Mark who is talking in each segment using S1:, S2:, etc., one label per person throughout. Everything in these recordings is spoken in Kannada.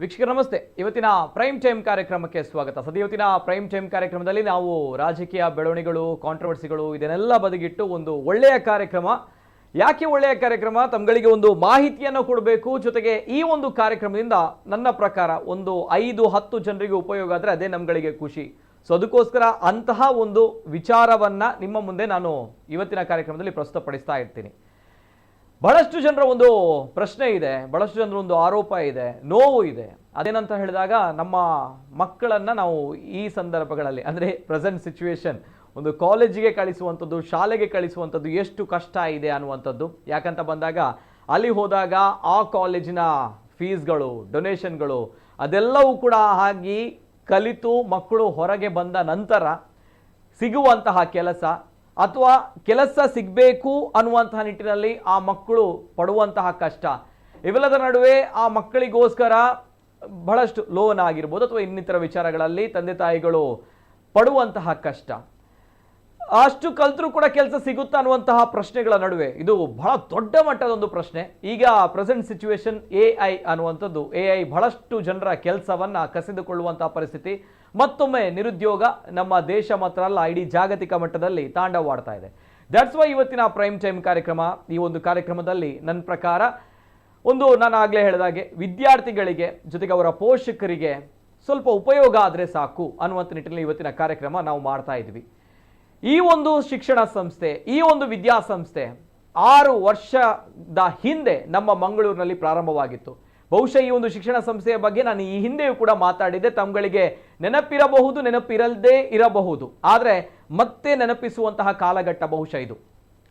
S1: ವೀಕ್ಷಕರು ನಮಸ್ತೆ. ಇವತ್ತಿನ ಪ್ರೈಮ್ ಟೈಮ್ ಕಾರ್ಯಕ್ರಮಕ್ಕೆ ಸ್ವಾಗತ. ಸದ್ಯ ಇವತ್ತಿನ ಪ್ರೈಮ್ ಟೈಮ್ ಕಾರ್ಯಕ್ರಮದಲ್ಲಿ ನಾವು ರಾಜಕೀಯ ಬೆಳವಣಿಗೆಗಳು, ಕಾಂಟ್ರವರ್ಸಿಗಳು ಇದನ್ನೆಲ್ಲ ಬದಿಗಿಟ್ಟು ಒಂದು ಒಳ್ಳೆಯ ಕಾರ್ಯಕ್ರಮ. ಯಾಕೆ ಒಳ್ಳೆಯ ಕಾರ್ಯಕ್ರಮ? ತಮ್ಗಳಿಗೆ ಒಂದು ಮಾಹಿತಿಯನ್ನು ಕೊಡಬೇಕು. ಜೊತೆಗೆ ಈ ಒಂದು ಕಾರ್ಯಕ್ರಮದಿಂದ ನನ್ನ ಪ್ರಕಾರ ಒಂದು 5-10 ಜನರಿಗೆ ಉಪಯೋಗ ಆದರೆ ಅದೇ ನಮ್ಗಳಿಗೆ ಖುಷಿ. ಸೊ ಅದಕ್ಕೋಸ್ಕರ ಅಂತಹ ಒಂದು ವಿಚಾರವನ್ನ ನಿಮ್ಮ ಮುಂದೆ ನಾನು ಇವತ್ತಿನ ಕಾರ್ಯಕ್ರಮದಲ್ಲಿ ಪ್ರಸ್ತುತಪಡಿಸ್ತಾ ಇರ್ತೀನಿ. ಬಹಳಷ್ಟು ಜನರ ಒಂದು ಪ್ರಶ್ನೆ ಇದೆ, ಬಹಳಷ್ಟು ಜನರ ಒಂದು ಆರೋಪ ಇದೆ, ನೋವು ಇದೆ. ಅದೇನಂತ ಹೇಳಿದಾಗ ನಮ್ಮ ಮಕ್ಕಳನ್ನ ನಾವು ಈ ಸಂದರ್ಭಗಳಲ್ಲಿ ಅಂದರೆ ಪ್ರೆಸೆಂಟ್ ಸಿಚುವೇಶನ್ ಒಂದು ಕಾಲೇಜಿಗೆ ಕಳಿಸುವಂಥದ್ದು, ಶಾಲೆಗೆ ಕಳಿಸುವಂಥದ್ದು ಎಷ್ಟು ಕಷ್ಟ ಇದೆ ಅನ್ನುವಂಥದ್ದು. ಯಾಕಂತ ಬಂದಾಗ ಅಲ್ಲಿ ಹೋದಾಗ ಆ ಕಾಲೇಜಿನ ಫೀಸ್ಗಳು, ಡೊನೇಷನ್ಗಳು ಅದೆಲ್ಲವೂ ಕೂಡ ಆಗಿ ಕಲಿತು ಮಕ್ಕಳು ಹೊರಗೆ ಬಂದ ನಂತರ ಸಿಗುವಂತಹ ಕೆಲಸ ಅಥವಾ ಕೆಲಸ ಸಿಗಬೇಕು ಅನ್ನುವಂತಹ ನಿಟ್ಟಿನಲ್ಲಿ ಆ ಮಕ್ಕಳು ಪಡುವಂತಹ ಕಷ್ಟ, ಇವೆಲ್ಲದ ನಡುವೆ ಆ ಮಕ್ಕಳಿಗೋಸ್ಕರ ಬಹಳಷ್ಟು ಲೋನ್ ಆಗಿರ್ಬೋದು ಅಥವಾ ಇನ್ನಿತರ ವಿಚಾರಗಳಲ್ಲಿ ತಂದೆ ತಾಯಿಗಳು ಪಡುವಂತಹ ಕಷ್ಟ, ಅಷ್ಟು ಕಲ್ತರೂ ಕೂಡ ಕೆಲಸ ಸಿಗುತ್ತಾ ಅನ್ನುವಂತಹ ಪ್ರಶ್ನೆಗಳ ನಡುವೆ ಇದು ಬಹಳ ದೊಡ್ಡ ಮಟ್ಟದ ಒಂದು ಪ್ರಶ್ನೆ. ಈಗ ಪ್ರೆಸೆಂಟ್ ಸಿಚುವೇಶನ್ AI ಅನ್ನುವಂಥದ್ದು, AI ಬಹಳಷ್ಟು ಜನರ ಕೆಲಸವನ್ನ ಕಸಿದುಕೊಳ್ಳುವಂತಹ ಪರಿಸ್ಥಿತಿ. ಮತ್ತೊಮ್ಮೆ ನಿರುದ್ಯೋಗ ನಮ್ಮ ದೇಶ ಮಾತ್ರ ಅಲ್ಲ, ಇಡೀ ಜಾಗತಿಕ ಮಟ್ಟದಲ್ಲಿ ತಾಂಡವವಾಡ್ತಾ ಇದೆ. ದಟ್ಸ್ ವೈ ಇವತ್ತಿನ ಪ್ರೈಮ್ ಟೈಮ್ ಕಾರ್ಯಕ್ರಮ. ಈ ಒಂದು ಕಾರ್ಯಕ್ರಮದಲ್ಲಿ ನನ್ನ ಪ್ರಕಾರ ನಾನು ಆಗಲೇ ಹೇಳಿದಾಗೆ ವಿದ್ಯಾರ್ಥಿಗಳಿಗೆ ಜೊತೆಗೆ ಅವರ ಪೋಷಕರಿಗೆ ಸ್ವಲ್ಪ ಉಪಯೋಗ ಆದರೆ ಸಾಕು ಅನ್ನುವಂಥ ನಿಟ್ಟಿನಲ್ಲಿ ಇವತ್ತಿನ ಕಾರ್ಯಕ್ರಮ ನಾವು ಮಾಡ್ತಾ ಇದ್ವಿ. ಈ ಒಂದು ಶಿಕ್ಷಣ ಸಂಸ್ಥೆ, ಈ ಒಂದು ವಿದ್ಯಾಸಂಸ್ಥೆ 6 ವರ್ಷದ ಹಿಂದೆ ನಮ್ಮ ಮಂಗಳೂರಿನಲ್ಲಿ ಪ್ರಾರಂಭವಾಗಿತ್ತು. ಬಹುಶಃ ಈ ಒಂದು ಶಿಕ್ಷಣ ಸಂಸ್ಥೆಯ ಬಗ್ಗೆ ನಾನು ಈ ಹಿಂದೆಯೂ ಕೂಡ ಮಾತಾಡಿದ್ದೆ. ತಮ್ಗಳಿಗೆ ನೆನಪಿರಬಹುದು, ನೆನಪಿರದೇ ಇರಬಹುದು, ಆದರೆ ಮತ್ತೆ ನೆನಪಿಸುವಂತಹ ಕಾಲಘಟ್ಟ ಬಹುಶಃ ಇದು.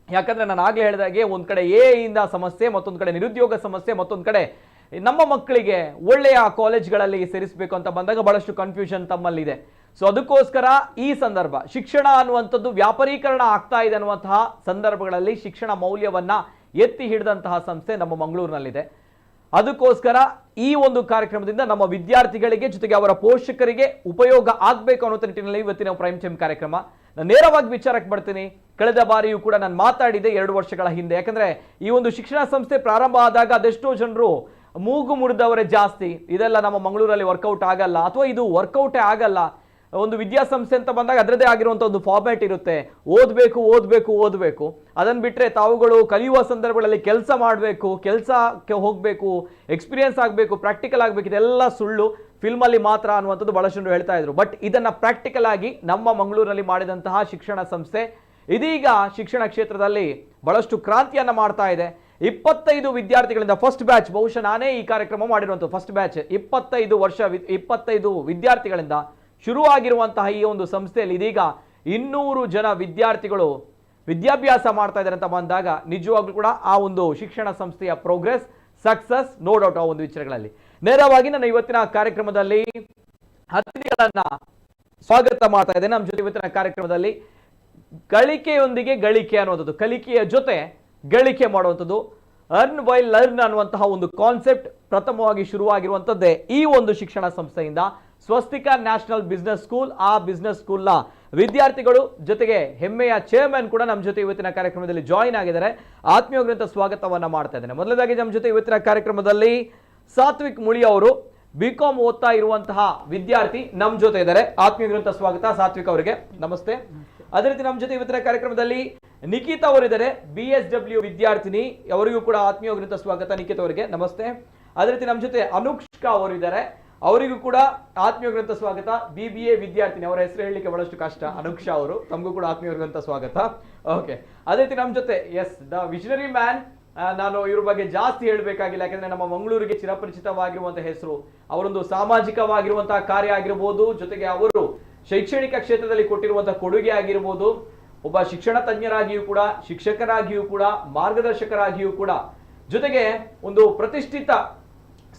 S1: ಯಾಕಂದ್ರೆ ನಾನು ಆಗಲೇ ಹೇಳಿದಾಗೆ ಒಂದ್ ಕಡೆ AI ಸಮಸ್ಯೆ, ಮತ್ತೊಂದು ಕಡೆ ನಿರುದ್ಯೋಗ ಸಮಸ್ಯೆ, ಮತ್ತೊಂದು ಕಡೆ ನಮ್ಮ ಮಕ್ಕಳಿಗೆ ಒಳ್ಳೆಯ ಕಾಲೇಜ್ಗಳಲ್ಲಿ ಸೇರಿಸಬೇಕು ಅಂತ ಬಂದಾಗ ಬಹಳಷ್ಟು ಕನ್ಫ್ಯೂಷನ್ ತಮ್ಮಲ್ಲಿದೆ. ಸೊ ಅದಕ್ಕೋಸ್ಕರ ಈ ಸಂದರ್ಭ ಶಿಕ್ಷಣ ಅನ್ನುವಂಥದ್ದು ವ್ಯಾಪಾರೀಕರಣ ಆಗ್ತಾ ಇದೆ ಅನ್ನುವಂತಹ ಸಂದರ್ಭಗಳಲ್ಲಿ ಶಿಕ್ಷಣ ಮೌಲ್ಯವನ್ನ ಎತ್ತಿ ಹಿಡಿದಂತಹ ಸಂಸ್ಥೆ ನಮ್ಮ ಮಂಗಳೂರಿನಲ್ಲಿದೆ. ಅದಕ್ಕೋಸ್ಕರ ಈ ಒಂದು ಕಾರ್ಯಕ್ರಮದಿಂದ ನಮ್ಮ ವಿದ್ಯಾರ್ಥಿಗಳಿಗೆ ಜೊತೆಗೆ ಅವರ ಪೋಷಕರಿಗೆ ಉಪಯೋಗ ಆಗಬೇಕು ಅನ್ನೋ ನಿಟ್ಟಿನಲ್ಲಿ ಇವತ್ತಿನ ಪ್ರೈಮ್ ಟೈಮ್ ಕಾರ್ಯಕ್ರಮ. ನಾನು ನೇರವಾಗಿ ವಿಚಾರಕ್ಕೆ ಬರ್ತೀನಿ. ಕಳೆದ ಬಾರಿಯೂ ಕೂಡ ನಾನು ಮಾತಾಡಿದೆ 2 ವರ್ಷಗಳ ಹಿಂದೆ. ಯಾಕಂದ್ರೆ ಈ ಒಂದು ಶಿಕ್ಷಣ ಸಂಸ್ಥೆ ಪ್ರಾರಂಭ ಆದಾಗ ಅದೆಷ್ಟೋ ಜನರು ಮೂಗು ಮುರಿದವರೇ ಜಾಸ್ತಿ, ಇದೆಲ್ಲ ನಮ್ಮ ಮಂಗಳೂರಲ್ಲಿ ವರ್ಕೌಟ್ ಆಗಲ್ಲ ಅಥವಾ ಇದು ವರ್ಕೌಟೇ ಆಗಲ್ಲ. ಒಂದು ವಿದ್ಯಾಸಂಸ್ಥೆ ಅಂತ ಬಂದಾಗ ಅದರದೇ ಆಗಿರುವಂಥ ಒಂದು ಫಾರ್ಮ್ಯಾಟ್ ಇರುತ್ತೆ, ಓದಬೇಕು. ಅದನ್ನು ಬಿಟ್ಟರೆ ತಾವುಗಳು ಕಲಿಯುವ ಸಂದರ್ಭಗಳಲ್ಲಿ ಕೆಲಸ ಮಾಡಬೇಕು, ಕೆಲಸಕ್ಕೆ ಹೋಗಬೇಕು, ಎಕ್ಸ್ಪೀರಿಯನ್ಸ್ ಆಗಬೇಕು, ಪ್ರಾಕ್ಟಿಕಲ್ ಆಗಬೇಕು, ಇದೆಲ್ಲ ಸುಳ್ಳು, ಫಿಲ್ಮಲ್ಲಿ ಮಾತ್ರ ಅನ್ನುವಂಥದ್ದು ಬಹಳಷ್ಟು ಜನರು ಹೇಳ್ತಾ ಇದ್ರು. ಬಟ್ ಇದನ್ನು ಪ್ರಾಕ್ಟಿಕಲ್ ಆಗಿ ನಮ್ಮ ಮಂಗಳೂರಿನಲ್ಲಿ ಮಾಡಿದಂತಹ ಶಿಕ್ಷಣ ಸಂಸ್ಥೆ ಇದೀಗ ಶಿಕ್ಷಣ ಕ್ಷೇತ್ರದಲ್ಲಿ ಬಹಳಷ್ಟು ಕ್ರಾಂತಿಯನ್ನು ಮಾಡ್ತಾ ಇದೆ. 25 ವಿದ್ಯಾರ್ಥಿಗಳಿಂದ ಫಸ್ಟ್ ಬ್ಯಾಚ್, ಬಹುಶಃ ನಾನೇ ಈ ಕಾರ್ಯಕ್ರಮ ಮಾಡಿರುವಂಥ ಫಸ್ಟ್ ಬ್ಯಾಚ್, 25 ವಿದ್ಯಾರ್ಥಿಗಳಿಂದ ಶುರುವಾಗಿರುವಂತಹ ಈ ಒಂದು ಸಂಸ್ಥೆಯಲ್ಲಿ ಇದೀಗ 200 ಜನ ವಿದ್ಯಾರ್ಥಿಗಳು ವಿದ್ಯಾಭ್ಯಾಸ ಮಾಡ್ತಾ ಇದ್ದಾರೆ ಅಂತ ಬಂದಾಗ ನಿಜವಾಗ್ಲೂ ಕೂಡ ಆ ಒಂದು ಶಿಕ್ಷಣ ಸಂಸ್ಥೆಯ ಪ್ರೋಗ್ರೆಸ್, ಸಕ್ಸಸ್ ನೋ ಡೌಟ್ ಆ ಒಂದು ವಿಚಾರಗಳಲ್ಲಿ. ನೇರವಾಗಿ ನನ್ನ ಇವತ್ತಿನ ಕಾರ್ಯಕ್ರಮದಲ್ಲಿ ಅತಿಥಿಗಳನ್ನ ಸ್ವಾಗತ ಮಾಡ್ತಾ ಇದ್ದೇನೆ. ನಮ್ಮ ಜೊತೆ ಇವತ್ತಿನ ಕಾರ್ಯಕ್ರಮದಲ್ಲಿ ಗಳಿಕೆಯೊಂದಿಗೆ ಗಳಿಕೆ ಅನ್ನುವಂಥದ್ದು, ಕಲಿಕೆಯ ಜೊತೆ ಗಳಿಕೆ ಮಾಡುವಂಥದ್ದು, ಅರ್ನ್ ವೈಲ್ ಲರ್ನ್ ಅನ್ನುವಂತಹ ಒಂದು ಕಾನ್ಸೆಪ್ಟ್ ಪ್ರಥಮವಾಗಿ ಶುರುವಾಗಿರುವಂಥದ್ದೇ ಈ ಒಂದು ಶಿಕ್ಷಣ ಸಂಸ್ಥೆಯಿಂದ. ಸ್ವಸ್ತಿಕಾ ನ್ಯಾಷನಲ್ ಬಿಸ್ನೆಸ್ ಸ್ಕೂಲ್, ಆ ಬಿಸ್ನೆಸ್ ಸ್ಕೂಲ್ನ ವಿದ್ಯಾರ್ಥಿಗಳು ಜೊತೆಗೆ ಹೆಮ್ಮೆಯ ಚೇರ್ಮನ್ ಕೂಡ ನಮ್ಮ ಜೊತೆ ಇವತ್ತಿನ ಕಾರ್ಯಕ್ರಮದಲ್ಲಿ ಜಾಯಿನ್ ಆಗಿದ್ದಾರೆ. ಆತ್ಮೀಯವಾದಂಥ ಸ್ವಾಗತವನ್ನ ಮಾಡ್ತಾ ಇದ್ದೇನೆ. ಮೊದಲದಾಗಿ ನಮ್ಮ ಜೊತೆ ಇವತ್ತಿನ ಕಾರ್ಯಕ್ರಮದಲ್ಲಿ ಸಾತ್ವಿಕ್ ಮುಳಿ ಅವರು BCom ಓದ್ತಾ ಇರುವಂತಹ ವಿದ್ಯಾರ್ಥಿ ನಮ್ಮ ಜೊತೆ ಇದ್ದಾರೆ. ಆತ್ಮೀಯವಾದಂಥ ಸ್ವಾಗತ ಸಾತ್ವಿಕ್ ಅವರಿಗೆ, ನಮಸ್ತೆ. ಅದೇ ರೀತಿ ನಮ್ಮ ಜೊತೆ ಇವತ್ತಿನ ಕಾರ್ಯಕ್ರಮದಲ್ಲಿ ನಿಖಿತಾ ಅವರಿದ್ದಾರೆ, BSW ವಿದ್ಯಾರ್ಥಿನಿ, ಅವರಿಗೂ ಕೂಡ ಆತ್ಮೀಯವಾದಂಥ ಸ್ವಾಗತ ನಿಖಿತಾ ಅವರಿಗೆ, ನಮಸ್ತೆ. ಅದೇ ರೀತಿ ನಮ್ಮ ಜೊತೆ ಅನುಷ್ಕಾ ಅವರು ಇದ್ದಾರೆ, ಅವರಿಗೂ ಕೂಡ ಆತ್ಮೀಯವಾದಂಥ ಸ್ವಾಗತ, BBA ವಿದ್ಯಾರ್ಥಿನಿ, ಅವರ ಹೆಸರು ಹೇಳಲಿಕ್ಕೆ ಬಹಳಷ್ಟು ಕಷ್ಟ, ಅನುಕ್ಷಾ ಅವರು, ತಮಗೂ ಕೂಡ ಆತ್ಮೀಯವಾದಂಥ ಸ್ವಾಗತ. ಓಕೆ, ಅದೇ ರೀತಿ ನಮ್ಮ ಜೊತೆ ದ ವಿಷನರಿ ಮ್ಯಾನ್, ನಾನು ಇವ್ರ ಬಗ್ಗೆ ಜಾಸ್ತಿ ಹೇಳಬೇಕಾಗಿಲ್ಲ, ಯಾಕಂದ್ರೆ ನಮ್ಮ ಮಂಗಳೂರಿಗೆ ಚಿರಪರಿಚಿತವಾಗಿರುವಂತಹ ಹೆಸರು, ಅವರೊಂದು ಸಾಮಾಜಿಕವಾಗಿರುವಂತಹ ಕಾರ್ಯ ಆಗಿರ್ಬೋದು, ಜೊತೆಗೆ ಅವರು ಶೈಕ್ಷಣಿಕ ಕ್ಷೇತ್ರದಲ್ಲಿ ಕೊಟ್ಟಿರುವಂತಹ ಕೊಡುಗೆ ಆಗಿರ್ಬೋದು, ಒಬ್ಬ ಶಿಕ್ಷಣ ತಜ್ಞರಾಗಿಯೂ ಕೂಡ, ಶಿಕ್ಷಕರಾಗಿಯೂ ಕೂಡ, ಮಾರ್ಗದರ್ಶಕರಾಗಿಯೂ ಕೂಡ, ಜೊತೆಗೆ ಒಂದು ಪ್ರತಿಷ್ಠಿತ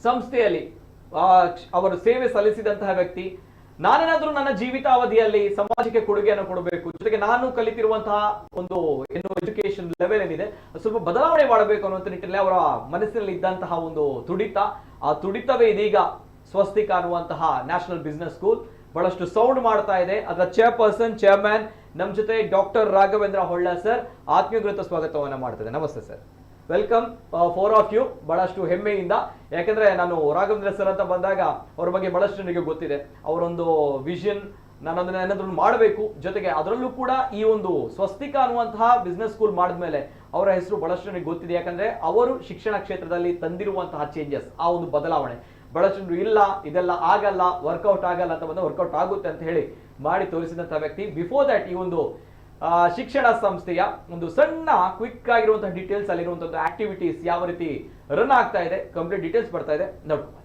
S1: ಸಂಸ್ಥೆಯಲ್ಲಿ ಅವರು ಸೇವೆ ಸಲ್ಲಿಸಿದಂತಹ ವ್ಯಕ್ತಿ. ನಾನೇನಾದ್ರೂ ನನ್ನ ಜೀವಿತಾವಧಿಯಲ್ಲಿ ಸಮಾಜಕ್ಕೆ ಕೊಡುಗೆಯನ್ನು ಕೊಡಬೇಕು, ಜೊತೆಗೆ ನಾನು ಕಲಿತಿರುವಂತಹ ಒಂದು ಎಜುಕೇಶನ್ ಲೆವೆಲ್ ಏನಿದೆ ಸ್ವಲ್ಪ ಬದಲಾವಣೆ ಮಾಡಬೇಕು ಅನ್ನುವಂಥ ನಿಟ್ಟಿನಲ್ಲಿ ಅವರ ಮನಸ್ಸಿನಲ್ಲಿ ಇದ್ದಂತಹ ಒಂದು ತುಡಿತ, ಆ ತುಡಿತವೇ ಇದೀಗ ಸ್ವಸ್ತಿಕ ಅನ್ನುವಂತಹ ನ್ಯಾಷನಲ್ ಬಿಸ್ನೆಸ್ ಸ್ಕೂಲ್ ಬಹಳಷ್ಟು ಸೌಂಡ್ ಮಾಡ್ತಾ ಇದೆ. ಅದರ ಚೇರ್ಮನ್ ನಮ್ಮ ಜೊತೆ ಡಾಕ್ಟರ್ ರಾಘವೇಂದ್ರ ಹೊಳ್ಳ ಸರ್, ಆತ್ಮೀಯವಾದ ಸ್ವಾಗತವನ್ನ ಮಾಡ್ತದೆ. ನಮಸ್ತೆ sir. Welcome for of you. ಬಹಳಷ್ಟು ಹೆಮ್ಮೆಯಿಂದ, ಯಾಕಂದ್ರೆ ನಾನು ರಾಘವೇಂದ್ರ ಸರ್ ಅಂತ ಬಂದಾಗ ಅವ್ರ ಬಗ್ಗೆ ಬಹಳಷ್ಟು ನನಗೆ ಗೊತ್ತಿದೆ. ಅವರೊಂದು ವಿಷನ್, ನಾನು ಅದನ್ನ ಏನಾದ್ರೂ ಮಾಡಬೇಕು, ಜೊತೆಗೆ ಅದರಲ್ಲೂ ಕೂಡ ಈ ಒಂದು ಸ್ವಸ್ತಿಕ ಅನ್ನುವಂತಹ ಬಿಸ್ನೆಸ್ ಸ್ಕೂಲ್ ಮಾಡಿದ್ಮೇಲೆ ಅವರ ಹೆಸರು ಬಹಳಷ್ಟು ನನಗೆ ಗೊತ್ತಿದೆ. ಯಾಕಂದ್ರೆ ಅವರು ಶಿಕ್ಷಣ ಕ್ಷೇತ್ರದಲ್ಲಿ ತಂದಿರುವಂತಹ ಚೇಂಜಸ್, ಆ ಒಂದು ಬದಲಾವಣೆ ಬಹಳಷ್ಟು ಇಲ್ಲ, ಇದೆಲ್ಲ ಆಗಲ್ಲ, ವರ್ಕೌಟ್ ಆಗಲ್ಲ ಅಂತ ಬಂದ ವರ್ಕೌಟ್ ಆಗುತ್ತೆ ಅಂತ ಹೇಳಿ ಮಾಡಿ ತೋರಿಸಿದಂತಹ ವ್ಯಕ್ತಿ. ಬಿಫೋರ್ ದಟ್ ಈ ಒಂದು ಶಿಕ್ಷಣ ಸಂಸ್ಥೆಯ ಒಂದು ಸಣ್ಣ ಕ್ವಿಕ್ ಆಗಿರುವಂತಹ ಡೀಟೇಲ್ಸ್, ಅಲ್ಲಿರುವಂತಹ ಆಕ್ಟಿವಿಟೀಸ್ ಯಾವ ರೀತಿ ರನ್ ಆಗ್ತಾ ಇದೆ, ಕಂಪ್ಲೀಟ್ ಡೀಟೇಲ್ಸ್ ಬರ್ತಾ ಇದೆ, ನೋಡ್ಕೊಂಡು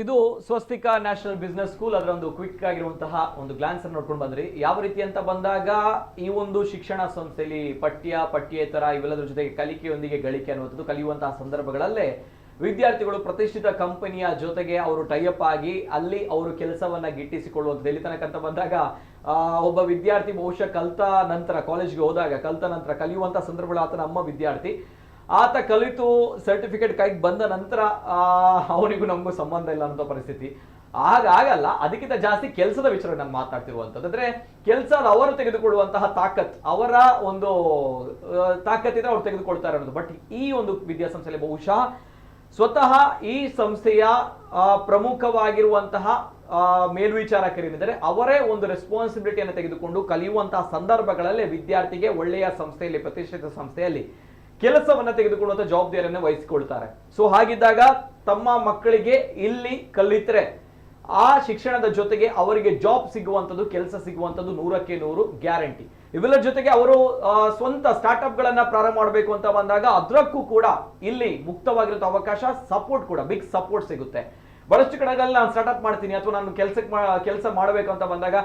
S1: ಇದು ಸ್ವಸ್ತಿಕ ನ್ಯಾಷನಲ್ ಬಿಸ್ನೆಸ್ ಸ್ಕೂಲ್. ಅದರ ಒಂದು ಕ್ವಿಕ್ ಆಗಿರುವಂತಹ ಒಂದು ಗ್ಲಾನ್ಸ್ ಅನ್ನು ನೋಡ್ಕೊಂಡು ಬಂದ್ರಿ. ಯಾವ ರೀತಿ ಅಂತ ಬಂದಾಗ ಈ ಒಂದು ಶಿಕ್ಷಣ ಸಂಸ್ಥೆಯಲ್ಲಿ ಪಠ್ಯೇತರ ಇವೆಲ್ಲದರ ಜೊತೆಗೆ ಕಲಿಕೆಯೊಂದಿಗೆ ಗಳಿಕೆ ಅನ್ನುವಂಥದ್ದು ಕಲಿಯುವಂತಹ ಸಂದರ್ಭಗಳಲ್ಲೇ ವಿದ್ಯಾರ್ಥಿಗಳು ಪ್ರತಿಷ್ಠಿತ ಕಂಪನಿಯ ಜೊತೆಗೆ ಅವರು ಟೈಅಪ್ ಆಗಿ ಅಲ್ಲಿ ಅವರು ಕೆಲಸವನ್ನ ಗಿಟ್ಟಿಸಿಕೊಳ್ಳುವಂಥದ್ದು. ಎಲ್ಲಿ ತನಕ ಅಂತ ಬಂದಾಗ ಒಬ್ಬ ವಿದ್ಯಾರ್ಥಿ ಬಹುಶಃ ಕಲಿತ ನಂತರ ಕಾಲೇಜ್ಗೆ ಹೋದಾಗ ಕಲಿತ ನಂತರ ಕಲಿಯುವಂತ ಸಂದರ್ಭಗಳು ಆತ ನಮ್ಮ ವಿದ್ಯಾರ್ಥಿ ಆತ ಕಲಿತು ಸರ್ಟಿಫಿಕೇಟ್ ಕೈಗೆ ಬಂದ ನಂತರ ಅವನಿಗೂ ನಮಗೂ ಸಂಬಂಧ ಇಲ್ಲ ಅನ್ನೋ ಪರಿಸ್ಥಿತಿ ಆಗಲ್ಲ. ಅದಕ್ಕಿಂತ ಜಾಸ್ತಿ ಕೆಲಸದ ವಿಚಾರ ನಾನು ಮಾತಾಡ್ತಿರುವಂಥದ್ದು. ಅಂದ್ರೆ ಕೆಲಸ ಅವರು ತೆಗೆದುಕೊಳ್ಳುವಂತಹ ತಾಕತ್, ಅವರ ಒಂದು ತಾಕತ್ತಿದ್ರೆ ಅವ್ರು ತೆಗೆದುಕೊಳ್ತಾರೆ ಅನ್ನೋದು. ಬಟ್ ಈ ಒಂದು ವಿದ್ಯಾಸಂಸ್ಥೆಯಲ್ಲಿ ಬಹುಶಃ ಸ್ವತಃ ಈ ಸಂಸ್ಥೆಯ ಪ್ರಮುಖವಾಗಿರುವಂತಹ ಮೇಲ್ವಿಚಾರಕರೇನಿದ್ದಾರೆ ಅವರೇ ಒಂದು ರೆಸ್ಪಾನ್ಸಿಬಿಲಿಟಿಯನ್ನು ತೆಗೆದುಕೊಂಡು ಕಲಿಯುವಂತಹ ಸಂದರ್ಭಗಳಲ್ಲಿ ವಿದ್ಯಾರ್ಥಿಗೆ ಒಳ್ಳೆಯ ಸಂಸ್ಥೆಯಲ್ಲಿ, ಪ್ರತಿಷ್ಠಿತ ಸಂಸ್ಥೆಯಲ್ಲಿ ಕೆಲಸವನ್ನ ತೆಗೆದುಕೊಳ್ಳುವಂತ ಜವಾಬ್ದಾರಿಯನ್ನು ವಹಿಸಿಕೊಳ್ತಾರೆ. ಸೊ ಹಾಗಿದ್ದಾಗ ತಮ್ಮ ಮಕ್ಕಳಿಗೆ ಇಲ್ಲಿ ಕಲಿತರೆ ಆ ಶಿಕ್ಷಣದ ಜೊತೆಗೆ ಅವರಿಗೆ ಜಾಬ್ ಸಿಗುವಂಥದ್ದು, ಕೆಲಸ ಸಿಗುವಂಥದ್ದು 100ಕ್ಕೆ 100 ಗ್ಯಾರಂಟಿ. ಇವೆಲ್ಲರ ಜೊತೆಗೆ ಅವರು ಸ್ವಂತ ಸ್ಟಾರ್ಟ್ಅಪ್ ಗಳನ್ನ ಪ್ರಾರಂಭ ಮಾಡಬೇಕು ಅಂತ ಬಂದಾಗ ಅದಕ್ಕೂ ಕೂಡ ಇಲ್ಲಿ ಮುಕ್ತವಾಗಿರೋ ಅವಕಾಶ, ಸಪೋರ್ಟ್ ಕೂಡ ಬಿಗ್ ಸಪೋರ್ಟ್ ಸಿಗುತ್ತೆ. ಬಹಳಷ್ಟು ಕಡೆಗಳಲ್ಲಿ ನಾನು ಸ್ಟಾರ್ಟ್ಅಪ್ ಮಾಡ್ತೀನಿ ಅಥವಾ ನಾನು ಕೆಲಸ ಮಾಡಬೇಕು ಅಂತ ಬಂದಾಗ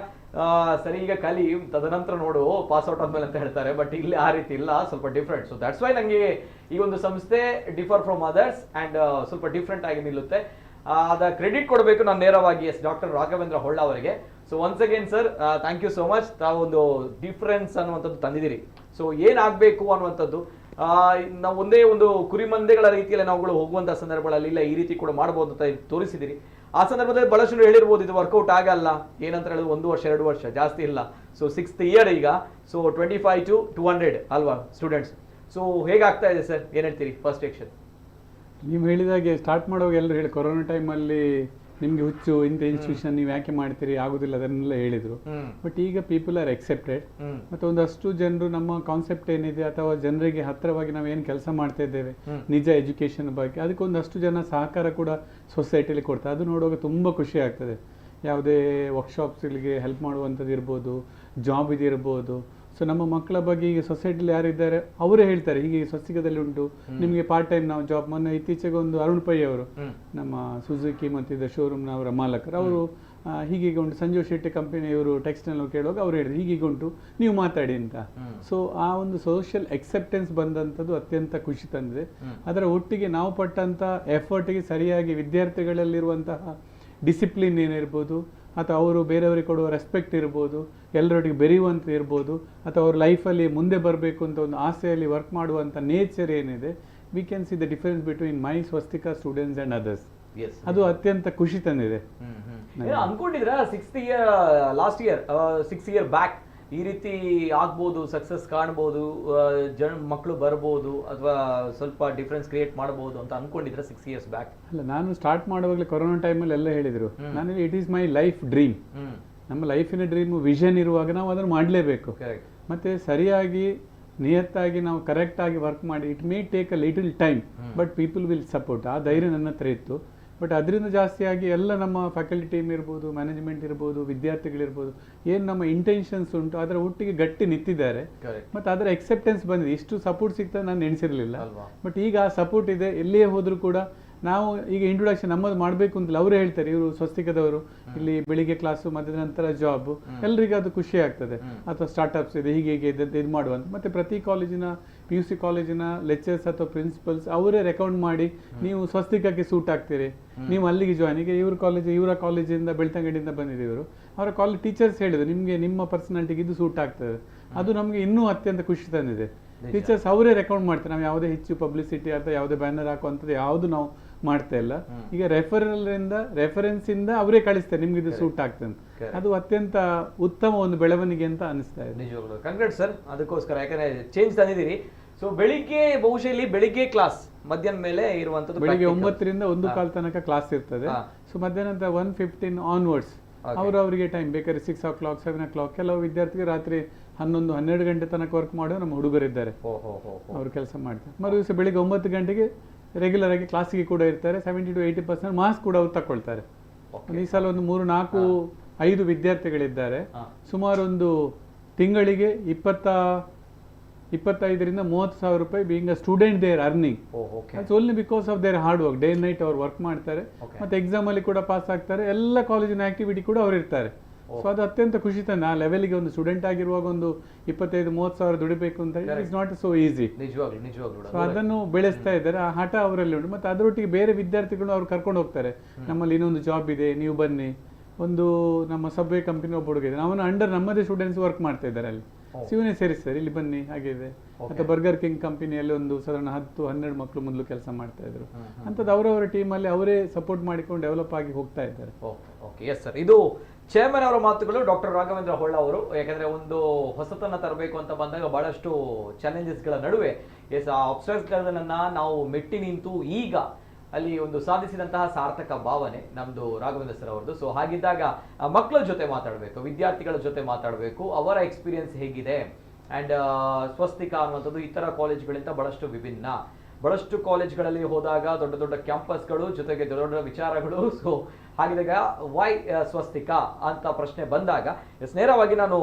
S1: ಸರಿ ಈಗ ಕಲಿ ತದನಂತರ ನೋಡು ಪಾಸ್ಔಟ್ ಆದ್ಮೇಲೆ ಅಂತ ಹೇಳ್ತಾರೆ. ಬಟ್ ಇಲ್ಲಿ ಆ ರೀತಿ ಇಲ್ಲ, ಸ್ವಲ್ಪ ಡಿಫ್ರೆಂಟ್. ಸೊ ದಟ್ಸ್ ವೈ ನನಗೆ ಈ ಒಂದು ಸಂಸ್ಥೆ ಡಿಫರ್ ಫ್ರಮ್ ಅದರ್ಸ್ ಅಂಡ್ ಸ್ವಲ್ಪ ಡಿಫ್ರೆಂಟ್ ಆಗಿ ನಿಲ್ಲುತ್ತೆ. ಅದ ಕ್ರೆಡಿಟ್ ಕೊಡಬೇಕು ನಾನು ನೇರವಾಗಿ ಡಾಕ್ಟರ್ ರಾಘವೇಂದ್ರ ಹೊಳ್ಳ ಅವರಿಗೆ. So once again sir, thank you so much. ತಾವು ಒಂದು ಡಿಫರೆನ್ಸ್ ಅನ್ನುವಂಥದ್ದು ತಂದಿದ್ದೀರಿ. ಸೊ ಏನಾಗಬೇಕು ಅನ್ನುವಂಥದ್ದು, ನಾವು ಒಂದೇ ಒಂದು ಕುರಿಮಂದೆಗಳ ರೀತಿಯಲ್ಲಿ ನಾವುಗಳು ಹೋಗುವಂತಹ ಸಂದರ್ಭಗಳಲ್ಲಿ ಇಲ್ಲ ಈ ರೀತಿ ಕೂಡ ಮಾಡಬಹುದು ಅಂತ ತೋರಿಸಿದಿರಿ. ಆ ಸಂದರ್ಭದಲ್ಲಿ ಬಹಳಷ್ಟು ಜನ ಹೇಳಿರ್ಬೋದು ಇದು ವರ್ಕೌಟ್ ಆಗಲ್ಲ, ಏನಂತ ಹೇಳಿದ್ರು 1 ವರ್ಷ 2 ವರ್ಷ ಜಾಸ್ತಿ ಇಲ್ಲ. ಸೊ 6th ಇಯರ್ ಈಗ, ಸೊ 25 to 200 ಅಲ್ವಾ ಸ್ಟೂಡೆಂಟ್ಸ್. ಸೊ ಹೇಗಾಗ್ತಾ ಇದೆ ಸರ್, ಏನ್ ಹೇಳ್ತೀರಿ ಫಸ್ಟ್ ಆಕ್ಷನ್?
S2: ನೀವು ಹೇಳಿದಾಗೆ ಸ್ಟಾರ್ಟ್ ಮಾಡುವಾಗ ಎಲ್ಲರೂ ಹೇಳಿ ಕೊರೋನಾ ಟೈಮಲ್ಲಿ ನಿಮಗೆ ಹುಚ್ಚು ಇಂಥ ಇನ್ಸ್ಟಿಟ್ಯೂಷನ್ ನೀವು ಯಾಕೆ ಮಾಡ್ತೀರಿ, ಆಗುದಿಲ್ಲ ಅದನ್ನೆಲ್ಲ ಹೇಳಿದ್ರು. ಬಟ್ ಈಗ ಪೀಪಲ್ ಆರ್ ಎಕ್ಸೆಪ್ಟೆಡ್. ಮತ್ತೆ ಒಂದಷ್ಟು ಜನರು ನಮ್ಮ ಕಾನ್ಸೆಪ್ಟ್ ಏನಿದೆ ಅಥವಾ ಜನರಿಗೆ ಹತ್ತಿರವಾಗಿ ನಾವು ಏನು ಕೆಲಸ ಮಾಡ್ತಾ ಇದ್ದೇವೆ ನಿಜ ಎಜುಕೇಶನ್ ಬಗ್ಗೆ, ಅದಕ್ಕೆ ಒಂದಷ್ಟು ಜನ ಸಹಕಾರ ಕೂಡ ಸೊಸೈಟಿಲಿ ಕೊಡ್ತಾರೆ. ಅದು ನೋಡುವಾಗ ತುಂಬ ಖುಷಿ ಆಗ್ತದೆ. ಯಾವುದೇ ವರ್ಕ್ಶಾಪ್ಸ್ಗಳಿಗೆ ಹೆಲ್ಪ್ ಮಾಡುವಂಥದ್ದು ಇರ್ಬೋದು, ಜಾಬ್ ಇದಿರ್ಬೋದು. ಸೊ ನಮ್ಮ ಮಕ್ಕಳ ಬಗ್ಗೆ ಈಗ ಸೊಸೈಟಿಲಿ ಯಾರಿದ್ದಾರೆ ಅವರೇ ಹೇಳ್ತಾರೆ ಹೀಗೆ ಸ್ವಸ್ತಿಕದಲ್ಲಿ ಉಂಟು, ನಿಮಗೆ ಪಾರ್ಟ್ ಟೈಮ್ ನಾವು ಜಾಬ್. ಮೊನ್ನೆ ಇತ್ತೀಚೆಗೆ ಒಂದು ಅರುಣ್ ಪೈ ಅವರು, ನಮ್ಮ ಸುಜುಕಿ ಮತ್ತಿದ್ದ ಶೋರೂಮ್ನವರ ಮಾಲಕರು, ಅವರು ಹೀಗೀಗ ಉಂಟು, ಸಂಜೀವ್ ಶೆಟ್ಟಿ ಕಂಪನಿ ಇವರು ಟೆಕ್ಸ್ಟೈಲ್ ಕೇಳುವಾಗ ಅವ್ರು ಹೇಳಿದ್ರು ಹೀಗೀಗ ಉಂಟು, ನೀವು ಮಾತಾಡಿ ಅಂತ. ಸೊ ಆ ಒಂದು ಸೋಷಿಯಲ್ ಎಕ್ಸೆಪ್ಟೆನ್ಸ್ ಬಂದಂಥದ್ದು ಅತ್ಯಂತ ಖುಷಿ ತಂದಿದೆ. ಅದರ ಒಟ್ಟಿಗೆ ನಾವು ಪಟ್ಟಂಥ ಎಫರ್ಟ್ಗೆ ಸರಿಯಾಗಿ ವಿದ್ಯಾರ್ಥಿಗಳಲ್ಲಿರುವಂತಹ ಡಿಸಿಪ್ಲಿನ್ ಏನಿರ್ಬೋದು, ಅಥವಾ ಅವರು ಬೇರೆಯವರಿಗೆ ಕೊಡುವ ರೆಸ್ಪೆಕ್ಟ್ ಇರ್ಬೋದು, ಎಲ್ಲರೊಟ್ಟಿಗೆ ಬೆರೆಯುವಂಥ ಇರ್ಬೋದು, ಅಥವಾ ಅವ್ರ ಲೈಫಲ್ಲಿ ಮುಂದೆ ಬರಬೇಕು ಅಂತ ಒಂದು ಆಸೆಯಲ್ಲಿ ವರ್ಕ್ ಮಾಡುವಂಥ ನೇಚರ್ ಏನಿದೆ, V can see the difference between my Swastika students and others. ಅದು ಅತ್ಯಂತ ಖುಷಿ ತಂದಿದೆ.
S1: ಅನ್ಕೊಂಡಿದ್ರ 6th year last year 6 year back ಈ ರೀತಿ ಆಗ್ಬೋದು, ಸಕ್ಸಸ್ ಕಾಣ್ಬೋದು, ಮಕ್ಕಳು ಬರ್ಬೋದು, ಅಥವಾ ಸ್ವಲ್ಪ ಡಿಫ್ರೆನ್ಸ್ ಕ್ರಿಯೇಟ್ ಮಾಡಬಹುದು ಅಂತ ಅನ್ಕೊಂಡಿದ್ರೆ 6 ಇಯರ್ಸ್ ಬ್ಯಾಕ್?
S2: ಅಲ್ಲ, ನಾನು ಸ್ಟಾರ್ಟ್ ಮಾಡುವಾಗಲೇ ಕೊರೋನಾ ಟೈಮಲ್ಲಿ ಎಲ್ಲ ಹೇಳಿದ್ರು, ನಾನು it is my life dream. ನಮ್ಮ ಲೈಫಿನ ಡ್ರೀಮ್ ವಿಷನ್ ಇರುವಾಗ ನಾವು ಅದನ್ನು ಮಾಡಲೇಬೇಕು. ಮತ್ತೆ ಸರಿಯಾಗಿ ನಿಯತ್ತಾಗಿ ನಾವು ಕರೆಕ್ಟಾಗಿ ವರ್ಕ್ ಮಾಡಿ, it may take a little time but people will support. ಆ ಧೈರ್ಯ ನನ್ನ ಹತ್ರ ಇತ್ತು. ಬಟ್ ಅದರಿಂದ ಜಾಸ್ತಿಯಾಗಿ ಎಲ್ಲ ನಮ್ಮ ಫ್ಯಾಕಲ್ಟಿ ಟೀಮ್ ಇರ್ಬೋದು, ಮ್ಯಾನೇಜ್ಮೆಂಟ್ ಇರ್ಬೋದು, ವಿದ್ಯಾರ್ಥಿಗಳಿರ್ಬೋದು, ಏನು ನಮ್ಮ ಇಂಟೆನ್ಷನ್ಸ್ ಉಂಟು ಅದರ ಒಟ್ಟಿಗೆ ಗಟ್ಟಿ ನಿಂತಿದ್ದಾರೆ. ಮತ್ತು ಅದರ ಎಕ್ಸೆಪ್ಟೆನ್ಸ್ ಬಂದಿದೆ. ಇಷ್ಟು ಸಪೋರ್ಟ್ ಸಿಗ್ತದೆ ನಾನು ಎಣಿಸಿರಲಿಲ್ಲ. ಬಟ್ ಈಗ ಆ ಸಪೋರ್ಟ್ ಇದೆ. ಎಲ್ಲಿಯೇ ಹೋದರೂ ಕೂಡ ನಾವು ಈಗ ಇಂಟ್ರೊಡಕ್ಷನ್ ನಮ್ಮದು ಮಾಡಬೇಕು ಅಂತಲ್ಲ, ಅವರೇ ಹೇಳ್ತಾರೆ, ಇವರು ಸ್ವಸ್ತಿಕದವರು, ಇಲ್ಲಿ ಬೆಳಿಗ್ಗೆ ಕ್ಲಾಸು ಮಧ್ಯಾಹ್ನ ನಂತರ ಜಾಬ್, ಎಲ್ಲರಿಗೂ ಅದು ಖುಷಿ ಆಗ್ತದೆ. ಅಥವಾ ಸ್ಟಾರ್ಟ್ಅಪ್ಸ್ ಇದೆ, ಹೀಗೆ ಇದು ಮಾಡುವಂತ. ಮತ್ತು ಪ್ರತಿ ಕಾಲೇಜಿನ PUC ಕಾಲೇಜಿನ ಲೆಕ್ಚರ್ಸ್ ಅಥವಾ ಪ್ರಿನ್ಸಿಪಲ್ಸ್ ಅವರೇ ರೆಕಮೆಂಡ್ ಮಾಡಿ, ನೀವು ಸ್ವಸ್ತಿಕಕ್ಕೆ ಸೂಟ್ ಆಗ್ತೀರಿ, ನೀವು ಅಲ್ಲಿಗೆ ಜಾಯ್ನ್. ಈಗ ಇವರ ಕಾಲೇಜಿಂದ ಬೆಳ್ತಂಗಡಿಯಿಂದ ಬಂದಿದೆ ಇವರು, ಅವರ ಕಾಲೇಜ್ ಟೀಚರ್ಸ್ ಹೇಳಿದ್ರು ನಿಮಗೆ ನಿಮ್ಮ ಪರ್ಸನಾಲಿಟಿಗೆ ಇದು ಸೂಟ್ ಆಗ್ತದೆ. ಅದು ನಮಗೆ ಇನ್ನೂ ಅತ್ಯಂತ ಖುಷಿ ತಂದಿದೆ. ಟೀಚರ್ಸ್ ಅವರೇ ರೆಕಮೆಂಡ್ ಮಾಡ್ತಾರೆ. ನಾವು ಯಾವುದೇ ಹೆಚ್ಚು ಪಬ್ಲಿಸಿಟಿ ಅಥವಾ ಯಾವುದೇ ಬ್ಯಾನರ್ ಹಾಕುವಂಥದ್ದು ಯಾವುದು ನಾವು ಮಾಡ್ತಾ ಇಲ್ಲ. ಈಗ ರೆಫರೆನ್ಸ್ ಇಂದ ಅವರೇ ಕಳಿಸ್ತಾರೆ ನಿಮ್ಗೆ ಇದು ಸೂಟ್ ಆಗ್ತದೆ. ಅದು ಅತ್ಯಂತ ಉತ್ತಮ ಒಂದು ಬೆಳವಣಿಗೆ ಅಂತ ಅನಿಸ್ತಾ ಇದೆ.
S1: ನಿಜವಾಗ್ಲೂ ಕಂಗ್ರಾಟ್ಸ್ ಸರ್. ಅದಕ್ಕೋಸ್ಕರ ಯಾಕಂದ್ರೆ ಚೇಂಜ್ ತಂದಿದ್ದೀರಿ. ಸೊ ಬೆಳಿಗ್ಗೆ ಬಹುಶಃ ಇಲ್ಲಿ ಬೆಳಿಗ್ಗೆ ಕ್ಲಾಸ್, ಮಧ್ಯಾಹ್ನ ಮೇಲೆ ಇರುವಂತದ್ದು
S2: ಬೆಳಿಗ್ಗೆ 9 ರಿಂದ 1:15 ತನಕ ಕ್ಲಾಸ್ ಇರ್ತದೆ. ಸೊ ಮಧ್ಯಾಹ್ನ 1:15 ಆನ್ವರ್ಡ್ಸ್ ಅವರಿಗೆ ಟೈಮ್ ಬೇಕಾದ್ರೆ 6 o'clock 7 o'clock. ಕೆಲವು ವಿದ್ಯಾರ್ಥಿಗಳು ರಾತ್ರಿ 11-12 ಗಂಟೆ ತನಕ ವರ್ಕ್ ಮಾಡೋ ನಮ್ಮ ಹುಡುಗರಿದ್ದಾರೆ, ಅವರು ಕೆಲಸ ಮಾಡ್ತಾರೆ. ಮರು ದಿವಸ ಬೆಳಿಗ್ಗೆ 9 ಗಂಟೆಗೆ ರೆಗ್ಯುಲರ್ ಆಗಿ ಕ್ಲಾಸಿಗೆ ಕೂಡ ಇರ್ತಾರೆ. 70 to 80% ಮಾರ್ಕ್ಸ್ ಕೂಡ ಅವ್ರು ತಗೊಳ್ತಾರೆ. ಈ ಸಲ ಒಂದು 3-4-5 ವಿದ್ಯಾರ್ಥಿಗಳಿದ್ದಾರೆ. ಸುಮಾರು ಒಂದು ತಿಂಗಳಿಗೆ 25 ರಿಂದ 30 ಸಾವಿರ ರೂಪಾಯಿ being a student they are earning. Only because of their hard work. Day and night ಅವ್ರು ವರ್ಕ್ ಮಾಡ್ತಾರೆ, ಮತ್ತೆ ಎಕ್ಸಾಮ್ ಅಲ್ಲಿ ಕೂಡ ಪಾಸ್ ಆಗ್ತಾರೆ. ಎಲ್ಲ ಕಾಲೇಜಿನ ಆಕ್ಟಿವಿಟಿ ಕೂಡ ಅವ್ರು ಇರ್ತಾರೆ. ಸೊ ಅದು ಅತ್ಯಂತ ಖುಷಿ ತಂದೆ. ಆ ಲೆವೆಲ್ಗೆ ಒಂದು ಸ್ಟೂಡೆಂಟ್ ಆಗಿರುವಾಗ ಒಂದು 25-30 ಸಾವಿರ ದುಡಿಬೇಕು ಅಂತ it's not so easy. So ಅದನ್ನು ಬೆಳೆಸ್ತಾ ಇದ್ದಾರೆ. ಆ ಹಠ ಅವರಲ್ಲಿ ಉಂಟು. ಮತ್ತೆ ಅದರೊಟ್ಟಿಗೆ ಬೇರೆ ವಿದ್ಯಾರ್ಥಿಗಳು ಅವ್ರು ಕರ್ಕೊಂಡು ಹೋಗ್ತಾರೆ. ನಮ್ಮಲ್ಲಿ ಇನ್ನೊಂದು ಜಾಬ್ ಇದೆ, ನೀವು ಬನ್ನಿ. ಒಂದು ನಮ್ಮ ಸಬ್ವೇ ಕಂಪನಿ ಒಬ್ಬ ಹುಡುಗ ಇದೆ, ಅವನ ಅಂಡರ್ ನಮ್ಮದೇ ಸ್ಟೂಡೆಂಟ್ಸ್ ವರ್ಕ್ ಮಾಡ್ತಾ ಇದ್ದಾರೆ ಅಲ್ಲಿ. ಇವನೇ ಸೇರಿಸ್ತಾರೆ, ಇಲ್ಲಿ ಬನ್ನಿ ಹಾಗಿದೆ. ಅಥವಾ ಬರ್ಗರ್ ಕಿಂಗ್ ಕಂಪನಿಯಲ್ಲಿ ಒಂದು ಸಾಧಾರಣ 10-12 ಮಕ್ಕಳು ಮೊದಲು ಕೆಲಸ ಮಾಡ್ತಾ ಇದ್ರು. ಅಂಥದ್ದು ಅವರವರ ಟೀಮಲ್ಲಿ ಅವರೇ ಸಪೋರ್ಟ್ ಮಾಡಿಕೊಂಡು ಡೆವಲಪ್ ಆಗಿ ಹೋಗ್ತಾ ಇದ್ದಾರೆ.
S1: ಎಸ್ ಸರ್, ಇದು ಚೇರ್ಮನ್ ಅವರ ಮಾತುಗಳು, ಡಾಕ್ಟರ್ ರಾಘವೇಂದ್ರ ಹೊಳ್ಳ ಅವರು. ಯಾಕಂದ್ರೆ ಒಂದು ಹೊಸತನ್ನ ತರಬೇಕು ಅಂತ ಬಂದಾಗ ಬಹಳಷ್ಟು ಚಾಲೆಂಜಸ್ಗಳ ನಡುವೆ ಆ ಅಬ್ಸ್ಟ್ರಾಕ್ಟ್ಗಳನ್ನ ನಾವು ಮೆಟ್ಟಿ ನಿಂತು ಈಗ ಅಲ್ಲಿ ಒಂದು ಸಾಧಿಸಿದಂತಹ ಸಾರ್ಥಕ ಭಾವನೆ ನಮ್ದು ರಾಘವೇಂದ್ರ ಸರ್ ಅವರದು. ಸೊ ಹಾಗಿದ್ದಾಗ ಮಕ್ಕಳ ಜೊತೆ ಮಾತಾಡಬೇಕು, ವಿದ್ಯಾರ್ಥಿಗಳ ಜೊತೆ ಮಾತಾಡಬೇಕು, ಅವರ ಎಕ್ಸ್ಪೀರಿಯನ್ಸ್ ಹೇಗಿದೆ. ಅಂಡ್ ಸ್ವಸ್ತಿಕಾ ಅನ್ನುವಂಥದ್ದು ಇತರ ಕಾಲೇಜ್ಗಳಿಂದ ಬಹಳಷ್ಟು ವಿಭಿನ್ನ. ಬಹಳಷ್ಟು ಕಾಲೇಜ್ಗಳಲ್ಲಿ ಹೋದಾಗ ದೊಡ್ಡ ದೊಡ್ಡ ಕ್ಯಾಂಪಸ್ಗಳು, ಜೊತೆಗೆ ದೊಡ್ಡ ದೊಡ್ಡ ವಿಚಾರಗಳು. ಸೊ ಹಾಗಿದ್ದಾಗ ವೈ ಸ್ವಸ್ತಿಕಾ ಅಂತ ಪ್ರಶ್ನೆ ಬಂದಾಗ ನೇರವಾಗಿ ನಾನು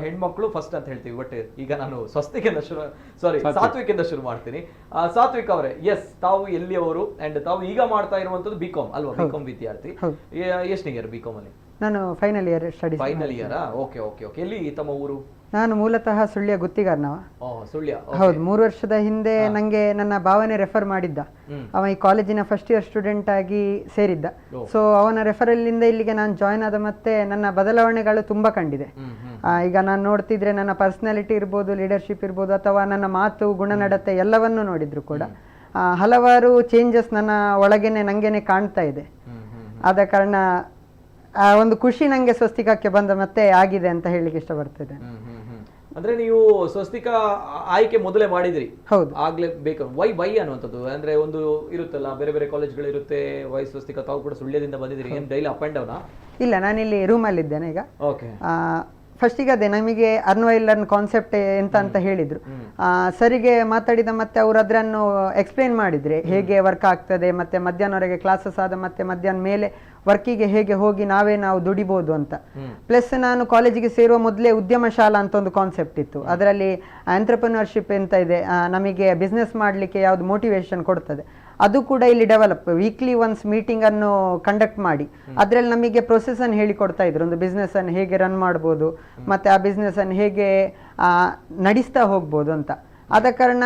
S1: ಹೆಣ್ಮಕ್ಳು ಫಸ್ಟ್ ಅಂತ ಹೇಳ್ತೀವಿ. ಬಟ್ ಈಗ ನಾನು ಸ್ವಸ್ತಿಕೆಯಿಂದ ಸಾತ್ವಿಕಿಂದ ಶುರು ಮಾಡ್ತೀನಿ. ಸಾತ್ವಿಕ್ ಅವರೇ, ತಾವು ಎಲ್ಲಿಯವರು ಅಂಡ್ ತಾವು ಈಗ ಮಾಡ್ತಾ ಇರುವಂತದ್ದು ಬಿಕಾಮ್ ಅಲ್ವಾ? ಬಿಕಾಮ್ ವಿದ್ಯಾರ್ಥಿ. ಎಷ್ಟನೇ ಇಯರ್ ಬಿಕಾಮ್ ಅಲ್ಲಿ?
S3: ನಾನು final year study.
S1: Final year. Okay. ಎಲ್ಲಿ ತಮ್ಮ ಊರು?
S3: ನಾನು ಮೂಲತಃ ಸುಳ್ಯ ಗುತ್ತಿಗಾರನವ.
S1: ಸುಳ್ಯ.
S3: ಹೌದು. 3 ವರ್ಷದ ಹಿಂದೆ ನಂಗೆ ನನ್ನ ಭಾವನೆ ರೆಫರ್ ಮಾಡಿದ್ದ. ಅವ ಈ ಕಾಲೇಜಿನ ಫಸ್ಟ್ ಇಯರ್ ಸ್ಟೂಡೆಂಟ್ ಆಗಿ ಸೇರಿದ್ದ. ಸೊ ಅವನ ರೆಫರಲ್ ಇಂದ ಇಲ್ಲಿಗೆ ನಾನು ಜಾಯ್ನ್ ಆದ. ಮತ್ತೆ ನನ್ನ ಬದಲಾವಣೆಗಳು ತುಂಬಾ ಕಂಡಿದೆ. ಈಗ ನಾನು ನೋಡ್ತಿದ್ರೆ ನನ್ನ ಪರ್ಸನಾಲಿಟಿ ಇರ್ಬೋದು, ಲೀಡರ್ಶಿಪ್ ಇರ್ಬೋದು, ಅಥವಾ ನನ್ನ ಮಾತು, ಗುಣನಡತೆ ಎಲ್ಲವನ್ನೂ ನೋಡಿದ್ರು ಕೂಡ ಹಲವಾರು ಚೇಂಜಸ್ ನನ್ನ ಒಳಗೇನೆ ನಂಗೇನೆ ಕಾಣ್ತಾ ಇದೆ. ಆದ ಕಾರಣ ಆ ಒಂದು ಖುಷಿ ನಂಗೆ ಸ್ವಸ್ತಿಕಕ್ಕೆ ಬಂದ ಮತ್ತೆ ಆಗಿದೆ ಅಂತ ಹೇಳಿಕ್ಕೆ ಇಷ್ಟಪಡ್ತಿದ್ದೆ.
S1: ಅಂದ್ರೆ ನೀವು ಸ್ವಸ್ತಿಕ ಆಯ್ಕೆ ಮೊದಲೇ ಮಾಡಿದ್ರಿ?
S3: ಹೌದು.
S1: ಆಗ್ಲೇ ಬೇಕು. ವೈ ಅನ್ನುವಂಥದ್ದು ಅಂದ್ರೆ ಒಂದು ಇರುತ್ತಲ್ಲ, ಬೇರೆ ಬೇರೆ ಕಾಲೇಜ್ಗಳು ಇರುತ್ತೆ. ವೈ ಸ್ವಸ್ತಿಕ, ತಾವು ಕೂಡ ಸುಳ್ಯದಿಂದ ಬಂದಿದ್ದೀರಿ. ಏನ್ ಡೈಲಿ ಅಪ್ ಅಂಡ್ ಡೌನಾ?
S3: ಇಲ್ಲ, ನಾನಿಲ್ಲಿ ರೂಮಲ್ಲಿ ಇದ್ದೇನೆ ಈಗ.
S1: ಓಕೆ.
S3: ಫಸ್ಟಿಗೆ ಅದೇ ನಮಗೆ ಅರ್ನ್ವೈಲರ್ನ್ ಕಾನ್ಸೆಪ್ಟ್ ಎಂತ ಅಂತ ಹೇಳಿದ್ರು. ಸರಿಗೆ ಮಾತಾಡಿದ ಮತ್ತೆ ಅವರು ಅದನ್ನು ಎಕ್ಸ್ಪ್ಲೇನ್ ಮಾಡಿದ್ರೆ ಹೇಗೆ ವರ್ಕ್ ಆಗ್ತದೆ, ಮತ್ತೆ ಮಧ್ಯಾಹ್ನವರೆಗೆ ಕ್ಲಾಸಸ್ ಆದ ಮತ್ತೆ ಮಧ್ಯಾಹ್ನ ಮೇಲೆ ವರ್ಕಿಗೆ ಹೇಗೆ ಹೋಗಿ ನಾವು ದುಡಿಬಹುದು ಅಂತ. ಪ್ಲಸ್ ನಾನು ಕಾಲೇಜಿಗೆ ಸೇರುವ ಮೊದಲೇ ಉದ್ಯಮ ಶಾಲಾ ಅಂತ ಒಂದು ಕಾನ್ಸೆಪ್ಟ್ ಇತ್ತು. ಅದರಲ್ಲಿ ಆಂಟ್ರಪ್ರಿನರ್ಶಿಪ್ ಎಂತ ಇದೆ, ನಮಗೆ ಬಿಸ್ನೆಸ್ ಮಾಡಲಿಕ್ಕೆ ಯಾವ್ದು ಮೋಟಿವೇಶನ್ ಕೊಡ್ತದೆ, ಅದು ಕೂಡ ಇಲ್ಲಿ ಡೆವಲಪ್. ವೀಕ್ಲಿ ಒನ್ಸ್ ಮೀಟಿಂಗ್ ಅನ್ನು ಕಂಡಕ್ಟ್ ಮಾಡಿ ಅದರಲ್ಲಿ ನಮಗೆ ಪ್ರೊಸೆಸ್ ಅನ್ನು ಹೇಳಿಕೊಡ್ತಾ ಇದ್ರು. ಒಂದು ಬಿಸ್ನೆಸ್ ಅನ್ನು ಹೇಗೆ ರನ್ ಮಾಡ್ಬೋದು, ಮತ್ತೆ ಆ ಬಿಸ್ನೆಸ್ ಅನ್ನು ಹೇಗೆ ನಡೆಸ್ತಾ ಹೋಗ್ಬೋದು ಅಂತ. ಆದ ಕಾರಣ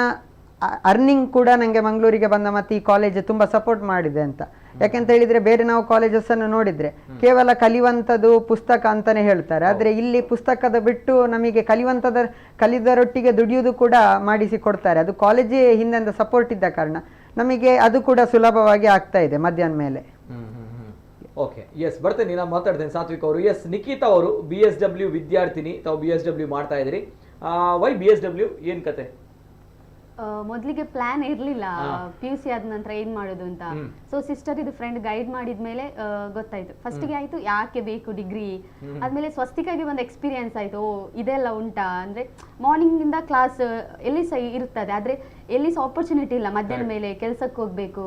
S3: ಅರ್ನಿಂಗ್ ಕೂಡ ನನಗೆ ಮಂಗಳೂರಿಗೆ ಬಂದ ಮತ್ತೆ ಈ ಕಾಲೇಜ್ ತುಂಬಾ ಸಪೋರ್ಟ್ ಮಾಡಿದೆ ಅಂತ. ಯಾಕೆಂತ ಹೇಳಿದ್ರೆ ಬೇರೆ ನಾವು ಕಾಲೇಜಸ್ ಅನ್ನು ನೋಡಿದ್ರೆ ಕೇವಲ ಕಲಿಯುವಂಥದ್ದು ಪುಸ್ತಕ ಅಂತಾನೆ ಹೇಳ್ತಾರೆ. ಆದ್ರೆ ಇಲ್ಲಿ ಪುಸ್ತಕದ ಬಿಟ್ಟು ನಮಗೆ ಕಲಿದರೊಟ್ಟಿಗೆ ದುಡಿಯುವುದು ಕೂಡ ಮಾಡಿಸಿ ಕೊಡ್ತಾರೆ. ಅದು ಕಾಲೇಜೇ ಹಿಂದಿಂದ ಸಪೋರ್ಟ್ ಇದ್ದ ಕಾರಣ ನಮಗೆ ಅದು ಕೂಡ ಸುಲಭವಾಗಿ ಆಗ್ತಾ ಇದೆ ಮಧ್ಯಾಹ್ನ ಮೇಲೆ.
S1: ಓಕೆ, ಎಸ್, ಬರ್ತೇನೆ, ನಾನು ಮಾತಾಡ್ತೇನೆ ಸಾತ್ವಿಕ್ ಅವರು. ಎಸ್, ನಿಖಿತಾ ಅವರು BSW ವಿದ್ಯಾರ್ಥಿನಿ, ತಾವು BSW ಮಾಡ್ತಾ ಇದ್ದೀರಿ. ವೈ BSW, ಏನ್ ಕತೆ?
S4: ಮೊದಲಿಗೆ ಪ್ಲಾನ್ ಇರ್ಲಿಲ್ಲ PUC ಆದ ನಂತರ ಏನ್ ಮಾಡೋದು ಅಂತ. ಸೊ ಸಿಸ್ಟರ್ ಇದು ಫ್ರೆಂಡ್ ಗೈಡ್ ಮಾಡಿದ್ಮೇಲೆ ಗೊತ್ತಾಯ್ತು. ಫಸ್ಟಿಗೆ ಆಯ್ತು ಯಾಕೆ ಬೇಕು ಡಿಗ್ರಿ, ಆದ್ಮೇಲೆ ಸ್ವಸ್ತಿಕಾಗಿ ಒಂದು ಎಕ್ಸ್ಪೀರಿಯನ್ಸ್ ಆಯ್ತು. ಓ ಇದೆಲ್ಲ ಉಂಟಾ ಅಂದ್ರೆ ಮಾರ್ನಿಂಗ್ ಇಂದ ಕ್ಲಾಸ್ ಎಲ್ಲಿ ಸಹ ಇರುತ್ತದೆ, ಆದ್ರೆ ಎಲ್ಲಿ ಸಹ ಆಪರ್ಚುನಿಟಿ ಇಲ್ಲ. ಮಧ್ಯಾಹ್ನ ಮೇಲೆ ಕೆಲ್ಸಕ್ಕೆ ಹೋಗ್ಬೇಕು,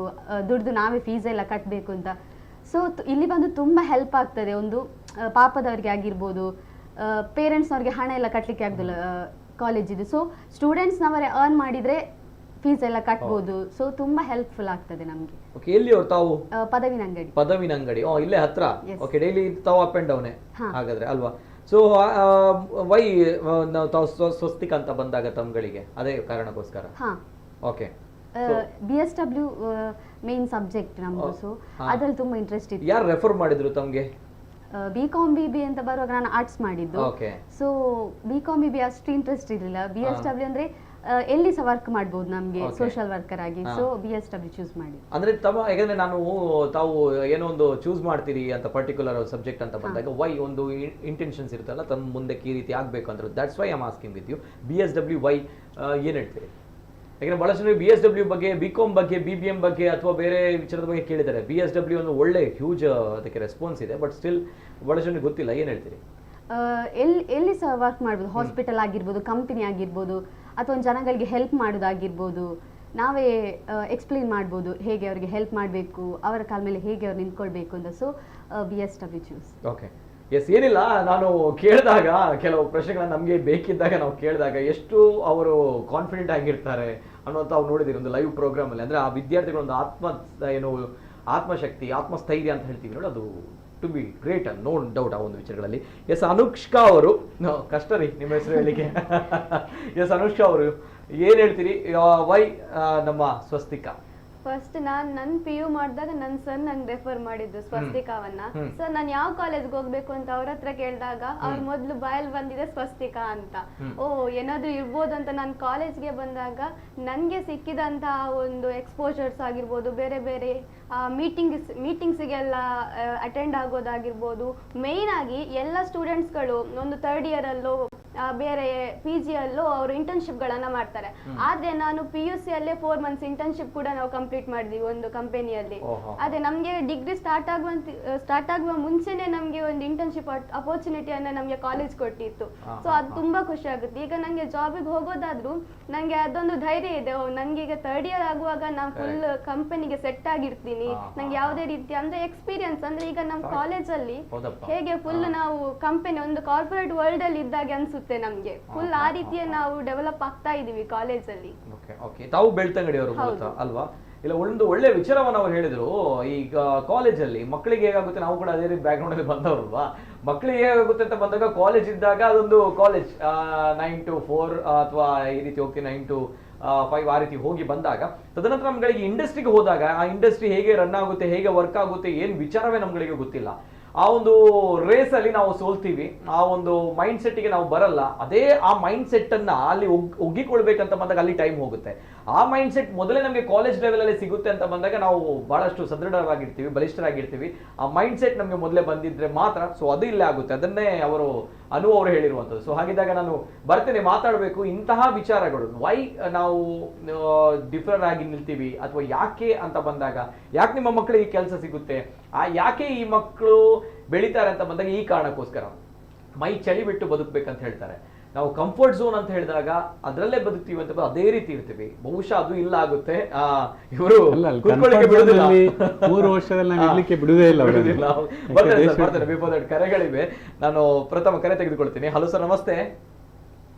S4: ದುಡ್ದು ನಾವೇ ಫೀಸ್ ಎಲ್ಲ ಕಟ್ಟಬೇಕು ಅಂತ. ಸೊ ಇಲ್ಲಿ ಬಂದು ತುಂಬಾ ಹೆಲ್ಪ್ ಆಗ್ತದೆ. ಒಂದು ಪಾಪದವರಿಗೆ ಆಗಿರ್ಬೋದು, ಪೇರೆಂಟ್ಸ್ನವ್ರಿಗೆ ಹಣ ಎಲ್ಲ ಕಟ್ಟಲಿಕ್ಕೆ ಆಗುದಿಲ್ಲ ಕಾಲೇಜಿದು. ಸೊ ಸ್ಟೂಡೆಂಟ್ಸ್ನವರೇ ಅರ್ನ್ ಮಾಡಿದ್ರೆ ಫೀಸ್ ಎಲ್ಲ ಕಟ್ಬೋದು. ಸೊ ತುಂಬಾ ಹೆಲ್ಪ್ಫುಲ್ ಆಗ್ತದೆ ನಮ್ಗೆ.
S1: ಓಕೆ, ಎಲ್ಲಿ ಅವರು ತಾವು?
S4: ಪದವಿನಂಗಡಿ.
S1: ಪದವಿನಂಗಡಿ, ಇಲ್ಲೇ ಹತ್ರ. ಓಕೆ, ಡೈಲಿ ತಾವು ಅಪ್ ಅಂಡ್ ಡೌನ್ ಹಾಗಾದ್ರೆ ಅಲ್ವಾ? ಸೊ ವೈ ತಾವು ಸ್ವಸ್ತಿಕ ಅಂತ ಬಂದಾಗ ತಮ್ಗಳಿಗೆ ಅದೇ ಕಾರಣಕ್ಕೋಸ್ಕರ? ಓಕೆ.
S4: BSW ಮೇನ್ ಸಬ್ಜೆಕ್ಟ್ ನಮ್ದು. ಸೊ ಅದ್ರಲ್ಲಿ ತುಂಬಾ ಇಂಟ್ರೆಸ್ಟ್ ಇತ್ತು.
S1: ಯಾರು ರೆಫರ್ ಮಾಡಿದ್ರು ತಮ್ಗೆ?
S4: BCom BB ಅಂತ ಬರುವಾಗ ನಾನು ಆರ್ಟ್ಸ್ ಮಾಡಿದ್ದು. ಸೊ BCom BB ಅಷ್ಟು ಇಂಟ್ರೆಸ್ಟ್ ಇರಲಿಲ್ಲ. BSW ಅಂದ್ರೆ ಎಲ್ಲಿ ಸಹ ವರ್ಕ್ ಮಾಡಬಹುದು ನಮ್ಗೆ, ಸೋಷಿಯಲ್ ವರ್ಕರ್ ಆಗಿ. ಸೊ BSW ಚೂಸ್ ಮಾಡಿ.
S1: ಅಂದ್ರೆ ಯಾಕಂದ್ರೆ ತಾವು ಏನೋ ಒಂದು ಚೂಸ್ ಮಾಡ್ತೀರಿ ಅಂತ ಪರ್ಟಿಕ್ಯುಲರ್ ಸಬ್ಜೆಕ್ಟ್ ಅಂತ ಬಂದಾಗ ವೈ ಒಂದು ಇಂಟೆನ್ಷನ್ಸ್ ಇರುತ್ತಲ್ಲ, ತಮ್ಮ ಮುಂದೆ ಈ ರೀತಿ ಆಗ್ಬೇಕು ಅಂತ. That's why I am asking with you. BSW why ಏನ್ ಹೇಳ್ತೀರಿ? ಯಾಕಂದ್ರೆ ಬಹಳಷ್ಟು BSW ಬಗ್ಗೆ, BCom ಬಗ್ಗೆ, BBM ಬಗ್ಗೆ ಅಥವಾ ಬೇರೆ ವಿಚಾರದ ಬಗ್ಗೆ ಕೇಳಿದ್ದಾರೆ. BSW ಒಂದು ಒಳ್ಳೆ ಹ್ಯೂಜ್ ಅದಕ್ಕೆ ರೆಸ್ಪಾನ್ಸ್ ಇದೆ, ಬಟ್ ಸ್ಟಿಲ್ ಬಹಳಷ್ಟು ಗೊತ್ತಿಲ್ಲ. ಏನ್ ಹೇಳ್ತೀರಿ?
S4: ಎಲ್ಲಿ ಸಹ ವರ್ಕ್ ಮಾಡ್ಬೋದು. ಹಾಸ್ಪಿಟಲ್ ಆಗಿರ್ಬೋದು, ಕಂಪನಿ ಆಗಿರ್ಬೋದು, ಅಥವಾ ಜನಗಳಿಗೆ ಹೆಲ್ಪ್ ಮಾಡೋದಾಗಿರ್ಬೋದು. ನಾವೇ ಎಕ್ಸ್ಪ್ಲೇನ್ ಮಾಡ್ಬೋದು ಹೇಗೆ ಅವರಿಗೆ ಹೆಲ್ಪ್ ಮಾಡಬೇಕು, ಅವರ ಕಾಲ ಮೇಲೆ ಹೇಗೆ ಅವ್ರು ನಿಂತ್ಕೊಳ್ಬೇಕು ಅಂತ. So BSW choose.
S1: Okay, yes, ಏನಿಲ್ಲ, ನಾನು ಕೇಳಿದಾಗ ಕೆಲವು ಪ್ರಶ್ನೆಗಳನ್ನ ನಮಗೆ ಬೇಕಿದ್ದಾಗ ನಾವು ಕೇಳಿದಾಗ ಎಷ್ಟು ಅವರು ಕಾನ್ಫಿಡೆಂಟ್ ಆಗಿರ್ತಾರೆ ಅನ್ನೋಂಥ ಅವ್ರು ನೋಡಿದಿರಿ ಒಂದು ಲೈವ್ ಪ್ರೋಗ್ರಾಮ್ ಅಲ್ಲಿ. ಅಂದ್ರೆ ಆ ವಿದ್ಯಾರ್ಥಿಗಳ ಒಂದು ಆತ್ಮಶಕ್ತಿ, ಆತ್ಮಸ್ಥೈರ್ಯ ಅಂತ ಹೇಳ್ತೀವಿ ನೋಡಿ, ಅದು to be great, no doubt ಆ ಒಂದು ವಿಚಾರಗಳಲ್ಲಿ. ಎಸ್, ಅನುಷ್ಕಾ ಅವರು, ಕಷ್ಟ ರೀ ನಿಮ್ಮ ಹೆಸರು ಹೇಳಿಕೆ. ಎಸ್, ಅನುಷ್ಕಾ ಅವರು ಏನ್ ಹೇಳ್ತೀರಿ? ವೈ ನಮ್ಮ ಸ್ವಸ್ತಿಕ?
S5: ಫಸ್ಟ್ ನನ್ನ PU ಮಾಡಿದಾಗ ನನ್ನ ಸರ್ ನಂಗೆ ರೆಫರ್ ಮಾಡಿದ್ದು ಸ್ವಸ್ತಿಕಾವನ್ನ. ಸರ್ ನಾನು ಯಾವ ಕಾಲೇಜ್ಗೆ ಹೋಗ್ಬೇಕು ಅಂತ ಅವ್ರ ಹತ್ರ ಕೇಳಿದಾಗ ಅವ್ರ ಮೊದ್ಲು ಬಾಯಲ್ಲಿ ಬಂದಿದೆ ಸ್ವಸ್ತಿಕಾ ಅಂತ. ಓ ಏನಾದ್ರೂ ಇರ್ಬೋದು ಅಂತ ನಾನು ಕಾಲೇಜ್ಗೆ ಬಂದಾಗ ನನ್ಗೆ ಸಿಕ್ಕಿದಂತಹ ಒಂದು ಎಕ್ಸ್ಪೋಜರ್ಸ್ ಆಗಿರ್ಬೋದು, ಬೇರೆ ಬೇರೆ ಮೀಟಿಂಗ್ಸಿಗೆಲ್ಲ ಅಟೆಂಡ್ ಆಗೋದಾಗಿರ್ಬೋದು. ಮೇಯ್ನ್ ಆಗಿ ಎಲ್ಲ ಸ್ಟೂಡೆಂಟ್ಸ್ಗಳು ಒಂದು 3rd year ಅಲ್ಲೋ ಬೇರೆ PG ಅಲ್ಲೂ ಅವರು ಇಂಟರ್ನ್ಶಿಪ್ಗಳನ್ನ ಮಾಡ್ತಾರೆ. ಆದ್ರೆ ನಾನು PUC ಅಲ್ಲೇ 4 months ಇಂಟರ್ನ್ಶಿಪ್ ಕೂಡ ನಾವು ಕಂಪ್ಲೀಟ್ ಮಾಡಿದ್ವಿ ಒಂದು ಕಂಪನಿಯಲ್ಲಿ. ಅದೇ ನಮ್ಗೆ ಡಿಗ್ರಿ ಸ್ಟಾರ್ಟ್ ಆಗುವ ಮುಂಚೆನೆ ನಮ್ಗೆ ಒಂದು ಇಂಟರ್ನ್ಶಿಪ್ ಅಪರ್ಚುನಿಟಿಯನ್ನ ನಮ್ಗೆ ಕಾಲೇಜ್ ಕೊಟ್ಟಿತ್ತು. ಸೊ ಅದು ತುಂಬಾ ಖುಷಿ ಆಗುತ್ತೆ. ಈಗ ನಂಗೆ ಜಾಬಿಗೆ ಹೋಗೋದಾದ್ರೂ ನಂಗೆ ಅದೊಂದು ಧೈರ್ಯ ಇದೆ. ನಂಗೆ ಈಗ 3rd year ಆಗುವಾಗ ನಾನು ಫುಲ್ ಕಂಪನಿಗೆ ಸೆಟ್ ಆಗಿರ್ತೀನಿ. ನಂಗೆ ಯಾವುದೇ ರೀತಿ ಅಂದ್ರೆ ಎಕ್ಸ್ಪೀರಿಯನ್ಸ್ ಅಂದ್ರೆ ಈಗ ನಮ್ಮ ಕಾಲೇಜಲ್ಲಿ ಹೇಗೆ ಫುಲ್ ನಾವು ಕಂಪನಿ ಒಂದು ಕಾರ್ಪೊರೇಟ್ ವರ್ಲ್ಡ್ ಅಲ್ಲಿ ಇದ್ದಾಗೆ ಅನ್ಸುತ್ತೆ ನಮ್ಗೆ. ಫುಲ್ ಆ ರೀತಿಯ ನಾವು ಡೆವಲಪ್ ಆಗ್ತಾ ಇದೀವಿ ಕಾಲೇಜಲ್ಲಿ.
S1: ತಾವು ಬೆಳ್ತಂಗಡಿ ಅವರು ಅಲ್ವಾ? ಇಲ್ಲ, ಒಂದು ಒಳ್ಳೆ ವಿಚಾರವನ್ನು ಅವ್ರು ಹೇಳಿದ್ರು. ಈಗ ಕಾಲೇಜಲ್ಲಿ ಮಕ್ಕಳಿಗೆ ಹೇಗಾಗುತ್ತೆ, ನಾವು ಕೂಡ ಅದೇ ರೀತಿ ಬ್ಯಾಕ್ ಗ್ರೌಂಡ್ ಅಲ್ಲಿ ಬಂದವ್ರಲ್ವಾ, ಮಕ್ಕಳಿಗೆ ಹೇಗಾಗುತ್ತೆ ಅಂತ ಬಂದಾಗ ಕಾಲೇಜ್ ಇದ್ದಾಗ ಅದೊಂದು ಕಾಲೇಜ್ 9 to 4 ಅಥವಾ ಈ ರೀತಿ ಹೋಗ್ತೀವಿ 9 to 5 ಆ ರೀತಿ ಹೋಗಿ ಬಂದಾಗ, ತದನಂತರ ನಮ್ಗಳಿಗೆ ಇಂಡಸ್ಟ್ರಿಗೆ ಹೋದಾಗ ಆ ಇಂಡಸ್ಟ್ರಿ ಹೇಗೆ ರನ್ ಆಗುತ್ತೆ, ಹೇಗೆ ವರ್ಕ್ ಆಗುತ್ತೆ, ಏನ್ ವಿಚಾರವೇ ನಮ್ಗಳಿಗೆ ಗೊತ್ತಿಲ್ಲ. ಆ ಒಂದು ರೇಸ್ ಅಲ್ಲಿ ನಾವು ಸೋಲ್ತೀವಿ, ಆ ಒಂದು ಮೈಂಡ್ ಸೆಟ್ಗೆ ನಾವು ಬರಲ್ಲ. ಅದೇ ಆ ಮೈಂಡ್ ಸೆಟ್ ಅನ್ನ ಅಲ್ಲಿ ಒಗ್ಗಿಕೊಳ್ಬೇಕಂತ ಬಂದಾಗ ಅಲ್ಲಿ ಟೈಮ್ ಹೋಗುತ್ತೆ. ಆ ಮೈಂಡ್ ಸೆಟ್ ಮೊದಲೇ ನಮಗೆ ಕಾಲೇಜ್ ಲೆವೆಲ್ ಅಲ್ಲಿ ಸಿಗುತ್ತೆ ಅಂತ ಬಂದಾಗ ನಾವು ಬಹಳಷ್ಟು ಸದೃಢವಾಗಿರ್ತೀವಿ, ಬಲಿಷ್ಠರಾಗಿರ್ತೀವಿ. ಆ ಮೈಂಡ್ ಸೆಟ್ ನಮಗೆ ಮೊದಲೇ ಬಂದಿದ್ರೆ ಮಾತ್ರ, ಸೊ ಅದು ಇಲ್ಲೇ ಆಗುತ್ತೆ. ಅದನ್ನೇ ಅವರು ಅವರು ಹೇಳಿರುವಂಥದ್ದು. ಸೊ ಹಾಗಿದ್ದಾಗ ನಾನು ಬರ್ತೇನೆ, ಮಾತಾಡಬೇಕು ಇಂತಹ ವಿಚಾರಗಳು, ವೈ ನಾವು ಡಿಫರ್ ಆಗಿ ನಿಲ್ತೀವಿ ಅಥವಾ ಯಾಕೆ ಅಂತ ಬಂದಾಗ, ಯಾಕೆ ನಿಮ್ಮ ಮಕ್ಕಳಿಗೆ ಕೆಲಸ ಸಿಗುತ್ತೆ, ಯಾಕೆ ಈ ಮಕ್ಕಳು ಬೆಳಿತಾರೆ ಅಂತ ಬಂದಾಗ ಈ ಕಾರಣಕ್ಕೋಸ್ಕರ ಮೈ ಚಳಿ ಬಿಟ್ಟು ಬದುಕಬೇಕಂತ ಹೇಳ್ತಾರೆ. ನಾವು ಕಂಫರ್ಟ್ ಝೋನ್ ಅಂತ ಹೇಳಿದಾಗ ಅದರಲ್ಲೇ ಬದುಕ್ತೀವಿ ಅಂತ ಅದೇ ರೀತಿ ಇರ್ತೀವಿ. ಬಹುಶಃ ಅದು ಇಲ್ಲ ಆಗುತ್ತೆ. ಇವರು
S2: 3 ವರ್ಷದಲ್ಲಿ ನಾವು ಇರ್ಲಿಕ್ಕೆ ಬಿಡುವುದೇ ಇಲ್ಲ.
S1: ಬಿಫೋರ್ ದಟ್ ಕರೆಗಳಿವೆ. ನಾನು ಪ್ರಥಮ ಕರೆ ತೆಗೆದುಕೊಳ್ತೀನಿ. ಹಲೋ ಸರ್, ನಮಸ್ತೆ.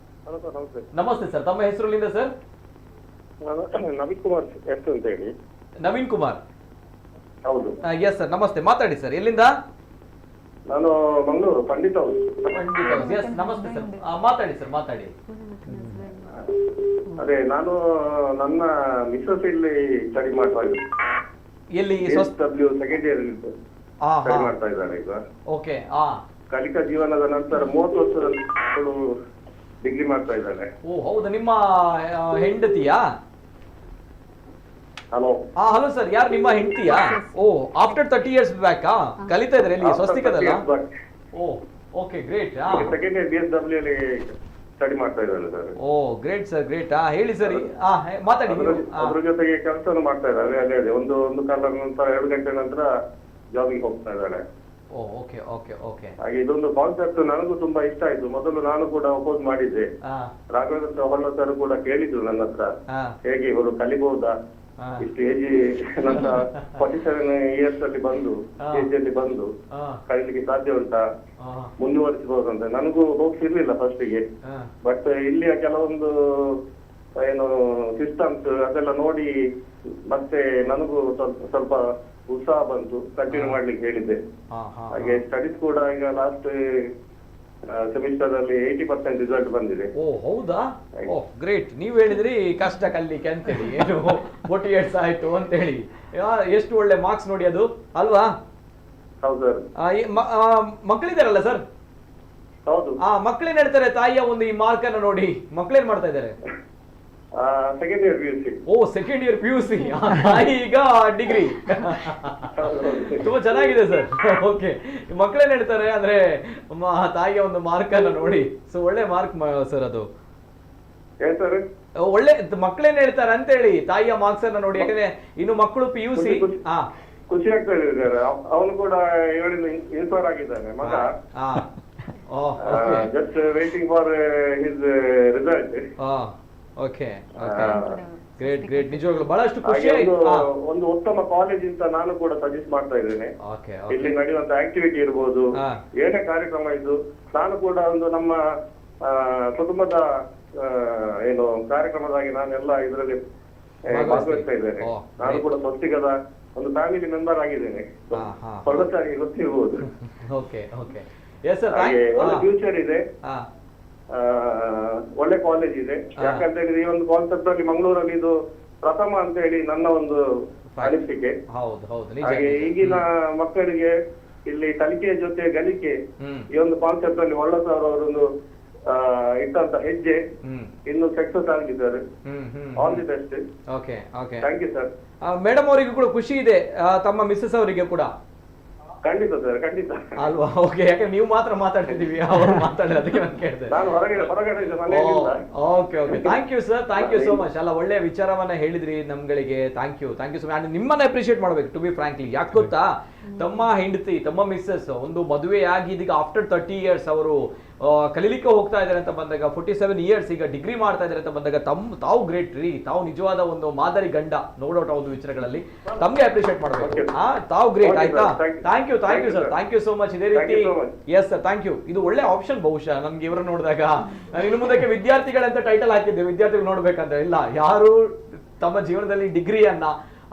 S1: ನಮಸ್ತೆ ಸರ್, ತಮ್ಮ ಹೆಸರುಲಿಂದ ಸರ್?
S6: ನವೀನ್ ಕುಮಾರ್ ಎಷ್ಟು ಅಂತ ಹೇಳಿ.
S1: ನವೀನ್ ಕುಮಾರ್,
S6: ಹೌದು.
S1: ಎಸ್ ಸರ್, ನಮಸ್ತೆ. ಮಾತಾಡಿ ಸರ್, ಎಲ್ಲಿಂದ?
S6: ನಾನು ಮಂಗಳೂರು, ಪಂಡಿತ್ ಹೌಸ್.
S1: ಎಸ್, ನಮಸ್ತೆ ಸರ್, ಮಾತಾಡಿ ಸರ್, ಮಾತಾಡಿ.
S6: ಅದೇ ನಾನು ನನ್ನ ಮಿಸಸ್ ಇಲ್ಲಿ ಸ್ಟಡಿ ಮಾಡ್ತಾ ಇದ್ದೆ.
S1: ಎಲ್ಲಿ?
S6: ಸೆಕೆಂಡ್ ಇಯರ್ ಸ್ಟಡಿ ಮಾಡ್ತಾ ಇದ್ದಾರೆ ಈಗ.
S1: ಓಕೆ.
S6: ಕಲಿಕಾ ಜೀವನದ ನಂತರ 30 ವರ್ಷದಲ್ಲಿ ಅವಳು ಡಿಗ್ರಿ ಮಾಡ್ತಾ ಇದ್ದಾಳೆ.
S1: ಓ ಹೌದಾ, ನಿಮ್ಮ ಹೆಂಡತಿಯಾ?
S6: ಹಲೋ.
S1: ಹಲೋ ಸರ್, ಯಾರು ನಿಮ್ಮ ಹೆಂಡತಿಯಾ? ಓ, ಆಫ್ಟರ್ 30 years ಬ್ಯಾಕ್ ಕಲಿತಾ ಇದ್ರೆ ಇಲ್ಲಿ ಸ್ವಸ್ತಿಕದಲ್ಲ? ಓ okay, great.
S6: Second year BSW ಅಲ್ಲಿ ಸ್ಟಡಿ ಮಾಡ್ತಾ ಇದ್ದಾರೆ ಸರ್.
S1: ಓ ಗ್ರೇಟ್ ಸರ್, ಗ್ರೇಟ್. ಹೇಳಿ ಸರಿ, ಮಾತಾಡಿ.
S6: ಅದ್ರ ಜೊತೆಗೆ ಕೆಲಸನೂ ಮಾಡ್ತಾ ಇದ್ದಾರೆ. ಅದೇ ಒಂದು ಕಾಲ ನಂತರ 2 ಗಂಟೆ ನಂತರ ಜಾಬಿಗೆ ಹೋಗ್ತಾ ಇದ್ದಾಳೆ.
S1: ಓ ಓಕೆ ಓಕೆ ಓಕೆ.
S6: ಹಾಗೆ ಇದೊಂದು ಕಾನ್ಸೆಪ್ಟ್ ನನಗೂ ತುಂಬಾ ಇಷ್ಟ ಆಯ್ತು. ಮೊದಲು ನಾನು ಕೂಡ ಅಪೋಸ್ ಮಾಡಿದ್ದೆ. ರಾಘವೇಂದ್ರ ಹೊಳ್ಳ ಸರ್ ಕೂಡ ಕೇಳಿದ್ರು ನನ್ನ ಹತ್ರ, ಹೇಗೆ ಇವರು ಕಲಿಬಹುದಾ, ಇಷ್ಟು ಏಜ್ ನಂತರ 47 years ಅಲ್ಲಿ ಬಂದು ಏಜ್ ಅಲ್ಲಿ ಬಂದು ಕಲಿಲಿಕ್ಕೆ ಸಾಧ್ಯ ಉಂಟಾ, ಮುಂದುವರಿಸಬಹುದಂತ. ನನಗೂ ಹೋಗ್ಸ್ ಇರ್ಲಿಲ್ಲ ಫಸ್ಟಿಗೆ. ಬಟ್ ಇಲ್ಲಿಯ ಕೆಲವೊಂದು ಏನು ಸಿಸ್ಟಮ್ಸ್ ಅದೆಲ್ಲ ನೋಡಿ ಮತ್ತೆ ನನಗೂ ಸ್ವಲ್ಪ ಉತ್ಸಾಹ ಬಂತು, ಕಂಟಿನ್ಯೂ ಮಾಡ್ಲಿಕ್ಕೆ ಹೇಳಿದ್ದೆ. ಹಾಗೆ ಸ್ಟಡೀಸ್ ಕೂಡ ಈಗ ಲಾಸ್ಟ್ ಸೆಮಿಸ್ಟರ್ ಅಲ್ಲಿ 80% ರಿಸಲ್ಟ್ ಬಂದಿದೆ.
S1: ಓ ಹೌದಾ? ಓ ಗ್ರೇಟ್. ನೀವು ಹೇಳಿದ್ರಿ ಕಷ್ಟ ಕಲಿಲಿಕ್ಕೆ ಅಂತೇಳಿ, ಏನು 40 years ಆಯ್ತು ಅಂತ ಹೇಳಿ. ಎಷ್ಟು ಒಳ್ಳೆ ಮಾರ್ಕ್ಸ್ ನೋಡಿ ಅದು, ಅಲ್ವಾ?
S6: ಹೌದು ಸರ್.
S1: ಮಕ್ಕಳಿದಾರಲ್ಲ ಸರ್?
S6: ಹೌದು.
S1: ಮಕ್ಕಳೇನ್ ಹೇಳ್ತಾರೆ ತಾಯಿಯ ಒಂದು ಈ ಮಾರ್ಕ್ ಅನ್ನ ನೋಡಿ? ಮಕ್ಕಳೇನ್ ಮಾಡ್ತಾ ಇದ್ದಾರೆ?
S6: Second year PUC.
S1: ಓ ಸೆಕೆಂಡ್ ಇಯರ್ PUC, ಈಗ ಡಿಗ್ರಿ. ತುಂಬಾ ಚೆನ್ನಾಗಿದೆ ಸರ್. ಓಕೆ, ಮಕ್ಕಳೇನ್ ಹೇಳ್ತಾರೆ ಅಂದ್ರೆ ತಾಯಿಯ ಒಂದು ಮಾರ್ಕ್ ಅನ್ನ ನೋಡಿ? ಸೊ ಒಳ್ಳೆ ಮಾರ್ಕ್ ಸರ್ ಅದು. ಒಳ್ಳೆ ಮಕ್ಕಳೇನ್ ಹೇಳ್ತಾರೆ ಅಂತ ಹೇಳಿ ತಾಯಿಯ ಮಾರ್ಕ್ಸ್ ಅನ್ನ ನೋಡಿ? ಯಾಕಂದ್ರೆ ಇನ್ನು ಮಕ್ಕಳು PUC.
S6: ಖುಷಿ ಆಗ್ತಾ ಇದೆ. ಅವನು ಕೂಡ ಇನ್ಸ್ಪೈರ್ ಆಗಿದ್ದಾನೆ ಮಗ. Just waiting for his result.
S1: Okay okay, great great. ನಿಜವಾಗ್ಲೂ ಬಹಳಷ್ಟು ಖುಷಿ.
S6: ಒಂದು ಉತ್ತಮ ಕಾಲೇಜ್ ಅಂತ ನಾನು ಕೂಡ ಸಜೆಸ್ಟ್ ಮಾಡ್ತಾ ಇದ್ದೇನೆ. ಇಲ್ಲಿ ನಡೆಯುವಂತ ಆಕ್ಟಿವಿಟಿ ಇರ್ಬೋದು, ಏನೇ ಕಾರ್ಯಕ್ರಮ ಇದ್ದು ನಾನು ಕೂಡ ಒಂದು ನಮ್ಮ ಕುಟುಂಬದ ಏನು ಕಾರ್ಯಕ್ರಮದಾಗಿ ನಾನೆಲ್ಲ ಇದರಲ್ಲಿ ಭಾಗವಹಿಸ್ತಾ ಇದ್ದೇನೆ. ನಾನು ಕೂಡ ಸ್ವಸ್ತಿಕದ ಒಂದು ಫ್ಯಾಮಿಲಿ ಮೆಂಬರ್ ಆಗಿದ್ದೇನೆ. ಹೊರತಾಗಿ ಗೊತ್ತಿರ್ಬೋದು.
S1: ಓಕೆ ಓಕೆ,
S6: ಒಳ್ಳೆ ಫ್ಯೂಚರ್ ಇದೆ, ಒಳ್ಳೆ ಕಾಲೇಜ್ ಇದೆ. ಯಾಕಂತ ಹೇಳಿದ್ರೆ ಈ ಒಂದು ಕಾನ್ಸೆಪ್ಟ್ ಅಲ್ಲಿ ಮಂಗಳೂರಲ್ಲಿ ಇದು ಪ್ರಥಮ ಅಂತ ಹೇಳಿ ನನ್ನ ಒಂದು ಅನಿಸಿಕೆ. ಹಾಗೆ ಈಗಿನ ಮಕ್ಕಳಿಗೆ ಇಲ್ಲಿ ಕಲಿಕೆಯ ಜೊತೆ ಗಳಿಕೆ ಈ ಒಂದು ಕಾನ್ಸೆಪ್ಟ್ ಅಲ್ಲಿ ಒಳ್ಳೆ ಸರ್ ಅವರೊಂದು ಇಟ್ಟಂತ ಹೆಜ್ಜೆ ಇನ್ನು ಸಕ್ಸಸ್ ಆಗಿದ್ದಾರೆ. All the best.
S1: Okay okay,
S6: thank you sir.
S1: Madam ಅವರಿಗೂ ಕೂಡ ಖುಷಿ ಇದೆ, ತಮ್ಮ ಮಿಸ್ಸಸ್ ಅವರಿಗೆ ಕೂಡ?
S6: ಖಂಡಿತ ಸರ್, ಖಂಡಿತ
S1: ಅಲ್ವಾ? ಓಕೆ, ಯಾಕಂದ್ರೆ ನೀವು ಮಾತ್ರ ಮಾತಾಡ್ತಿದ್ದೀವಿ, ಅವರು ಮಾತಾಡಿದ್ರೆ ಅದಕ್ಕೆ ನಾನು ಕೇಳಿದೆ.
S6: ನಾನು ಹೊರಗಡೆ
S1: okay okay, thank you sir, thank you so much. ಅಲ್ಲ, ಒಳ್ಳೆ ವಿಚಾರವನ್ನ ಹೇಳಿದ್ರಿ ನಮ್ಗಳಿಗೆ. Thank you so much. ನಿಮ್ಮನ್ನ ಅಪ್ರಿಶಿಯೇಟ್ ಮಾಡ್ಬೇಕು, ಟು ಬಿ ಫ್ರಾಂಕ್ಲಿ. ಯಾಕೆ ಗೊತ್ತಾ, ತಮ್ಮ ಹೆಂಡತಿ, ತಮ್ಮ ಮಿಸ್ಸಸ್ ಒಂದು ಮದುವೆಯಾಗಿ ಇದೀಗ ಆಫ್ಟರ್ 30 years ಅವರು ಕಲೀಲಿಕ್ಕೆ ಹೋಗ್ತಾ ಇದ್ದಾರೆ ಅಂತ ಬಂದಾಗ, 47 years ಈಗ ಡಿಗ್ರಿ ಮಾಡ್ತಾ ಇದ್ದಾರೆ ಅಂತ ಬಂದಾಗ, ತಾವು ಗ್ರೇಟ್ ರೀ. ತಾವು ನಿಜವಾದ ಒಂದು ಮಾದರಿ ಗಂಡ, ನೋ ಡೌಟ್. ಒಂದು ವಿಚಾರಗಳಲ್ಲಿ ತಮ್ಗೆ ಅಪ್ರಿಶಿಯೇಟ್ ಮಾಡ್ಬೇಕು. ತಾವು ಗ್ರೇಟ್, ಆಯ್ತಾ? Thank you sir, thank you so much. ಇದೇ ರೀತಿ. Yes sir, thank you. ಇದು ಒಳ್ಳೆ ಆಪ್ಷನ್. ಬಹುಶಃ ನಮ್ಗೆ ಇವರು ನೋಡಿದಾಗ ನಾನು ಇನ್ನು ಮುಂದಕ್ಕೆ ವಿದ್ಯಾರ್ಥಿಗಳಂತ ಟೈಟಲ್ ಹಾಕಿದ್ದೆ, ವಿದ್ಯಾರ್ಥಿಗಳು ನೋಡ್ಬೇಕಂತ ಇಲ್ಲ. ಯಾರು ತಮ್ಮ ಜೀವನದಲ್ಲಿ ಡಿಗ್ರಿಯನ್ನ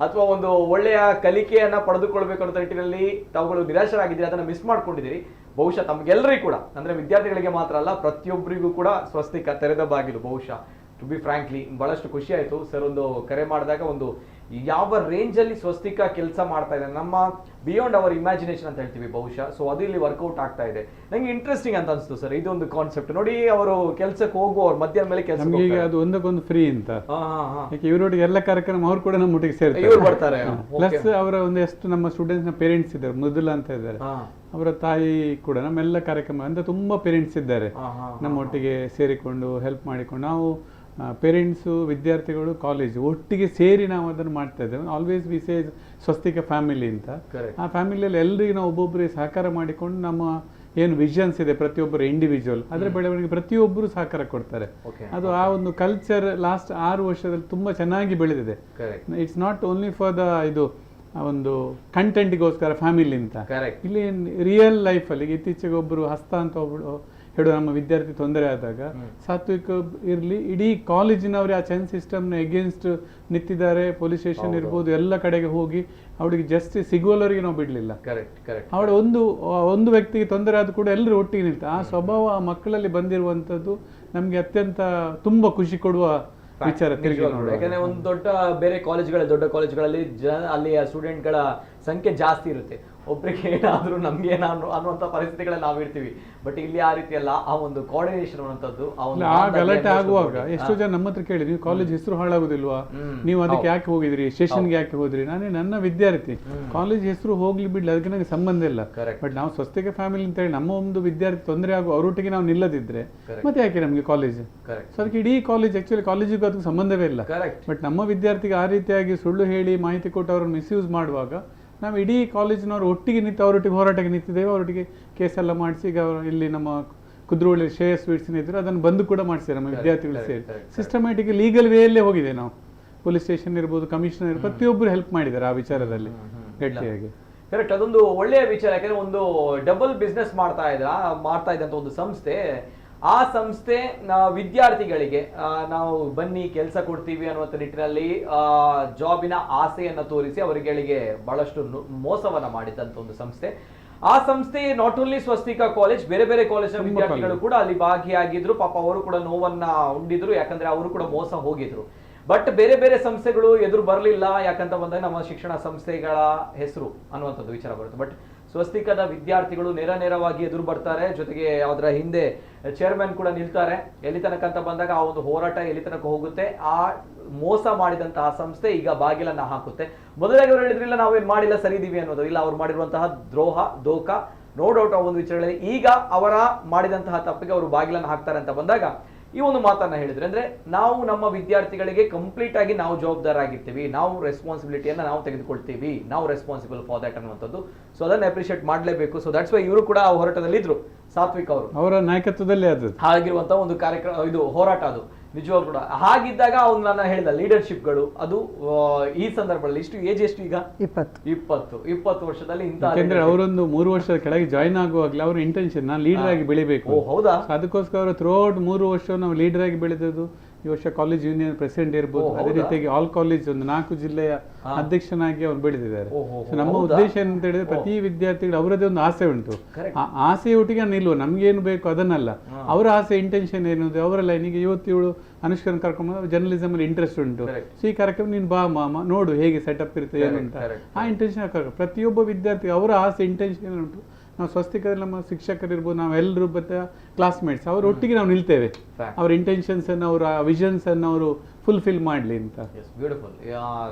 S1: ಅಥವಾ ಒಂದು ಒಳ್ಳೆಯ ಕಲಿಕೆಯನ್ನ ಪಡೆದುಕೊಳ್ಬೇಕು ಅನ್ನೋ ನಿಟ್ಟಿನಲ್ಲಿ ತಾವುಗಳು ನಿರಾಶರಾಗಿದ್ದೀರಿ, ಅದನ್ನ ಮಿಸ್ ಮಾಡ್ಕೊಂಡಿದ್ದೀರಿ. ಬಹುಶಃ ತಮ್ಗೆಲ್ಲರಿಗೂ ಕೂಡ, ಅಂದ್ರೆ ವಿದ್ಯಾರ್ಥಿಗಳಿಗೆ ಮಾತ್ರ ಅಲ್ಲ, ಪ್ರತಿಯೊಬ್ಬರಿಗೂ ಕೂಡ ಸ್ವಸ್ತಿಕ ತೆರೆದ ಬಾಗಿಲು. ಬಹುಶಃ ಟು ಬಿ ಫ್ರಾಂಕ್ಲಿ ಬಹಳಷ್ಟು ಖುಷಿ ಆಯ್ತು ಸರ್. ಒಂದು ಕರೆ ಮಾಡಿದಾಗ ಒಂದು ಯಾವ ರೇಂಜ್ ಅಲ್ಲಿ ಸ್ವಸ್ತಿಕ ಕೆಲಸ ಮಾಡ್ತಾ ಇದೆ, ನಮ್ಮ ಬಿಯಾಂಡ್ ಅವರ್ ಇಮ್ಯಾಜಿನೇಷನ್ ಅಂತ ಹೇಳ್ತೀವಿ ಬಹುಶಃ. ಸೊ ಅದು ಇಲ್ಲಿ ವರ್ಕೌಟ್ ಆಗ್ತಾ ಇದೆ. ನಂಗೆ ಇಂಟ್ರೆಸ್ಟಿಂಗ್ ಅಂತ ಅನ್ಸ್ತು ಸರ್ ಇದೊಂದು ಕಾನ್ಸೆಪ್ಟ್. ನೋಡಿ ಅವರು ಕೆಲ್ಸಕ್ಕೆ ಹೋಗುವವ್ರು ಮಧ್ಯಾಹ್ನ ಮೇಲೆ ಕೆಲಸ
S2: ನಮ್ಗೆ ಈಗ ಅದು ಒಂದಕ್ಕೊಂದು ಫ್ರೀ ಅಂತ, ಯಾಕೆ ಇವರೊಟ್ಟಿಗೆ ಎಲ್ಲ ಕಾರ್ಯಕ್ರಮ ಅವ್ರು ಕೂಡ ನಮ್ಮೊಟ್ಟಿಗೆ ಸೇರ್ತಾರೆ.
S1: ಬರ್ತಾರೆ.
S2: ಪ್ಲಸ್ ಅವರ ಒಂದಷ್ಟು ನಮ್ಮ ಸ್ಟೂಡೆಂಟ್ಸ್ ನ ಪೇರೆಂಟ್ಸ್ ಇದ್ದಾರೆ, ಮೃದುಲಾ ಅಂತ ಇದ್ದಾರೆ, ಅವರ ತಾಯಿ ಕೂಡ ನಮ್ಮೆಲ್ಲ ಕಾರ್ಯಕ್ರಮ ಅಂತ ತುಂಬಾ ಪೇರೆಂಟ್ಸ್ ಇದ್ದಾರೆ ನಮ್ಮೊಟ್ಟಿಗೆ ಸೇರಿಕೊಂಡು ಹೆಲ್ಪ್ ಮಾಡಿಕೊಂಡು. ನಾವು ಪೇರೆಂಟ್ಸು, ವಿದ್ಯಾರ್ಥಿಗಳು, ಕಾಲೇಜ್ ಒಟ್ಟಿಗೆ ಸೇರಿ ನಾವು ಅದನ್ನು ಮಾಡ್ತಾ ಇದ್ದೇವೆ. ಆಲ್ವೇಸ್ ವಿ ಸೇ ಸ್ವಸ್ತಿಕ ಫ್ಯಾಮಿಲಿ ಅಂತ. ಆ ಫ್ಯಾಮಿಲಿಯಲ್ಲಿ ಎಲ್ಲರಿಗೂ ನಾವು ಒಬ್ಬೊಬ್ಬರಿಗೆ ಸಹಕಾರ ಮಾಡಿಕೊಂಡು ನಮ್ಮ ಏನು ವಿಷನ್ಸ್ ಇದೆ ಪ್ರತಿಯೊಬ್ಬರು ಇಂಡಿವಿಜುವಲ್ ಅದರ ಬೆಳವಣಿಗೆ ಪ್ರತಿಯೊಬ್ಬರು ಸಹಕಾರ ಕೊಡ್ತಾರೆ. ಅದು ಆ ಒಂದು ಕಲ್ಚರ್ ಲಾಸ್ಟ್ 6 ವರ್ಷದಲ್ಲಿ ತುಂಬಾ ಚೆನ್ನಾಗಿ ಬೆಳೆದಿದೆ. It's not only for the ಇದು ಒಂದು ಕಂಟೆಂಟ್ಗೋಸ್ಕರ ಫ್ಯಾಮಿಲಿ ಅಂತ, ಇಲ್ಲಿ ರಿಯಲ್ ಲೈಫಲ್ಲಿ ಇತ್ತೀಚೆಗೆ ಒಬ್ಬರು ಹಸ್ತ ಅಂತ ಒಬ್ಬರು ಹೇಳೋ ನಮ್ಮ ವಿದ್ಯಾರ್ಥಿ ತೊಂದರೆ ಆದಾಗ ಸಾತ್ವಿಕ ಇರಲಿ ಇಡೀ ಕಾಲೇಜಿನವರೇ ಆ ಚೈನ್ ಸಿಸ್ಟಮ್ನ ಎಗೇನ್ಸ್ಟ್ ನಿಂತಿದ್ದಾರೆ. ಪೊಲೀಸ್ ಸ್ಟೇಷನ್ ಇರ್ಬೋದು, ಎಲ್ಲ ಕಡೆಗೆ ಹೋಗಿ ಅವಳಿಗೆ ಜಸ್ಟಿಸ್ ಸಿಗುವವರೆಗೆ ನಾವು ಬಿಡಲಿಲ್ಲ. ಅವಳ ಒಂದು ವ್ಯಕ್ತಿಗೆ ತೊಂದರೆ ಆದ ಕೂಡ ಎಲ್ಲರೂ ಒಟ್ಟಿಗೆ ನಿಂತ ಆ ಸ್ವಭಾವ ಆ ಮಕ್ಕಳಲ್ಲಿ ಬಂದಿರುವಂಥದ್ದು ನಮಗೆ ಅತ್ಯಂತ ತುಂಬಾ ಖುಷಿ ಕೊಡುವ ವಿಚಾರ.
S1: ಯಾಕಂದ್ರೆ ಒಂದು ದೊಡ್ಡ ಕಾಲೇಜ್ಗಳಲ್ಲಿ ಅಲ್ಲಿಯ ಸ್ಟೂಡೆಂಟ್ಗಳ ಸಂಖ್ಯೆ ಜಾಸ್ತಿ ಇರುತ್ತೆ. ಒಬ್ಬರಿಗೆ ಏನಾದರೂ ನಮ್ಗೆ ಅನ್ನುವಂಥ ಪರಿಸ್ಥಿತಿಗಳಲ್ಲಿ ನಾವು ಇರ್ತೀವಿ. ಬಟ್ ಇಲ್ಲಿ ಆ ರೀತಿ ಅಲ್ಲ, ಆ ಒಂದು ಕೋಆರ್ಡಿನೇಷನ್ ಅನ್ನುವಂಥದ್ದು
S2: ಆ ಗಲಾಟೆ ಆಗುವಾಗ ಎಷ್ಟೋ ಜನ ನಮ್ಮ ಹತ್ರ ಕೇಳಿ, ನೀವು ಕಾಲೇಜ್ ಹೆಸರು ಹಾಳಾಗುದಿಲ್ವಾ, ನೀವು ಅದಕ್ಕೆ ಯಾಕೆ ಹೋಗಿದ್ರಿ, ಸ್ಟೇಷನ್ಗೆ ಯಾಕೆ ಹೋದ್ರಿ? ನಾನೇ ನನ್ನ ವಿದ್ಯಾರ್ಥಿ, ಕಾಲೇಜ್ ಹೆಸರು ಹೋಗ್ಲಿ ಬಿಡ್ಲಿ ಅದಕ್ಕೆ ನನಗೆ ಸಂಬಂಧ ಇಲ್ಲ. ಬಟ್ ನಾವು ಸ್ವಸ್ತಿಕ ಫ್ಯಾಮಿಲಿ ಅಂತ ಹೇಳಿ ನಮ್ಮ ಒಂದು ವಿದ್ಯಾರ್ಥಿ ತೊಂದರೆ ಆಗುವ ಅವರೊಟ್ಟಿಗೆ ನಾವು ನಿಲ್ಲದಿದ್ರೆ ಮತ್ತೆ ಯಾಕೆ ನಮಗೆ ಕಾಲೇಜ್? ಸೊ ಅದಕ್ಕೆ ಇಡೀ ಕಾಲೇಜ್ ಆಕ್ಚುಲಿ ಕಾಲೇಜಿಗೂ ಅದಕ್ಕೆ ಸಂಬಂಧವೇ ಇಲ್ಲ. ಬಟ್ ನಮ್ಮ ವಿದ್ಯಾರ್ಥಿಗೆ ಆ ರೀತಿಯಾಗಿ ಸುಳ್ಳು ಹೇಳಿ ಮಾಹಿತಿ ಕೊಟ್ಟು ಅವ್ರನ್ನ ಮಿಸ್ಯೂಸ್ ಮಾಡುವಾಗ ನಾವು ಇಡೀ ಕಾಲೇಜಿನವರು ಒಟ್ಟಿಗೆ ನಿಂತು ಅವರೊಟ್ಟಿಗೆ ಹೋರಾಟಕ್ಕೆ ನಿಂತಿದ್ದೇವೆ. ಅವರೊಟ್ಟಿಗೆ ಕೇಸೆಲ್ಲ ಮಾಡಿಸಿ ಈಗ ಇಲ್ಲಿ ನಮ್ಮ ಕುದ್ರೋಳಿ ಶ್ರೇಯ ಸ್ವೀಟ್ಸ್ ಇದ್ರು ಅದನ್ನು ಬಂದು ಕೂಡ ಮಾಡಿಸಿದ್ದಾರೆ ನಮ್ಮ ವಿದ್ಯಾರ್ಥಿಗಳು ಸೇರಿ. ಸಿಸ್ಟಮ್ಯಾಟಿಕ್ ಲೀಗಲ್ ವೇಯಲ್ಲೇ ಹೋಗಿದೆ. ನಾವು ಪೊಲೀಸ್ ಸ್ಟೇಷನ್ ಇರ್ಬೋದು, ಕಮಿಷನರ್ ಪ್ರತಿಯೊಬ್ಬರು ಹೆಲ್ಪ್ ಮಾಡಿದ್ದಾರೆ ಆ ವಿಚಾರದಲ್ಲಿ ಗಟ್ಟಿಯಾಗಿ.
S1: ಕರೆಕ್ಟ್, ಅದೊಂದು ಒಳ್ಳೆಯ ವಿಚಾರ. ಯಾಕಂದ್ರೆ ಒಂದು ಡಬಲ್ ಬಿಸ್ನೆಸ್ ಮಾಡ್ತಾ ಇದ್ದಂತ ಒಂದು ಸಂಸ್ಥೆ, ಆ ಸಂಸ್ಥೆ ವಿದ್ಯಾರ್ಥಿಗಳಿಗೆ ನಾವು ಬನ್ನಿ ಕೆಲಸ ಕೊಡ್ತೀವಿ ಅನ್ನುವಂಥ ನಿಟ್ಟಿನಲ್ಲಿ ಜಾಬಿನ ಆಸೆಯನ್ನು ತೋರಿಸಿ ಅವರಿಗೆ ಬಹಳಷ್ಟು ಮೋಸವನ್ನ ಮಾಡಿದಂತ ಒಂದು ಸಂಸ್ಥೆ. ಆ ಸಂಸ್ಥೆ ನಾಟ್ ಓನ್ಲಿ ಸ್ವಸ್ತಿಕ ಕಾಲೇಜ್, ಬೇರೆ ಬೇರೆ ಕಾಲೇಜಿನ ವಿದ್ಯಾರ್ಥಿಗಳು ಕೂಡ ಅಲ್ಲಿ ಭಾಗಿಯಾಗಿದ್ರು. ಪಾಪ ಅವರು ಕೂಡ ನೋವನ್ನ ಉಂಡಿದ್ರು, ಯಾಕಂದ್ರೆ ಅವರು ಕೂಡ ಮೋಸ ಹೋಗಿದ್ರು. ಬಟ್ ಬೇರೆ ಬೇರೆ ಸಂಸ್ಥೆಗಳು ಎದುರು ಬರಲಿಲ್ಲ. ಯಾಕಂತ ಬಂದಾಗ ನಮ್ಮ ಶಿಕ್ಷಣ ಸಂಸ್ಥೆಗಳ ಹೆಸರು ಅನ್ನುವಂಥದ್ದು ವಿಚಾರ ಬರುತ್ತೆ. ಬಟ್ ಸ್ವಸ್ತಿಕದ ವಿದ್ಯಾರ್ಥಿಗಳು ನೇರವಾಗಿ ಎದುರು ಬರ್ತಾರೆ, ಜೊತೆಗೆ ಅದರ ಹಿಂದೆ ಚೇರ್ಮನ್ ಕೂಡ ನಿಲ್ತಾರೆ. ಎಲ್ಲಿ ತನಕ ಅಂತ ಬಂದಾಗ ಆ ಒಂದು ಹೋರಾಟ ಎಲ್ಲಿ ತನಕ ಹೋಗುತ್ತೆ, ಆ ಮೋಸ ಮಾಡಿದಂತಹ ಸಂಸ್ಥೆ ಈಗ ಬಾಗಿಲನ್ನ ಹಾಕುತ್ತೆ. ಮೊದಲಾಗಿ ಅವರು ಹೇಳಿದ್ರಿಲ್ಲ ನಾವೇನ್ ಮಾಡಿಲ್ಲ, ಸರಿ ಇದೀವಿ ಅನ್ನೋದು. ಇಲ್ಲ, ಅವ್ರು ಮಾಡಿರುವಂತಹ ದ್ರೋಹ, ದೋಖ, ನೋ ಡೌಟ್ ಆ ಒಂದು ವಿಚಾರಗಳಲ್ಲಿ ಈಗ ಅವರ ಮಾಡಿದಂತಹ ತಪ್ಪಿಗೆ ಅವರು ಬಾಗಿಲನ್ನು ಹಾಕ್ತಾರೆ ಅಂತ ಬಂದಾಗ ಈ ಒಂದು ಮಾತನ್ನ ಹೇಳಿದ್ರೆ, ಅಂದ್ರೆ ನಾವು ನಮ್ಮ ವಿದ್ಯಾರ್ಥಿಗಳಿಗೆ ಕಂಪ್ಲೀಟ್ ಆಗಿ ನಾವು ಜವಾಬ್ದಾರಾಗಿರ್ತೀವಿ, ನಾವು ರೆಸ್ಪಾನ್ಸಿಬಿಲಿಟಿಯನ್ನ ನಾವು ತೆಗೆದುಕೊಳ್ತೀವಿ, ನಾವು ರೆಸ್ಪಾನ್ಸಿಬಲ್ ಫಾರ್ ದಟ್ ಅನ್ನುವಂಥದ್ದು. ಸೊ ಅದನ್ನ ಅಪ್ರಿಷಿಯೇಟ್ ಮಾಡಲೇಬೇಕು. ಸೊ ದಟ್ಸ್ ವೈ ಇವರು ಕೂಡ ಆ ಹೋರಾಟದಲ್ಲಿ ಇದ್ರು, ಸಾತ್ವಿಕ್ ಅವರು
S2: ಅವರ ನಾಯಕತ್ವದಲ್ಲಿ ಅದು
S1: ಆಗಿರುವಂತಹ ಒಂದು ಕಾರ್ಯಕ್ರಮ, ಇದು ಹೋರಾಟ ಅದು ನಿಜವಾಗ್ಲೂ ಕೂಡ. ಹಾಗಿದ್ದಾಗ ಅವ್ನು ನನ್ನ ಹೇಳಿದ ಲೀಡರ್ಶಿಪ್ಗಳು ಅದು ಈ ಸಂದರ್ಭದಲ್ಲಿ ಇಷ್ಟು ಏಜ್ ಎಷ್ಟು ಈಗ 20 ವರ್ಷದಲ್ಲಿ
S2: ಯಾಕೆಂದ್ರೆ ಅವರೊಂದು 3 ವರ್ಷದ ಕೆಳಗೆ ಜಾಯಿನ್ ಆಗುವಾಗಲೇ ಅವ್ರ ಇಂಟೆನ್ಷನ್ ನಾನು ಲೀಡರ್ ಆಗಿ ಬೆಳಿಬೇಕು.
S1: ಹೌದಾ?
S2: ಅದಕ್ಕೋಸ್ಕರ ಅವರು ಥ್ರೂ ಔಟ್ 3 ವರ್ಷ ನಾವು ಲೀಡರ್ ಆಗಿ ಬೆಳೆದದ್ದು. ಈ ವರ್ಷ ಕಾಲೇಜ್ ಯೂನಿಯನ್ ಪ್ರೆಸಿಡೆಂಟ್ ಇರ್ಬೋದು, ಅದೇ ರೀತಿಯಾಗಿ ಆಲ್ ಕಾಲೇಜ್ ಒಂದು 4 ಜಿಲ್ಲೆಯ ಅಧ್ಯಕ್ಷನಾಗಿ ಅವ್ರು ಬೆಳೆದಿದ್ದಾರೆ. ನಮ್ಮ ಉದ್ದೇಶ ಏನಂತ ಹೇಳಿದ್ರೆ ಪ್ರತಿ ವಿದ್ಯಾರ್ಥಿಗಳು ಅವರದೇ ಒಂದು ಆಸೆ ಉಂಟು. ಆ ಆಸೆಯೊಟ್ಟಿಗೆ ನಿಲ್ಲುವ, ನಮ್ಗೇನು ಬೇಕು ಅದನ್ನಲ್ಲ, ಅವರ ಆಸೆ ಇಂಟೆನ್ಷನ್ ಏನು ಅವರ ಲೈನಿಗೆ. ಇವತ್ತು ಇವಳು ಅನುಷ್ಕರಣ ಕರ್ಕೊಂಡು ಜರ್ನಲಿಸಮ್ ಅಲ್ಲಿ ಇಂಟ್ರೆಸ್ಟ್ ಉಂಟು, ಸೊ ಈ ಕಾರ್ಯಕ್ರಮ ನೀನು ಬಾ ಮಾಮ ನೋಡು ಹೇಗೆ ಸೆಟಪ್ ಇರುತ್ತೆ ಏನು ಅಂತ. ಆ ಇಂಟೆನ್ಷನ್ ಪ್ರತಿಯೊಬ್ಬ ವಿದ್ಯಾರ್ಥಿ ಅವರ ಆಸೆ ಇಂಟೆನ್ಷನ್ ಉಂಟು. ನಾವು ಸ್ವಸ್ತಿಕದಲ್ಲಿ ನಮ್ಮ ಶಿಕ್ಷಕರಿರ್ಬೋದು, ನಾವೆಲ್ಲರೂ ಮತ್ತೆ ಕ್ಲಾಸ್ಮೇಟ್ಸ್ ಅವ್ರ ಒಟ್ಟಿಗೆ ನಾವು ನಿಲ್ತೇವೆ. ಅವ್ರ ಇಂಟೆನ್ಷನ್ಸ್ ಅನ್ನು, ಅವರ ವಿಷನ್ಸ್ ಅನ್ನು ಅವರು ಫುಲ್ಫಿಲ್ ಮಾಡಲಿ ಅಂತ.
S1: ಬ್ಯೂಟಿಫುಲ್.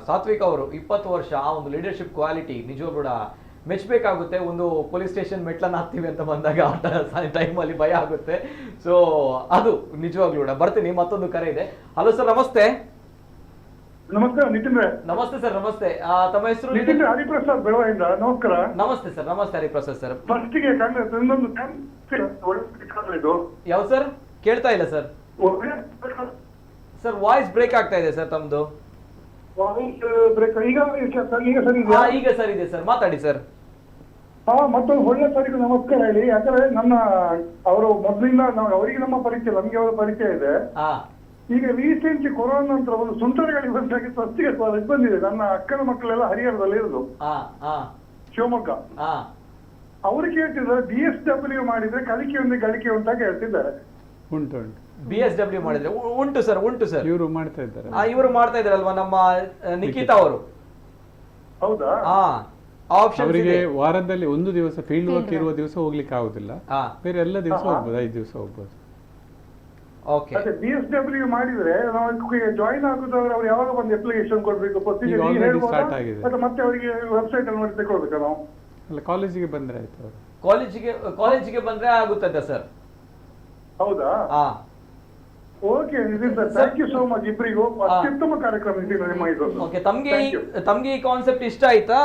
S1: ಸಾತ್ವಿಕ್ ಅವರು 20 ವರ್ಷ ಆ ಒಂದು ಲೀಡರ್ಶಿಪ್ ಕ್ವಾಲಿಟಿ ನಿಜವೂ ಕೂಡ ಮೆಚ್ಚಬೇಕಾಗುತ್ತೆ. ಒಂದು ಪೊಲೀಸ್ ಸ್ಟೇಷನ್ ಮೆಟ್ಲನ್ನ ಹತ್ತೀವಿ ಅಂತ ಬಂದಾಗ ಟೈಮಲ್ಲಿ ಭಯ ಆಗುತ್ತೆ. ಸೊ ಅದು ನಿಜವಾಗ್ಲೂ ಕೂಡ. ಬರ್ತೀನಿ, ಮತ್ತೊಂದು ಕರೆ ಇದೆ. ಹಲೋ ಸರ್, ನಮಸ್ತೆ.
S7: ನಮಸ್ಕಾರ ನಿತಿನ್.
S1: ನಮಸ್ತೆ ಸರ್, ನಮಸ್ತೆ. ತಮ್ಮ ಹೆಸರು?
S7: ನಿತಿನ್ ಹರಿಪ್ರಸಾದ್ ಬೆಳವಾಯಿಂದ. ನಮಸ್ಕಾರ.
S1: ನಮಸ್ತೆ ಸರ್. ನಮಸ್ತೆ ಹರಿಪ್ರಸಾದ್ ಸರ್.
S7: ಫಸ್ಟಿಗೆ
S1: ಯಾವ ಸರ್? ಕೇಳ್ತಾ ಇಲ್ಲ ಸರ್. ಸರ್ ವಾಯ್ಸ್ ಬ್ರೇಕ್ ಆಗ್ತಾ ಇದೆ ಸರ್ ತಮ್ದು. ಈಗ ಸರ್ ಇದೆ ಸರ್, ಮಾತಾಡಿ ಸರ್.
S7: ಮತ್ತೊಂದು ಒಳ್ಳೆ ಸರಿಗೆ ನಮಸ್ಕಾರ ಹೇಳಿ. ಯಾಕಂದ್ರೆ ನನ್ನ ಅವರು ಮೊದಲಿಂದ ಅವರಿಗೆ ನಮ್ಮ ಪರಿಚಯ, ನಮ್ಗೆ ಅವರ ಪರಿಚಯ ಇದೆ. ಈಗ ರೀಸೆಂಟ್ಲಿ ಕೊರೋನಾ ನಂತರ ಒಂದು ಸುಂಟರಗಾಳಿ ಬಂದಾಗಿ ಸ್ವಸ್ತಿಗೆ ಬಂದಿದೆ. ನನ್ನ ಅಕ್ಕನ ಮಕ್ಕಳೆಲ್ಲ ಹರಿಹರದಲ್ಲಿ ಇರೋದು, ಶಿವಮೊಗ್ಗ. ಅವರು ಕೇಳ್ತಿದ್ದಾರೆ DSW ಮಾಡಿದ್ರೆ ಕಲಿಕೆ ಒಂದು ಗಳಿಕೆ ಅಂತ ಹೇಳ್ತಿದ್ದಾರೆ.
S2: ಉಂಟು
S1: BSW ಮಾಡಿದ್ರೆ ಉಂಟು ಸರ್, ಉಂಟು ಸರ್.
S2: ಇವರು ಮಾಡ್ತಾ ಇದ್ದಾರೆ.
S1: ಇವರು ಮಾಡ್ತಾ ಇದ್ರಲ್ವಾ ನಮ್ಮ ನಿಖಿತಾ ಅವರು.
S7: ಹೌದಾ?
S1: ಆಪ್ಷನ್
S2: ಅವರಿಗೆ ವಾರದಲ್ಲಿ ಒಂದು ದಿವಸ ಫೀಲ್ಡ್ ವರ್ಕ್ ಇರುವ ದಿವಸ ಹೋಗ್ಲಿಕ್ಕೆ ಆಗುದಿಲ್ಲ, ಬೇರೆ ಎಲ್ಲ ದಿವಸ ಹೋಗ್ಬೋದು, 5 ದಿವಸ ಹೋಗ್ಬೋದು.
S1: ಓಕೆ.
S7: ಮತ್ತೆ BSW ಮಾಡಿದ್ರೆ ನಾವು ಜಾಯಿನ್ ಆಗುದಾದ್ರೆ ಅವ್ರು ಯಾವಾಗ ಬಂದು ಅಪ್ಲಿಕೇಶನ್ ಕೊಡ್ಬೇಕು, ಪ್ರೊಸೀಜರ್
S2: ಸ್ಟಾರ್ಟ್ ಆಗಿದೆ.
S7: ಮತ್ತೆ ಅವರಿಗೆ ವೆಬ್ಸೈಟ್ ಅಲ್ಲಿ ನೋಡಿ ತಗೊಳ್ಬೇಕಾ ನಾವು?
S2: ಅಲ್ಲ, ಕಾಲೇಜಿಗೆ ಬಂದ್ರೆ ಆಯ್ತು ಅವರು.
S1: ಕಾಲೇಜಿಗೆ ಬಂದ್ರೆ ಆಗುತ್ತದೆ ಸರ್.
S7: ಹೌದಾ? Okay Nitin sir, thank you so much ಇಬ್ಬರಿಗೂ. ಅತ್ಯುತ್ತಮ ಕಾರ್ಯಕ್ರಮ ನಿತಿನ್ ನಿಮ್ಮ ಇದು.
S1: ಓಕೆ, ತಮ್ಗೆ ಈ ಕಾನ್ಸೆಪ್ಟ್ ಇಷ್ಟ ಆಯ್ತಾ?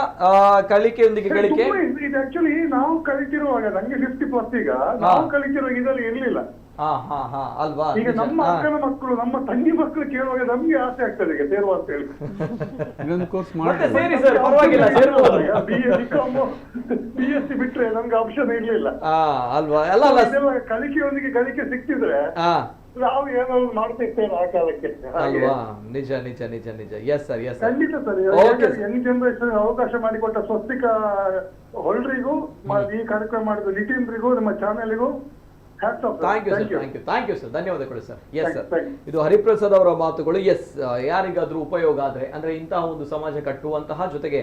S1: ಕಲಿಕೆಯೊಂದಿಗೆ ಗಳಿಕೆ
S7: ಇದು ಆಕ್ಚುಲಿ ನಾವು ಕಲಿತಿರುವಾಗ ನಂಗೆ 50+ ಈಗ ನಾವು ಕಲಿತಿರುವಾಗ ಇದರಲ್ಲಿ ಇರ್ಲಿಲ್ಲ.
S1: ಅಲ್ವಾ?
S7: ಈಗ ನಮ್ಮ ಅಕ್ಕನ ಮಕ್ಕಳು, ನಮ್ಮ ತಂಗಿ ಮಕ್ಕಳು ಕೇಳುವಾಗ ನಮ್ಗೆ ಆಸೆ ಆಗ್ತದೆ ಈಗ ಸೇರುವ ಅಂತ ಹೇಳಿ.
S2: ಇದೊಂದು ಕೋರ್ಸ್
S1: ಮತ್ತೆ ಸೇರಿ ಸರ್, ಪರವಾಗಿಲ್ಲ, ಸೇರ್ಬೋದು.
S7: BSc ಬಿಟ್ರೆ ನಮ್ಗೆ ಆಪ್ಷನ್ ಇರ್ಲಿಲ್ಲ
S1: ಅಲ್ವಾ? ಎಲ್ಲ
S7: ಕಲಿಕೆಯೊಂದಿಗೆ ಗಳಿಕೆ ಸಿಕ್ತಿದ್ರೆ ನಾವು ಏನೋ ಮಾಡ್ತಿರ್ತೇವೆ ಆ ಕಾಲಕ್ಕೆ.
S1: ಅಲ್ವಾ? ನಿಜ ನಿಜ ನಿಜ ನಿಜ. ಎಸ್ ಸರ್, ಎಸ್
S7: ಖಂಡಿತ ಸರ್. ಯಂಗ್ ಜನರೇಷನ್ ಅವಕಾಶ ಮಾಡಿಕೊಟ್ಟ ಸ್ವಸ್ತಿಕ ಹೊಳ್ರಿಗೂ ಈ ಕಾರ್ಯಕ್ರಮ ಮಾಡಿದ ನಿತಿನ್ರಿಗೂ ನಮ್ಮ ಚಾನೆಲ್ಗೂ
S1: ಥ್ಯಾಂಕ್ ಯು ಸರ್, ಧನ್ಯವಾದಗಳು ಸರ್. ಎಸ್ ಸರ್, ಇದು ಹರಿಪ್ರಸಾದ್ ಅವರ ಮಾತುಗಳು. ಎಸ್, ಯಾರಿಗಾದ್ರೂ ಉಪಯೋಗ ಆದ್ರೆ, ಅಂದ್ರೆ ಇಂತಹ ಒಂದು ಸಮಾಜ ಕಟ್ಟುವಂತಹ ಜೊತೆಗೆ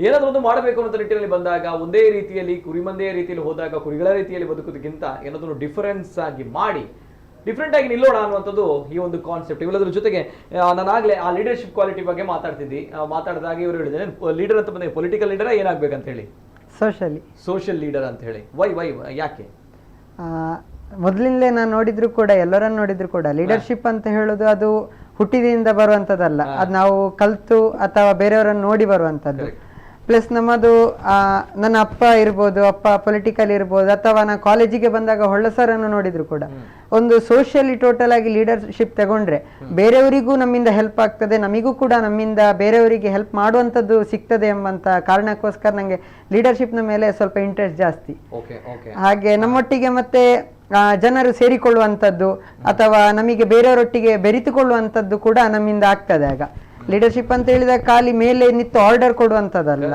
S1: ಏನಾದ್ರೂ ಒಂದು ಮಾಡಬೇಕು ಅನ್ನೋ ನಿಟ್ಟಿನಲ್ಲಿ ಬಂದಾಗ, ಒಂದೇ ರೀತಿಯಲ್ಲಿ ಕುರಿಮಂದೆಯ ರೀತಿಯಲ್ಲಿ ಹೋದಾಗ ಕುರಿಗಳ ರೀತಿಯಲ್ಲಿ ಬದುಕೋದಕ್ಕಿಂತ ಏನಾದ್ರೂ ಡಿಫರೆನ್ಸ್ ಆಗಿ ಮಾಡಿ, ಡಿಫ್ರೆಂಟ್ ಆಗಿ ನಿಲ್ಲೋಣ ಅನ್ನುವಂಥದ್ದು ಈ ಒಂದು ಕಾನ್ಸೆಪ್ಟ್. ಇವೆಲ್ಲದ್ರ ಜೊತೆಗೆ ನಾನಾಗಲೇ ಆ ಲೀಡರ್ಶಿಪ್ ಕ್ವಾಲಿಟಿ ಬಗ್ಗೆ ಮಾತಾಡಿದಾಗ ಇವರು ಹೇಳಿದ್ರೆ, ಲೀಡರ್ ಅಂತ ಬಂದರೆ ಪೊಲಿಟಿಕಲ್ ಲೀಡರ್ ಏನಾಗಬೇಕಂತ ಹೇಳಿ? ಸೋಷಿಯಲ್ ಲೀಡರ್ ಅಂತ ಹೇಳಿ. ವೈ ಯಾಕೆ?
S3: ಮೊದಲಿಂದಲೇ ನಾನು ನೋಡಿದ್ರು ಕೂಡ, ಎಲ್ಲರನ್ನು ನೋಡಿದ್ರು ಕೂಡ ಲೀಡರ್ಶಿಪ್ ಅಂತ ಹೇಳೋದು ಅದು ಹುಟ್ಟಿದಿಂದ ಬರುವಂಥದ್ದಲ್ಲ, ಅದು ನಾವು ಕಲ್ತು ಅಥವಾ ಬೇರೆಯವರನ್ನು ನೋಡಿ ಬರುವಂಥದ್ದು. ಪ್ಲಸ್ ನಮ್ಮದು ನನ್ನ ಅಪ್ಪ ಇರ್ಬೋದು, ಅಪ್ಪ ಪೊಲಿಟಿಕಲ್ ಇರ್ಬೋದು, ಅಥವಾ ನಾ ಕಾಲೇಜಿಗೆ ಬಂದಾಗ ಹೊಳ್ಳಸರನ್ನು ನೋಡಿದ್ರು ಕೂಡ ಒಂದು ಸೋಷಿಯಲಿ ಟೋಟಲ್ ಆಗಿ ಲೀಡರ್ಶಿಪ್ ತಗೊಂಡ್ರೆ ಬೇರೆಯವರಿಗೂ ನಮ್ಮಿಂದ ಹೆಲ್ಪ್ ಆಗ್ತದೆ, ನಮಿಗೂ ಕೂಡ ನಮ್ಮಿಂದ ಬೇರೆಯವರಿಗೆ ಹೆಲ್ಪ್ ಮಾಡುವಂಥದ್ದು ಸಿಗ್ತದೆ ಎಂಬಂತ ಕಾರಣಕ್ಕೋಸ್ಕರ ನಂಗೆ ಲೀಡರ್ಶಿಪ್ನ ಮೇಲೆ ಸ್ವಲ್ಪ ಇಂಟ್ರೆಸ್ಟ್ ಜಾಸ್ತಿ. ಹಾಗೆ ನಮ್ಮೊಟ್ಟಿಗೆ ಮತ್ತೆ ಜನರು ಸೇರಿಕೊಳ್ಳುವಂಥದ್ದು ಅಥವಾ ನಮಗೆ ಬೇರೆಯವರೊಟ್ಟಿಗೆ ಬೆರೆತುಕೊಳ್ಳುವಂಥದ್ದು ಕೂಡ ನಮ್ಮಿಂದ ಆಗ್ತದೆ. ಆಗ ಲೀಡರ್ಶಿಪ್ ಅಂತ ಹೇಳಿದಾಗ ಖಾಲಿ ಮೇಲೆ ನಿಂತು ಆರ್ಡರ್ ಕೊಡುವಂಥದ್ದಲ್ಲ,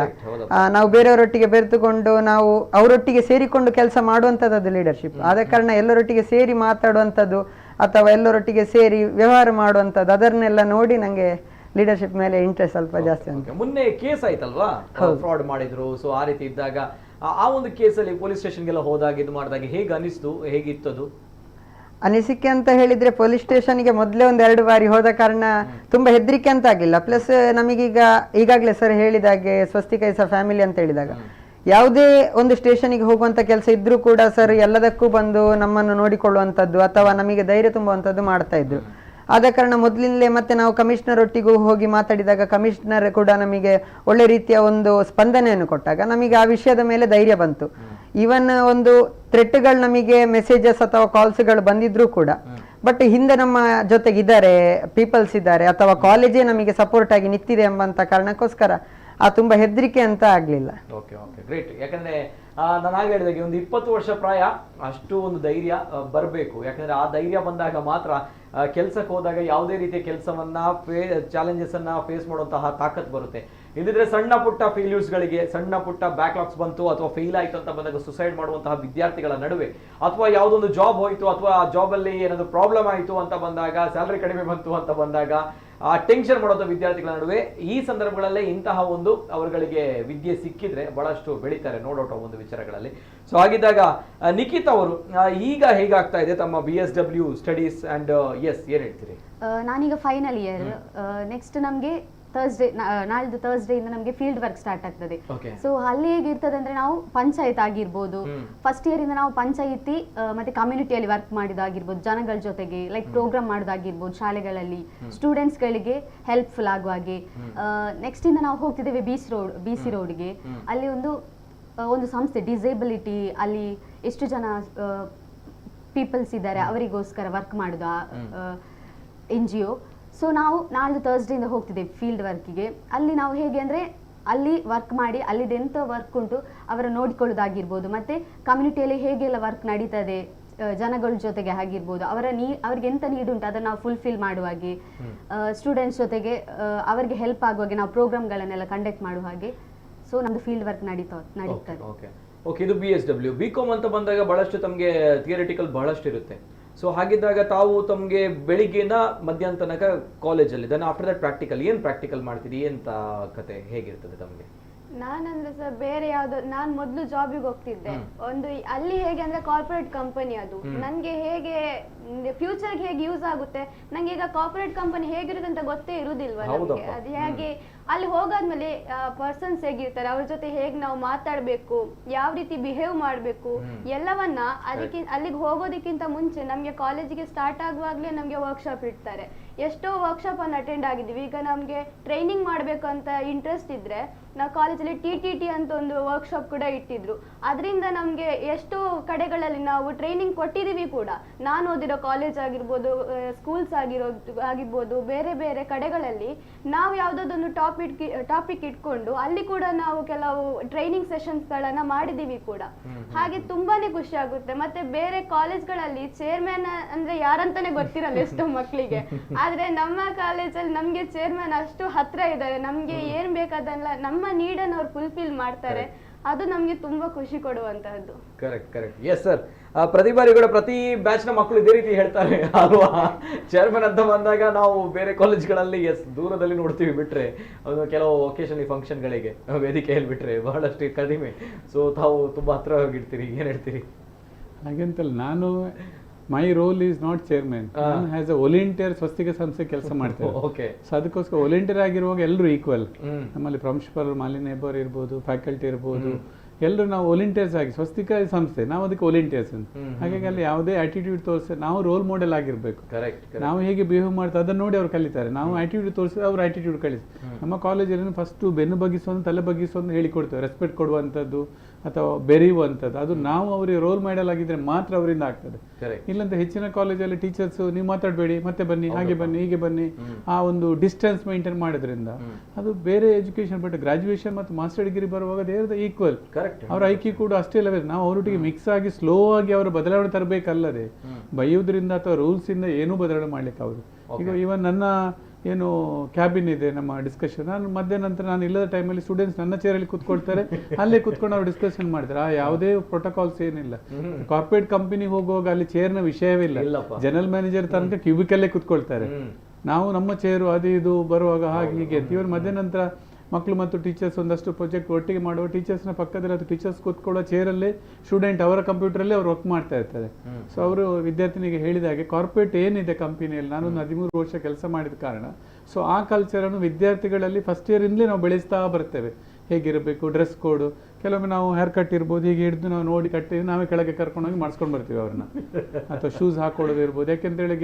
S3: ನಾವು ಬೇರೆಯವರೊಟ್ಟಿಗೆ ಬೆರೆತುಕೊಂಡು ನಾವು ಅವರೊಟ್ಟಿಗೆ ಸೇರಿಕೊಂಡು ಕೆಲಸ ಮಾಡುವಂಥದ್ದು ಲೀಡರ್ಶಿಪ್. ಆದ ಕಾರಣ ಎಲ್ಲರೊಟ್ಟಿಗೆ ಸೇರಿ ಮಾತಾಡುವಂಥದ್ದು ಅಥವಾ ಎಲ್ಲರೊಟ್ಟಿಗೆ ಸೇರಿ ವ್ಯವಹಾರ ಮಾಡುವಂಥದ್ದು, ಅದನ್ನೆಲ್ಲ ನೋಡಿ ನಂಗೆ ಲೀಡರ್ಶಿಪ್ ಮೇಲೆ ಇಂಟ್ರೆಸ್ಟ್ ಸ್ವಲ್ಪ ಜಾಸ್ತಿ ಉಂಟು.
S1: ಮೊನ್ನೆ ಕೇಸ್ ಆಯ್ತಲ್ವಾ, ಫ್ರಾಡ್ ಮಾಡಿದ್ರು. ಸೊ ಆ ರೀತಿ ಇದ್ದಾಗ ಆ ಒಂದು ಕೇಸಲ್ಲಿ ಪೊಲೀಸ್ ಸ್ಟೇಷನ್ಗೆಲ್ಲ ಹೋದಾಗ ಇದು ಮಾಡಿದಾಗ ಹೇಗೆ ಅನಿಸ್ತು, ಹೇಗಿತ್ತದು
S3: ಅನಿಸಿಕೆ ಅಂತ ಹೇಳಿದ್ರೆ? ಪೊಲೀಸ್ ಸ್ಟೇಷನ್ಗೆ ಮೊದಲೇ 1-2 ಬಾರಿ ಹೋದ ಕಾರಣ ತುಂಬಾ ಹೆದರಿಕೆ ಅಂತ ಆಗಿಲ್ಲ. ಪ್ಲಸ್ ನಮಗೀಗ ಈಗಾಗಲೇ ಸರ್ ಹೇಳಿದಾಗೆ ಸ್ವಸ್ತಿಕ ಇಸ್ ಅ ಫ್ಯಾಮಿಲಿ ಅಂತ ಹೇಳಿದಾಗ ಯಾವುದೇ ಒಂದು ಸ್ಟೇಷನ್ಗೆ ಹೋಗುವಂತ ಕೆಲಸ ಇದ್ರೂ ಕೂಡ ಸರ್ ಎಲ್ಲದಕ್ಕೂ ಬಂದು ನಮ್ಮನ್ನು ನೋಡಿಕೊಳ್ಳುವಂಥದ್ದು ಅಥವಾ ನಮಗೆ ಧೈರ್ಯ ತುಂಬುವಂಥದ್ದು ಮಾಡ್ತಾ ಇದ್ರು. ಆದ ಕಾರಣ ಮೊದಲಿಂದಲೇ ಮತ್ತೆ ನಾವು ಕಮಿಷನರ್ ಒಟ್ಟಿಗೂ ಹೋಗಿ ಮಾತಾಡಿದಾಗ ಕಮಿಷನರ್ ಕೂಡ ನಮಗೆ ಒಳ್ಳೆ ರೀತಿಯ ಒಂದು ಸ್ಪಂದನೆಯನ್ನು ಕೊಟ್ಟಾಗ ನಮಗೆ ಆ ವಿಷಯದ ಮೇಲೆ ಧೈರ್ಯ ಬಂತು. ಈವನ್ ಒಂದು ಥ್ರೆಟ್ಗಳು ನಮಗೆ ಮೆಸೇಜಸ್ ಅಥವಾ ಕಾಲ್ಸ್ಗಳು ಬಂದಿದ್ರು ಕೂಡ, ಬಟ್ ಹಿಂದೆ ನಮ್ಮ ಜೊತೆಗಿದ್ದಾರೆ, ಪೀಪಲ್ಸ್ ಇದ್ದಾರೆ ಅಥವಾ ಕಾಲೇಜೇ ನಮಗೆ ಸಪೋರ್ಟ್ ಆಗಿ ನಿಂತಿದೆ ಎಂಬಂತ ಕಾರಣಕ್ಕೋಸ್ಕರ ತುಂಬಾ ಹೆದರಿಕೆ ಅಂತ ಆಗ್ಲಿಲ್ಲ.
S1: Okay okay, great. ಯಾಕಂದ್ರೆ ನಾನು ಆಗ ಹೇಳಿದಾಗೆ ಒಂದು 20 ವರ್ಷ ಪ್ರಾಯ ಅಷ್ಟು ಒಂದು ಧೈರ್ಯ ಬರಬೇಕು. ಯಾಕಂದ್ರೆ ಆ ಧೈರ್ಯ ಬಂದಾಗ ಮಾತ್ರ ಕೆಲಸಕ್ಕೆ ಹೋದಾಗ ಯಾವುದೇ ರೀತಿಯ ಕೆಲಸವನ್ನ ಚಾಲೆಂಜಸ್ ಅನ್ನ ಫೇಸ್ ಮಾಡುವಂತಹ ತಾಕತ್ ಬರುತ್ತೆ. ಇಲ್ಲಿದ್ರೆ ಸಣ್ಣ ಪುಟ್ಟ ಫೇಲ್ಯೂರ್ಸ್ಗಳಿಗೆ, ಸಣ್ಣ ಪುಟ್ಟ ಬ್ಯಾಕ್ಲಾಗ್ಸ್ ಬಂತು ಅಥವಾ ಫೇಲ್ ಆಯ್ತು ಅಂತ ಬಂದಾಗ ಸುಸೈಡ್ ಮಾಡುವಂತಹ ವಿದ್ಯಾರ್ಥಿಗಳ ನಡುವೆ, ಅಥವಾ ಯಾವುದೊಂದು ಜಾಬ್ ಹೋಯ್ತು ಅಥವಾ ಆ ಜಾಬ್ ಅಲ್ಲಿ ಏನಾದ್ರು ಪ್ರಾಬ್ಲಮ್ ಆಯ್ತು ಅಂತ ಬಂದಾಗ, ಸ್ಯಾಲರಿ ಕಡಿಮೆ ಬಂತು ಅಂತ ಬಂದಾಗ ಆ ಟೆನ್ಷನ್ ಮಾಡುವಂಥ ವಿದ್ಯಾರ್ಥಿಗಳ ನಡುವೆ ಈ ಸಂದರ್ಭಗಳಲ್ಲೇ ಇಂತಹ ಒಂದು ಅವರುಗಳಿಗೆ ವಿದ್ಯೆ ಸಿಕ್ಕಿದ್ರೆ ಬಹಳಷ್ಟು ಬೆಳೀತಾರೆ, ನೋ ಡೌಟ್ ಒಂದು ವಿಚಾರಗಳಲ್ಲಿ. ಸೊ ಹಾಗಿದ್ದಾಗ ನಿಖಿತ್ ಅವರು ಈಗ ಹೇಗಾಗ್ತಾ ಇದೆ ತಮ್ಮ BSW ಸ್ಟಡೀಸ್ ಅಂಡ್ ಎಸ್ ಏನ್ ಹೇಳ್ತೀರಿ?
S4: ನಾನೀಗ ಫೈನಲ್ ಇಯರ್. ನೆಕ್ಸ್ಟ್ ನಮಗೆ ನಾಳಿದ್ದು ಥರ್ಸ್ಡೇ ಇಂದ ನಮಗೆ ಫೀಲ್ಡ್ ವರ್ಕ್ ಸ್ಟಾರ್ಟ್ ಆಗ್ತದೆ. ಸೊ ಅಲ್ಲಿ ಹೇಗಿರ್ತದೆ ಅಂದ್ರೆ ನಾವು ಪಂಚಾಯತ್ ಆಗಿರ್ಬೋದು, ಫಸ್ಟ್ ಇಯರ್ ಇಂದ ನಾವು ಪಂಚಾಯಿತಿ ಮತ್ತೆ ಕಮ್ಯುನಿಟಿಯಲ್ಲಿ ವರ್ಕ್ ಮಾಡಿದಾಗಿರ್ಬೋದು, ಜನಗಳ ಜೊತೆಗೆ ಲೈಕ್ ಪ್ರೋಗ್ರಾಮ್ ಮಾಡೋದಾಗಿರ್ಬೋದು, ಶಾಲೆಗಳಲ್ಲಿ ಸ್ಟೂಡೆಂಟ್ಸ್ ಗಳಿಗೆ ಹೆಲ್ಪ್ಫುಲ್ ಆಗುವ ಹಾಗೆ. ನೆಕ್ಸ್ಟ್ ಇಂದ ನಾವು ಹೋಗ್ತಿದ್ದೇವೆ BC ರೋಡ್ಗೆ. ಅಲ್ಲಿ ಒಂದು ಸಂಸ್ಥೆ ಡಿಸೇಬಿಲಿಟಿ, ಅಲ್ಲಿ ಎಷ್ಟು ಜನ ಪೀಪಲ್ಸ್ ಇದ್ದಾರೆ ಅವರಿಗೋಸ್ಕರ ವರ್ಕ್ ಮಾಡೋದು NGO. ಸೊ ನಾವು ನಾಳೆ ಥರ್ಸ್ಡೇಯಿಂದ ಹೋಗ್ತಿದ್ದೇವೆ ಫೀಲ್ಡ್ ವರ್ಕಿಗೆ. ಅಲ್ಲಿ ನಾವು ಹೇಗೆ ಅಂದರೆ ಅಲ್ಲಿ ವರ್ಕ್ ಮಾಡಿ ಅಲ್ಲಿದ್ದು ಎಂಥ ವರ್ಕ್ ಉಂಟು ಅವರ ನೋಡಿಕೊಳ್ಳೋದಾಗಿರ್ಬೋದು, ಮತ್ತು ಕಮ್ಯುನಿಟಿಯಲ್ಲಿ ಹೇಗೆಲ್ಲ ವರ್ಕ್ ನಡೀತದೆ ಜನಗಳ ಜೊತೆಗೆ ಆಗಿರ್ಬೋದು, ಅವ್ರಿಗೆ ಎಂಥ ನೀಡ್ ಉಂಟು ಅದನ್ನು ನಾವು ಫುಲ್ಫಿಲ್ ಮಾಡುವಾಗೆ, ಸ್ಟೂಡೆಂಟ್ಸ್ ಜೊತೆಗೆ ಅವರಿಗೆ ಹೆಲ್ಪ್ ಆಗುವಾಗೆ ನಾವು ಪ್ರೋಗ್ರಾಮ್ಗಳನ್ನೆಲ್ಲ ಕಂಡಕ್ಟ್ ಮಾಡುವ ಹಾಗೆ. ಸೊ ನಮ್ಮದು ಫೀಲ್ಡ್ ವರ್ಕ್ ನಡೀತದೆ.
S1: ಓಕೆ, ಇದು BSW. BCom ಅಂತ ಬಂದಾಗ ಬಹಳಷ್ಟು ತಮಗೆ ಥಿಯರಿಟಿಕಲ್ ಬಹಳಷ್ಟು ಇರುತ್ತೆ. ಸೊ ಹಾಗಿದ್ದಾಗ ತಾವು ತಮಗೆ ಬೆಳಿಗ್ಗೆಯಿಂದ ಮಧ್ಯಾಹ್ನ ತನಕ ಕಾಲೇಜಲ್ಲಿ, ದೆನ್ ಆಫ್ಟರ್ ದಟ್ ಪ್ರಾಕ್ಟಿಕಲ್, ಏನು ಪ್ರಾಕ್ಟಿಕಲ್ ಮಾಡ್ತೀರಿ, ಎಂತ ಕತೆ ಹೇಗಿರ್ತದೆ ತಮಗೆ?
S5: ನಾನಂದ್ರೆ ಸರ್ ಬೇರೆ ಯಾವ್ದು, ನಾನ್ ಮೊದ್ಲು ಜಾಬಿಗೆ ಹೋಗ್ತಿದ್ದೆ ಒಂದು ಅಲ್ಲಿ ಹೇಗೆ ಅಂದ್ರೆ ಕಾರ್ಪೊರೇಟ್ ಕಂಪನಿ ಅದು ನನ್ಗೆ ಹೇಗೆ ಫ್ಯೂಚರ್ಗೆ ಹೇಗೆ ಯೂಸ್ ಆಗುತ್ತೆ, ನಂಗೆ ಈಗ ಕಾರ್ಪೊರೇಟ್ ಕಂಪನಿ ಹೇಗಿರುತ್ತೆ ಅಂತ ಗೊತ್ತೇ ಇರುದಿಲ್ವಾ ನಮ್ಗೆ. ಅದು ಹೇಗೆ ಅಲ್ಲಿ ಹೋಗಾದ್ಮೇಲೆ ಪರ್ಸನ್ಸ್ ಹೇಗಿರ್ತಾರೆ, ಅವ್ರ ಜೊತೆ ಹೇಗೆ ನಾವು ಮಾತಾಡ್ಬೇಕು, ಯಾವ ರೀತಿ ಬಿಹೇವ್ ಮಾಡ್ಬೇಕು, ಎಲ್ಲವನ್ನ ಅದಕ್ಕೆ ಅಲ್ಲಿಗೆ ಹೋಗೋದಕ್ಕಿಂತ ಮುಂಚೆ ನಮ್ಗೆ ಕಾಲೇಜಿಗೆ ಸ್ಟಾರ್ಟ್ ಆಗುವಾಗ್ಲೇ ನಮ್ಗೆ ವರ್ಕ್ಶಾಪ್ ಇಡ್ತಾರೆ. ಎಷ್ಟೋ ವರ್ಕ್ಶಾಪ್ ಅನ್ನು ಅಟೆಂಡ್ ಆಗಿದ್ದೀವಿ. ಈಗ ನಮ್ಗೆ ಟ್ರೈನಿಂಗ್ ಮಾಡ್ಬೇಕು ಅಂತ ಇಂಟ್ರೆಸ್ಟ್ ಇದ್ರೆ ನಾವು ಕಾಲೇಜಲ್ಲಿ TTT ಅಂತ ಒಂದು ವರ್ಕ್ಶಾಪ್ ಕೂಡ ಇಟ್ಟಿದ್ರು. ಅದರಿಂದ ನಮ್ಗೆ ಎಷ್ಟೋ ಕಡೆಗಳಲ್ಲಿ ನಾವು ಟ್ರೈನಿಂಗ್ ಕೊಟ್ಟಿದೀವಿ ಕೂಡ. ನಾನು ಓದಿರೋ ಕಾಲೇಜ್ ಆಗಿರ್ಬೋದು, ಸ್ಕೂಲ್ಸ್ ಆಗಿರ್ಬೋದು, ಬೇರೆ ಬೇರೆ ಕಡೆಗಳಲ್ಲಿ ನಾವು ಯಾವ್ದಾದೊಂದು ಟಾಪಿಕ್ ಇಟ್ಕೊಂಡು ಅಲ್ಲಿ ಕೂಡ ನಾವು ಕೆಲವು ಟ್ರೈನಿಂಗ್ ಸೆಷನ್ಸ್ ಗಳನ್ನ ಮಾಡಿದೀವಿ ಕೂಡ. ಹಾಗೆ ತುಂಬಾನೇ ಖುಷಿ ಆಗುತ್ತೆ. ಮತ್ತೆ ಬೇರೆ ಕಾಲೇಜ್ಗಳಲ್ಲಿ ಚೇರ್ಮನ್ ಅಂದ್ರೆ ಯಾರಂತಾನೆ ಗೊತ್ತಿರಲ್ಲ ಎಷ್ಟೋ ಮಕ್ಕಳಿಗೆ. ಆದ್ರೆ ನಮ್ಮ ಕಾಲೇಜಲ್ಲಿ ನಮ್ಗೆ ಚೇರ್ಮನ್ ಅಷ್ಟು ಹತ್ರ ಇದ್ದಾರೆ, ನಮ್ಗೆ ಏನ್ ಬೇಕಾದಲ್ಲ ನಮ್ಮ ನೀಡನ್ನು ಅವ್ರು ಫುಲ್ಫಿಲ್ ಮಾಡ್ತಾರೆ. ಅದು ನಮ್ಗೆ ತುಂಬಾ ಖುಷಿ ಕೊಡುವಂತಹದ್ದು.
S1: ಕರೆಕ್ಟ್. ಎಸ್ ಸರ್, ಪ್ರತಿ ಬಾರಿ ಕೂಡ ಪ್ರತಿ ಬ್ಯಾಚ್ ನ ಮಕ್ಕಳು ಇದೇ ರೀತಿ ಹೇಳ್ತಾರೆ ಅಲ್ವಾ? ಚೇರ್ಮನ್ ಅಂತ ಬಂದಾಗ ನಾವು ಬೇರೆ ಕಾಲೇಜ್ಗಳಲ್ಲಿ ದೂರದಲ್ಲಿ ನೋಡ್ತೀವಿ, ಬಿಟ್ರೆ ಕೆಲವು ಒಕೇಶನ್ ಫಂಕ್ಷನ್ಗಳಿಗೆ ವೇದಿಕೆಯಲ್ಲಿ ಬಿಟ್ರೆ ಬಹಳಷ್ಟು ಕಡಿಮೆ. ಸೊ ತಾವು ತುಂಬಾ ಹತ್ರ ಹೋಗಿರ್ತೀರಿ, ಏನ್ ಹೇಳ್ತೀರಿ?
S2: ಹಾಗೆಂತಲ್ಲ, ನಾನು my role is not chairman, ನಾನು ಆಸ್ ಅ ವಾಲಂಟಿಯರ್ ಸ್ವಸ್ತಿಕ ಸಂಸ್ಥೆ ಕೆಲಸ ಮಾಡ್ತೇನೆ.
S1: ಓಕೆ.
S2: ಸೊ ಅದಕ್ಕೋಸ್ಕರ ವಾಲಂಟಿಯರ್ ಆಗಿರುವಾಗ ಎಲ್ಲರೂ ಈಕ್ವಲ್. ನಮ್ಮಲ್ಲಿ ಪ್ರಿನ್ಸಿಪಲ್, ಮಾಲಿನ್ಯ ಹೆಬ್ಬಾರ್ ಇರ್ಬೋದು, ಫ್ಯಾಕಲ್ಟಿ ಇರ್ಬೋದು, ಎಲ್ಲರೂ ನಾವು ವಾಲಂಟಿಯರ್ಸ್ ಆಗಿ, ಸ್ವಸ್ತಿಕ ಸಂಸ್ಥೆ ನಾವು ಅದಕ್ಕೆ ವಾಲಂಟಿಯರ್ಸ್ ಅಂತ. ಹಾಗಾಗಿ ಅಲ್ಲಿ ಯಾವುದೇ ಆಟಿಟ್ಯೂಡ್ ತೋರಿಸಿ ನಾವು ರೋಲ್ ಮಾಡೆಲ್ ಆಗಿರ್ಬೇಕು. ನಾವು ಹೇಗೆ ಬಿಹೇವ್ ಮಾಡ್ತಾ ಅದನ್ನ ನೋಡಿ ಅವ್ರು ಕಲಿತಾರೆ. ನಾವು ಆಟಿಟ್ಯೂಡ್ ತೋರಿಸಿದ್ರೆ ಅವ್ರು ಆಟಿಟ್ಯೂಡ್ ಕಲಿಸಿ. ನಮ್ಮ ಕಾಲೇಜಲ್ಲಿ ಫಸ್ಟ್ ಬೆನ್ನು ಬಗ್ಗಿಸೋದು, ತಲೆ ಬಗ್ಗಿಸೋದು ಹೇಳಿಕೊಡ್ತೇವೆ. ರೆಸ್ಪೆಕ್ಟ್ ಕೊಡುವಂಥದ್ದು ಅಥವಾ ಬೆರೆಯುವಂಥದ್ದು, ಅದು ನಾವು ಅವರಿಗೆ ರೋಲ್ ಮಾಡೆಲ್ ಆಗಿದ್ರೆ ಮಾತ್ರ ಅವರಿಂದ ಆಗ್ತದೆ. ಇಲ್ಲಂತ ಹೆಚ್ಚಿನ ಕಾಲೇಜಲ್ಲಿ ಟೀಚರ್ಸ್ ನೀವು ಮಾತಾಡಬೇಡಿ, ಮತ್ತೆ ಬನ್ನಿ, ಹಾಗೆ ಬನ್ನಿ, ಹೀಗೆ ಬನ್ನಿ, ಆ ಒಂದು ಡಿಸ್ಟೆನ್ಸ್ ಮೇಂಟೈನ್ ಮಾಡೋದ್ರಿಂದ ಅದು ಬೇರೆ ಎಜುಕೇಶನ್. ಬಟ್ ಗ್ರಾಜುಯೇಷನ್ ಮತ್ತು ಮಾಸ್ಟರ್ ಡಿಗ್ರಿ ಬರುವಾಗ ದೇ ಆರ್ ದ ಈಕ್ವಲ್. ಅವರ ಐಕ್ಯ ಕೂಡ ಅಷ್ಟೇ ಲೆವೆಲ್. ನಾವು ಅವರೊಟ್ಟಿಗೆ ಮಿಕ್ಸ್ ಆಗಿ ಸ್ಲೋ ಆಗಿ ಅವರ ಬದಲಾವಣೆ ತರಬೇಕಲ್ಲದೆ ಬೈಯೋದ್ರಿಂದ ಅಥವಾ ರೂಲ್ಸ್ ಇಂದ ಏನೂ ಬದಲಾವಣೆ ಮಾಡ್ಲಿಕ್ಕೆ ಅವರು. ಈಗ ಇವನ್ ನನ್ನ ಏನು ಕ್ಯಾಬಿನ್ ಇದೆ ನಮ್ಮ ಡಿಸ್ಕಷನ್, ನಾನು ಮಧ್ಯಾಹ್ನ ನಂತರ ನಾನು ಇಲ್ಲದ ಟೈಮಲ್ಲಿ ಸ್ಟೂಡೆಂಟ್ಸ್ ನನ್ನ ಚೇರಲ್ಲಿ ಕೂತ್ಕೊಳ್ತಾರೆ, ಅಲ್ಲೇ ಕೂತ್ಕೊಂಡು ಅವ್ರು ಡಿಸ್ಕಷನ್ ಮಾಡ್ತಾರೆ. ಯಾವುದೇ ಪ್ರೋಟೋಕಾಲ್ಸ್ ಏನಿಲ್ಲ. ಕಾರ್ಪೊರೇಟ್ ಕಂಪನಿ ಹೋಗುವಾಗ ಅಲ್ಲಿ ಚೇರ್ನ ವಿಷಯವೇ ಇಲ್ಲ. ಜನರಲ್ ಮ್ಯಾನೇಜರ್ ತನಕ ಕ್ಯೂಬಿಕಲ್ಲೇ ಕೂತ್ಕೊಳ್ತಾರೆ. ನಾವು ನಮ್ಮ ಚೇರು ಅದು ಇದು ಬರುವಾಗ ಹಾಗೆ ಹೀಗೆ ಅಂತ. ಇವರು ಮಧ್ಯಾಹ್ನ ನಂತರ ಮಕ್ಕಳು ಮತ್ತು ಟೀಚರ್ಸ್ ಒಂದಷ್ಟು ಪ್ರಾಜೆಕ್ಟ್ ಒಟ್ಟಿಗೆ ಮಾಡುವ, ಟೀಚರ್ಸ್ನ ಪಕ್ಕದಲ್ಲಿ ಅದು ಟೀಚರ್ಸ್ ಕೂತ್ಕೊಳ್ಳೋ ಚೇರಲ್ಲೇ ಸ್ಟೂಡೆಂಟ್ ಅವರ ಕಂಪ್ಯೂಟರಲ್ಲೇ ಅವ್ರು ವರ್ಕ್ ಮಾಡ್ತಾ ಇರ್ತಾರೆ. ಸೊ ಅವರು ವಿದ್ಯಾರ್ಥಿನಿಗೆ ಹೇಳಿದ ಹಾಗೆ ಕಾರ್ಪೊರೇಟ್ ಏನಿದೆ ಕಂಪನಿಯಲ್ಲಿ, ನಾನೊಂದು 13 ವರ್ಷ ಕೆಲಸ ಮಾಡಿದ ಕಾರಣ ಸೊ ಆ ಕಲ್ಚರನ್ನು ವಿದ್ಯಾರ್ಥಿಗಳಲ್ಲಿ ಫಸ್ಟ್ ಇಯರಿಂದಲೇ ನಾವು ಬೆಳೆಸ್ತಾ ಬರ್ತೇವೆ. ಹೇಗಿರಬೇಕು, ಡ್ರೆಸ್ ಕೋಡು, ಕೆಲವೊಮ್ಮೆ ನಾವು ಹೇರ್ ಕಟ್ ಇರ್ಬೋದು, ಹೀಗೆ ಹಿಡಿದು ನಾವು ನೋಡಿ ಕಟ್ಟಿ ನಾವೇ ಕೆಳಗೆ ಕರ್ಕೊಂಡೋಗಿ ಮಾಡಿಸ್ಕೊಂಡು ಬರ್ತೀವಿ ಅವ್ರನ್ನ. ಅಥವಾ ಶೂಸ್ ಹಾಕೊಳ್ಳೋದು ಇರ್ಬೋದು. ಯಾಕೆಂತ ಹೇಳಿ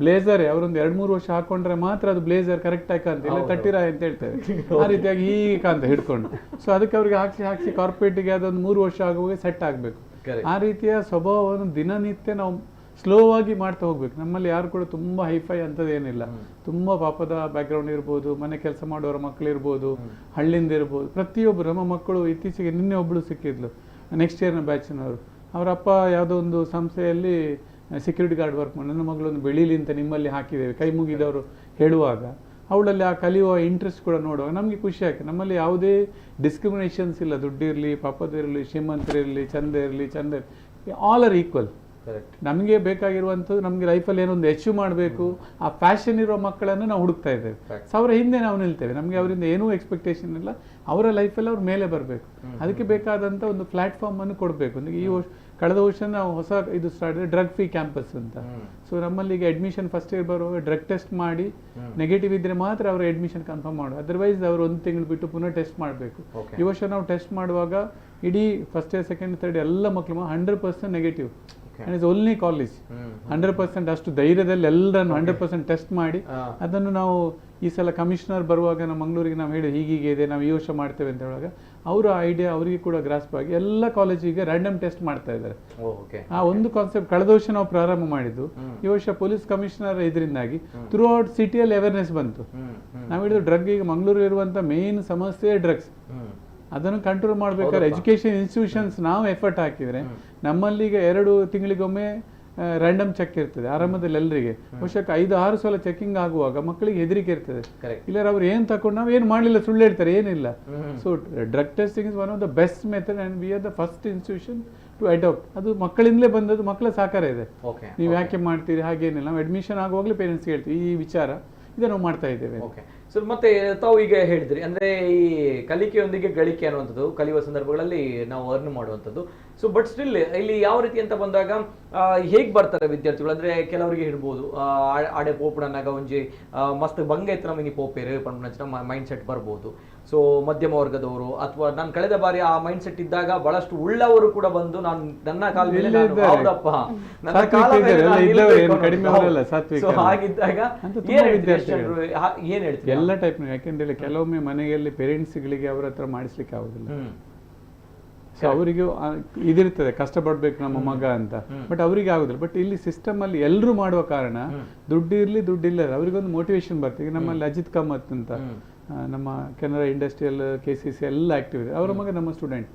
S2: ಬ್ಲೇಸರ್ ಅವರೊಂದು 2-3 ವರ್ಷ ಹಾಕೊಂಡ್ರೆ ಮಾತ್ರ ಅದು ಬ್ಲೇಸರ್ ಕರೆಕ್ಟ್ ಆಗಿ ಕಾಣ್ತಿಲ್ಲ, ತಟ್ಟಿರ ಅಂತ ಹೇಳ್ತೇವೆ. ಆ ರೀತಿಯಾಗಿ ಹೀಗೆ ಕಾಂತ ಹಿಡ್ಕೊಂಡು. ಸೊ ಅದಕ್ಕೆ ಅವ್ರಿಗೆ ಹಾಕಿ ಕಾರ್ಪೊರೇಟಿಗೆ ಅದೊಂದು 3 ವರ್ಷ ಆಗುವಾಗ ಸೆಟ್ ಆಗಬೇಕು. ಆ ರೀತಿಯ ಸ್ವಭಾವವನ್ನು ದಿನನಿತ್ಯ ನಾವು ಸ್ಲೋ ಆಗಿ ಮಾಡ್ತಾ ಹೋಗ್ಬೇಕು. ನಮ್ಮಲ್ಲಿ ಯಾರು ಕೂಡ ತುಂಬಾ ಹೈಫೈ ಅಂತದ್ದು ಏನಿಲ್ಲ. ತುಂಬಾ ಪಾಪದ ಬ್ಯಾಕ್ಗ್ರೌಂಡ್ ಇರ್ಬೋದು, ಮನೆ ಕೆಲಸ ಮಾಡೋರ ಮಕ್ಕಳು ಇರ್ಬೋದು, ಹಳ್ಳಿಂದ ಇರ್ಬೋದು, ಪ್ರತಿಯೊಬ್ಬರು ನಮ್ಮ ಮಕ್ಕಳು. ಇತ್ತೀಚೆಗೆ ನಿನ್ನೆ ಒಬ್ಬಳು ಸಿಕ್ಕಿದ್ಲು, ನೆಕ್ಸ್ಟ್ ಇಯರ್ನ ಬ್ಯಾಚಿನವರು. ಅವರ ಅಪ್ಪ ಯಾವುದೋ ಒಂದು ಸಂಸ್ಥೆಯಲ್ಲಿ ಸೆಕ್ಯೂರಿಟಿ ಗಾರ್ಡ್ ವರ್ಕ್ ಮಾಡಿ, ನನ್ನ ಮಗಳೊಂದು ಬೆಳೀಲಿ ಅಂತ ನಿಮ್ಮಲ್ಲಿ ಹಾಕಿದ್ದೇವೆ ಕೈ ಮುಗಿದವರು ಹೇಳುವಾಗ ಅವಳಲ್ಲಿ ಆ ಕಲಿಯುವ ಇಂಟ್ರೆಸ್ಟ್ ಕೂಡ ನೋಡುವಾಗ ನಮಗೆ ಖುಷಿ ಆಗ್ತದೆ. ನಮ್ಮಲ್ಲಿ ಯಾವುದೇ ಡಿಸ್ಕ್ರಿಮಿನೇಷನ್ಸ್ ಇಲ್ಲ. ದುಡ್ಡಿರಲಿ, ಪಾಪದಿರಲಿ, ಶ್ರೀಮಂತರಿರಲಿ, ಚಂದ ಇರಲಿ, ಆಲ್ ಆರ್ ಈಕ್ವಲ್. ನಮಗೆ ಬೇಕಾಗಿರುವಂಥದ್ದು, ನಮಗೆ ಲೈಫಲ್ಲಿ ಏನೊಂದು ಅಚೀವ್ ಮಾಡಬೇಕು, ಆ ಫ್ಯಾಷನ್ ಇರೋ ಮಕ್ಕಳನ್ನು ನಾವು ಹುಡುಕ್ತಾ ಇದ್ದೇವೆ. ಸೊ ಅವರ ಹಿಂದೆ ನಾವು ನಿಲ್ತೇವೆ. ನಮಗೆ ಅವರಿಂದ ಏನೂ ಎಕ್ಸ್ಪೆಕ್ಟೇಷನ್ ಇಲ್ಲ. ಅವರ ಲೈಫಲ್ಲಿ ಅವ್ರ ಮೇಲೆ ಬರಬೇಕು. ಅದಕ್ಕೆ ಬೇಕಾದಂಥ ಒಂದು ಪ್ಲಾಟ್ಫಾರ್ಮ್ ಅನ್ನು ಕೊಡಬೇಕು. ಈ ಕಳೆದ ವರ್ಷ ನಾವು ಹೊಸ ಇದು ಸ್ಟಾರ್ಟ್ ಡ್ರಗ್ ಫ್ರೀ ಕ್ಯಾಂಪಸ್ ಅಂತ. ಸೊ ನಮ್ಮಲ್ಲಿ ಈಗ ಅಡ್ಮಿಷನ್ ಫಸ್ಟ್ ಇಯರ್ ಬರುವಾಗ ಡ್ರಗ್ ಟೆಸ್ಟ್ ಮಾಡಿ ನೆಗೆಟಿವ್ ಇದ್ರೆ ಮಾತ್ರ ಅವ್ರ ಅಡ್ಮಿಷನ್ ಕನ್ಫರ್ಮ್ ಮಾಡು. ಅದರ್ವೈಸ್ ಅವರು 1 ತಿಂಗಳು ಬಿಟ್ಟು ಪುನಃ ಟೆಸ್ಟ್ ಮಾಡಬೇಕು. ಈ ವರ್ಷ ನಾವು ಟೆಸ್ಟ್ ಮಾಡುವಾಗ ಇಡೀ ಫಸ್ಟ್ ಇಯರ್, ಸೆಕೆಂಡ್, ಥರ್ಡ್ ಎಲ್ಲ ಮಕ್ಕಳು 100% negative. And is only college 100% ಅಷ್ಟು ಧೈರ್ಯದಲ್ಲಿ ಎಲ್ಲರನ್ನು 100% ಟೆಸ್ಟ್ ಮಾಡಿ ಅದನ್ನು ನಾವು ಈ ಸಲ ಕಮಿಷನರ್ ಬರುವಾಗ ನಮ್ಮ ಮಂಗಳೂರಿಗೆ ನಾವು ಹೇಳಿ ಹೀಗೀಗೆ ಇದೆ, ನಾವು ಈ ವರ್ಷ ಮಾಡ್ತೇವೆ ಅಂತ ಹೇಳುವಾಗ ಅವರ ಐಡಿಯಾ ಅವರಿಗೆ ಕೂಡ ಗ್ರಾಸ್ಪ್ ಆಗಿ ಎಲ್ಲ ಕಾಲೇಜಿಗೆ ರ್ಯಾಂಡಮ್ ಟೆಸ್ಟ್ ಮಾಡ್ತಾ ಇದ್ದಾರೆ. ಆ ಒಂದು ಕಾನ್ಸೆಪ್ಟ್ ಕಳೆದ ವರ್ಷ ನಾವು ಪ್ರಾರಂಭ ಮಾಡಿದ್ದು. ಈ ವರ್ಷ ಪೊಲೀಸ್ ಕಮಿಷನರ್ ಇದರಿಂದಾಗಿ ಥ್ರೂ ಔಟ್ ಸಿಟಿಯಲ್ಲಿ ಅವೇರ್ನೆಸ್ ಬಂತು. ನಾವು ಹೇಳಿದ್ರು ಡ್ರಗ್, ಈಗ ಮಂಗಳೂರು ಇರುವಂತ ಮೇನ್ ಸಮಸ್ಯೆ ಡ್ರಗ್ಸ್. ಅದನ್ನು ಕಂಟ್ರೋಲ್ ಮಾಡ್ಬೇಕಾದ್ರೆ ಎಜುಕೇಶನ್ ಇನ್ಸ್ಟಿಟ್ಯೂಷನ್ಸ್ ನಾವು ಎಫರ್ಟ್ ಹಾಕಿದ್ರೆ ನಮ್ಮಲ್ಲಿ ಈಗ 2 ತಿಂಗಳಿಗೊಮ್ಮೆ ರ್ಯಾಂಡಮ್ ಚೆಕ್ ಇರ್ತದೆ ಆರಂಭದಲ್ಲಿ ಎಲ್ಲರಿಗೆ, ಬಹುಶಃ 5-6 ಸಲ ಚೆಕಿಂಗ್ ಆಗುವಾಗ ಮಕ್ಕಳಿಗೆ ಹೆದರಿಕೆ ಇರ್ತದೆ. ಇಲ್ಲ ಅವ್ರು ಏನ್ ತಕೊಂಡು ನಾವು ಏನು ಮಾಡಲಿಲ್ಲ ಸುಳ್ಳು ಹೇಳ್ತಾರೆ, ಏನಿಲ್ಲ. So drug testing is one of the best method and we are the first institution to adopt. ಅದು ಮಕ್ಕಳಿಂದಲೇ ಬಂದದ್ದು, ಮಕ್ಕಳ ಸಹಕಾರ ಇದೆ. ನೀವು ಯಾಕೆ ಮಾಡ್ತೀರಿ ಹಾಗೇನಿಲ್ಲ, ನಾವು ಅಡ್ಮಿಷನ್ ಆಗುವಾಗಲೇ ಪೇರೆಂಟ್ಸ್ ಹೇಳ್ತೀವಿ ಈ ವಿಚಾರ ಇದನ್ನು ನಾವು ಮಾಡ್ತಾ ಇದ್ದೇವೆ.
S1: ಸೊ ಮತ್ತೆ ತಾವು ಈಗ ಹೇಳಿದ್ರಿ ಅಂದ್ರೆ ಈ ಕಲಿಕೆಯೊಂದಿಗೆ ಗಳಿಕೆ ಅನ್ನುವಂಥದ್ದು ಕಲಿಯುವ ಸಂದರ್ಭಗಳಲ್ಲಿ ನಾವು ಅರ್ನ್ ಮಾಡುವಂಥದ್ದು. ಸೊ ಬಟ್ ಸ್ಟಿಲ್ ಇಲ್ಲಿ ಯಾವ ರೀತಿ ಅಂತ ಬಂದಾಗ ಹೇಗೆ ಬರ್ತಾರೆ ವಿದ್ಯಾರ್ಥಿಗಳು ಅಂದ್ರೆ ಕೆಲವರಿಗೆ ಹೇಳ್ಬೋದು ಆಡೆ ಪೋಪುಡನ್ನಾಗ ಒಂಜಿ ಮಸ್ತ್ ಬಂಗ ಎತ್ತನ ಮಿನಿ ಪೋಪೇರು ಪಂಡ ಮೈಂಡ್ ಸೆಟ್ ಬರ್ಬೋದು. ಸೊ ಮಧ್ಯಮ ವರ್ಗದವರು ಅಥವಾ ನಾನು ಕಳೆದ ಬಾರಿ ಆ ಮೈಂಡ್ ಸೆಟ್ ಇದ್ದಾಗ ಬಹಳಷ್ಟು ಉಳ್ಳವರು ಕೂಡ ಬಂದು ನಾನು ನನ್ನ ಕಾಲ ಮೇಲೆ ಹೌದಪ್ಪ ನನ್ನ ಕಾಲ ಸೊ ಹಾಗಿದ್ದಾಗ ಏನ್ ಹೇಳ್ತೀವಿ
S2: ಎಲ್ಲ ಟೈಪ್. ಯಾಕೆಂದ್ರೆ ಕೆಲವೊಮ್ಮೆ ಮನೆಯಲ್ಲಿ ಪೇರೆಂಟ್ಸ್ಗಳಿಗೆ ಅವ್ರ ಹತ್ರ ಮಾಡಿಸ್ಲಿಕ್ಕೆ ಆಗುದಿಲ್ಲ. ಸೊ ಅವರಿಗೆ ಇದಿರ್ತದೆ ಕಷ್ಟಪಡ್ಬೇಕು ನಮ್ಮ ಮಗ ಅಂತ, ಬಟ್ ಅವರಿಗೆ ಆಗುದಿಲ್ಲ. ಬಟ್ ಇಲ್ಲಿ ಸಿಸ್ಟಮ್ ಅಲ್ಲಿ ಎಲ್ಲರೂ ಮಾಡುವ ಕಾರಣ ದುಡ್ಡು ಇರ್ಲಿ ದುಡ್ಡಿಲ್ಲ ಅವರಿಗೊಂದು ಮೋಟಿವೇಶನ್ ಬರ್ತದೆ. ಈಗ ನಮ್ಮಲ್ಲಿ ಅಜಿತ್ ಕಾಮತ್ ಅಂತ ನಮ್ಮ ಕೆನರಾ ಇಂಡಸ್ಟ್ರಿಯಲ್ KCC ಎಲ್ಲ ಆಕ್ಟಿವ್ ಇದೆ, ಅವರ ಮಗ ನಮ್ಮ ಸ್ಟೂಡೆಂಟ್.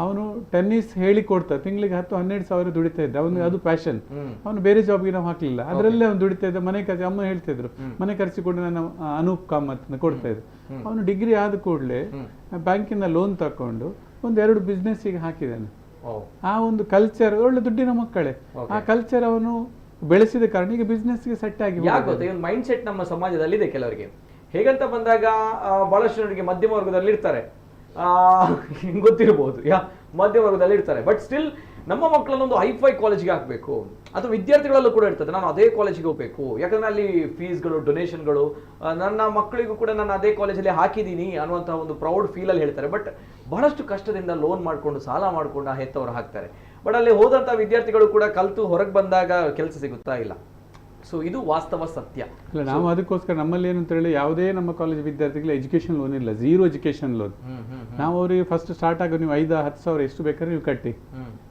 S2: ಅವನು ಟೆನ್ನಿಸ್ ಹೇಳಿ ಕೊಡ್ತಾ ತಿಂಗಳಿಗೆ 10-12 ಸಾವಿರ ದುಡಿತಾ ಇದ್ದ. ಅವನು ಅದು ಪ್ಯಾಷನ್. ಅವನು ಬೇರೆ ಜಾಬ್ಗೆ ನಾವು ಹಾಕ್ಲಿಲ್ಲ, ಅದರಲ್ಲೇ ಅವ್ನು ದುಡಿತಾ ಇದ್ದ. ಮನೆ ಖರ್ಚು ಅಮ್ಮ ಹೇಳ್ತಿದ್ರು, ಮನೆ ಖರ್ಚಿಕೊಂಡು ನನ್ನ ಅನೂಪ್ ಕಾಮತ್ ಕೊಡ್ತಾ ಇದ್ರು. ಅವನು ಡಿಗ್ರಿ ಆದ ಕೂಡಲೇ ಬ್ಯಾಂಕಿನ ಲೋನ್ ತಕೊಂಡು 1-2 ಬಿಸ್ನೆಸ್ಸಿಗೆ ಹಾಕಿದ್ದಾನೆ. ಆ ಒಂದು ಕಲ್ಚರ್ ಒಳ್ಳೆ ದುಡ್ಡಿನ ಮಕ್ಕಳೇ, ಆ ಕಲ್ಚರ್ ಅವನು ಬೆಳೆಸಿದ ಕಾರಣ ಈಗ ಬಿಸ್ನೆಸ್ಗೆ ಸೆಟ್ ಆಗಿ.
S1: ಮೈಂಡ್ ಸೆಟ್ ನಮ್ಮ ಸಮಾಜದಲ್ಲಿ ಇದೆ ಕೆಲವರಿಗೆ. ಹೇಗಂತ ಬಂದಾಗ ಬಹಳಷ್ಟು ಜನರಿಗೆ ಮಧ್ಯಮ ವರ್ಗದಲ್ಲಿ ಇರ್ತಾರೆ, ಗೊತ್ತಿರಬಹುದು ಮಧ್ಯಮ ವರ್ಗದಲ್ಲಿ ಇರ್ತಾರೆ. ಬಟ್ ಸ್ಟಿಲ್ ನಮ್ಮ ಮಕ್ಕಳನ್ನೊಂದು ಹೈಫೈ ಕಾಲೇಜ್ಗೆ ಹಾಕಬೇಕು, ಅಥವಾ ವಿದ್ಯಾರ್ಥಿಗಳಲ್ಲೂ ಕೂಡ ಇರ್ತದೆ ನಾನು ಅದೇ ಕಾಲೇಜಿಗೆ ಹೋಗ್ಬೇಕು, ಯಾಕಂದ್ರೆ ಅಲ್ಲಿ ಫೀಸ್ಗಳು ಡೊನೇಷನ್ಗಳು ನನ್ನ ಮಕ್ಕಳಿಗೂ ಕೂಡ ನಾನು ಅದೇ ಕಾಲೇಜಲ್ಲಿ ಹಾಕಿದ್ದೀನಿ ಅನ್ನುವಂತಹ ಒಂದು ಪ್ರೌಡ್ ಫೀಲಲ್ಲಿ ಹೇಳ್ತಾರೆ. ಬಟ್ ಬಹಳಷ್ಟು ಕಷ್ಟದಿಂದ ಲೋನ್ ಮಾಡಿಕೊಂಡು ಸಾಲ ಮಾಡಿಕೊಂಡು ಆ ಹೆತ್ತವರು ಹಾಕ್ತಾರೆ. ಬಟ್ ಅಲ್ಲಿ ಹೋದಂಥ ವಿದ್ಯಾರ್ಥಿಗಳು ಕೂಡ ಕಲಿತು ಹೊರಗೆ ಬಂದಾಗ ಕೆಲಸ ಸಿಗುತ್ತಾ ಇಲ್ಲ. ಸೊ ಇದು ವಾಸ್ತವ ಸತ್ಯ.
S2: ಇಲ್ಲ ನಾವು ಅದಕ್ಕೋಸ್ಕರ ನಮ್ಮಲ್ಲಿ ಏನಂತ ಹೇಳಿ ಯಾವುದೇ ನಮ್ಮ ಕಾಲೇಜ್ ವಿದ್ಯಾರ್ಥಿಗಳಿಗೆ ಎಜುಕೇಶನ್ ಲೋನ್ ಇಲ್ಲ, 0 ಎಜುಕೇಶನ್ ಲೋನ್. ನಾವು ಅವರಿಗೆ ಫಸ್ಟ್ ಸ್ಟಾರ್ಟ್ ಆಗ ನೀವು 5-10 ಸಾವಿರ ಎಷ್ಟು ಬೇಕಾದ್ರೆ ನೀವು ಕಟ್ಟಿ,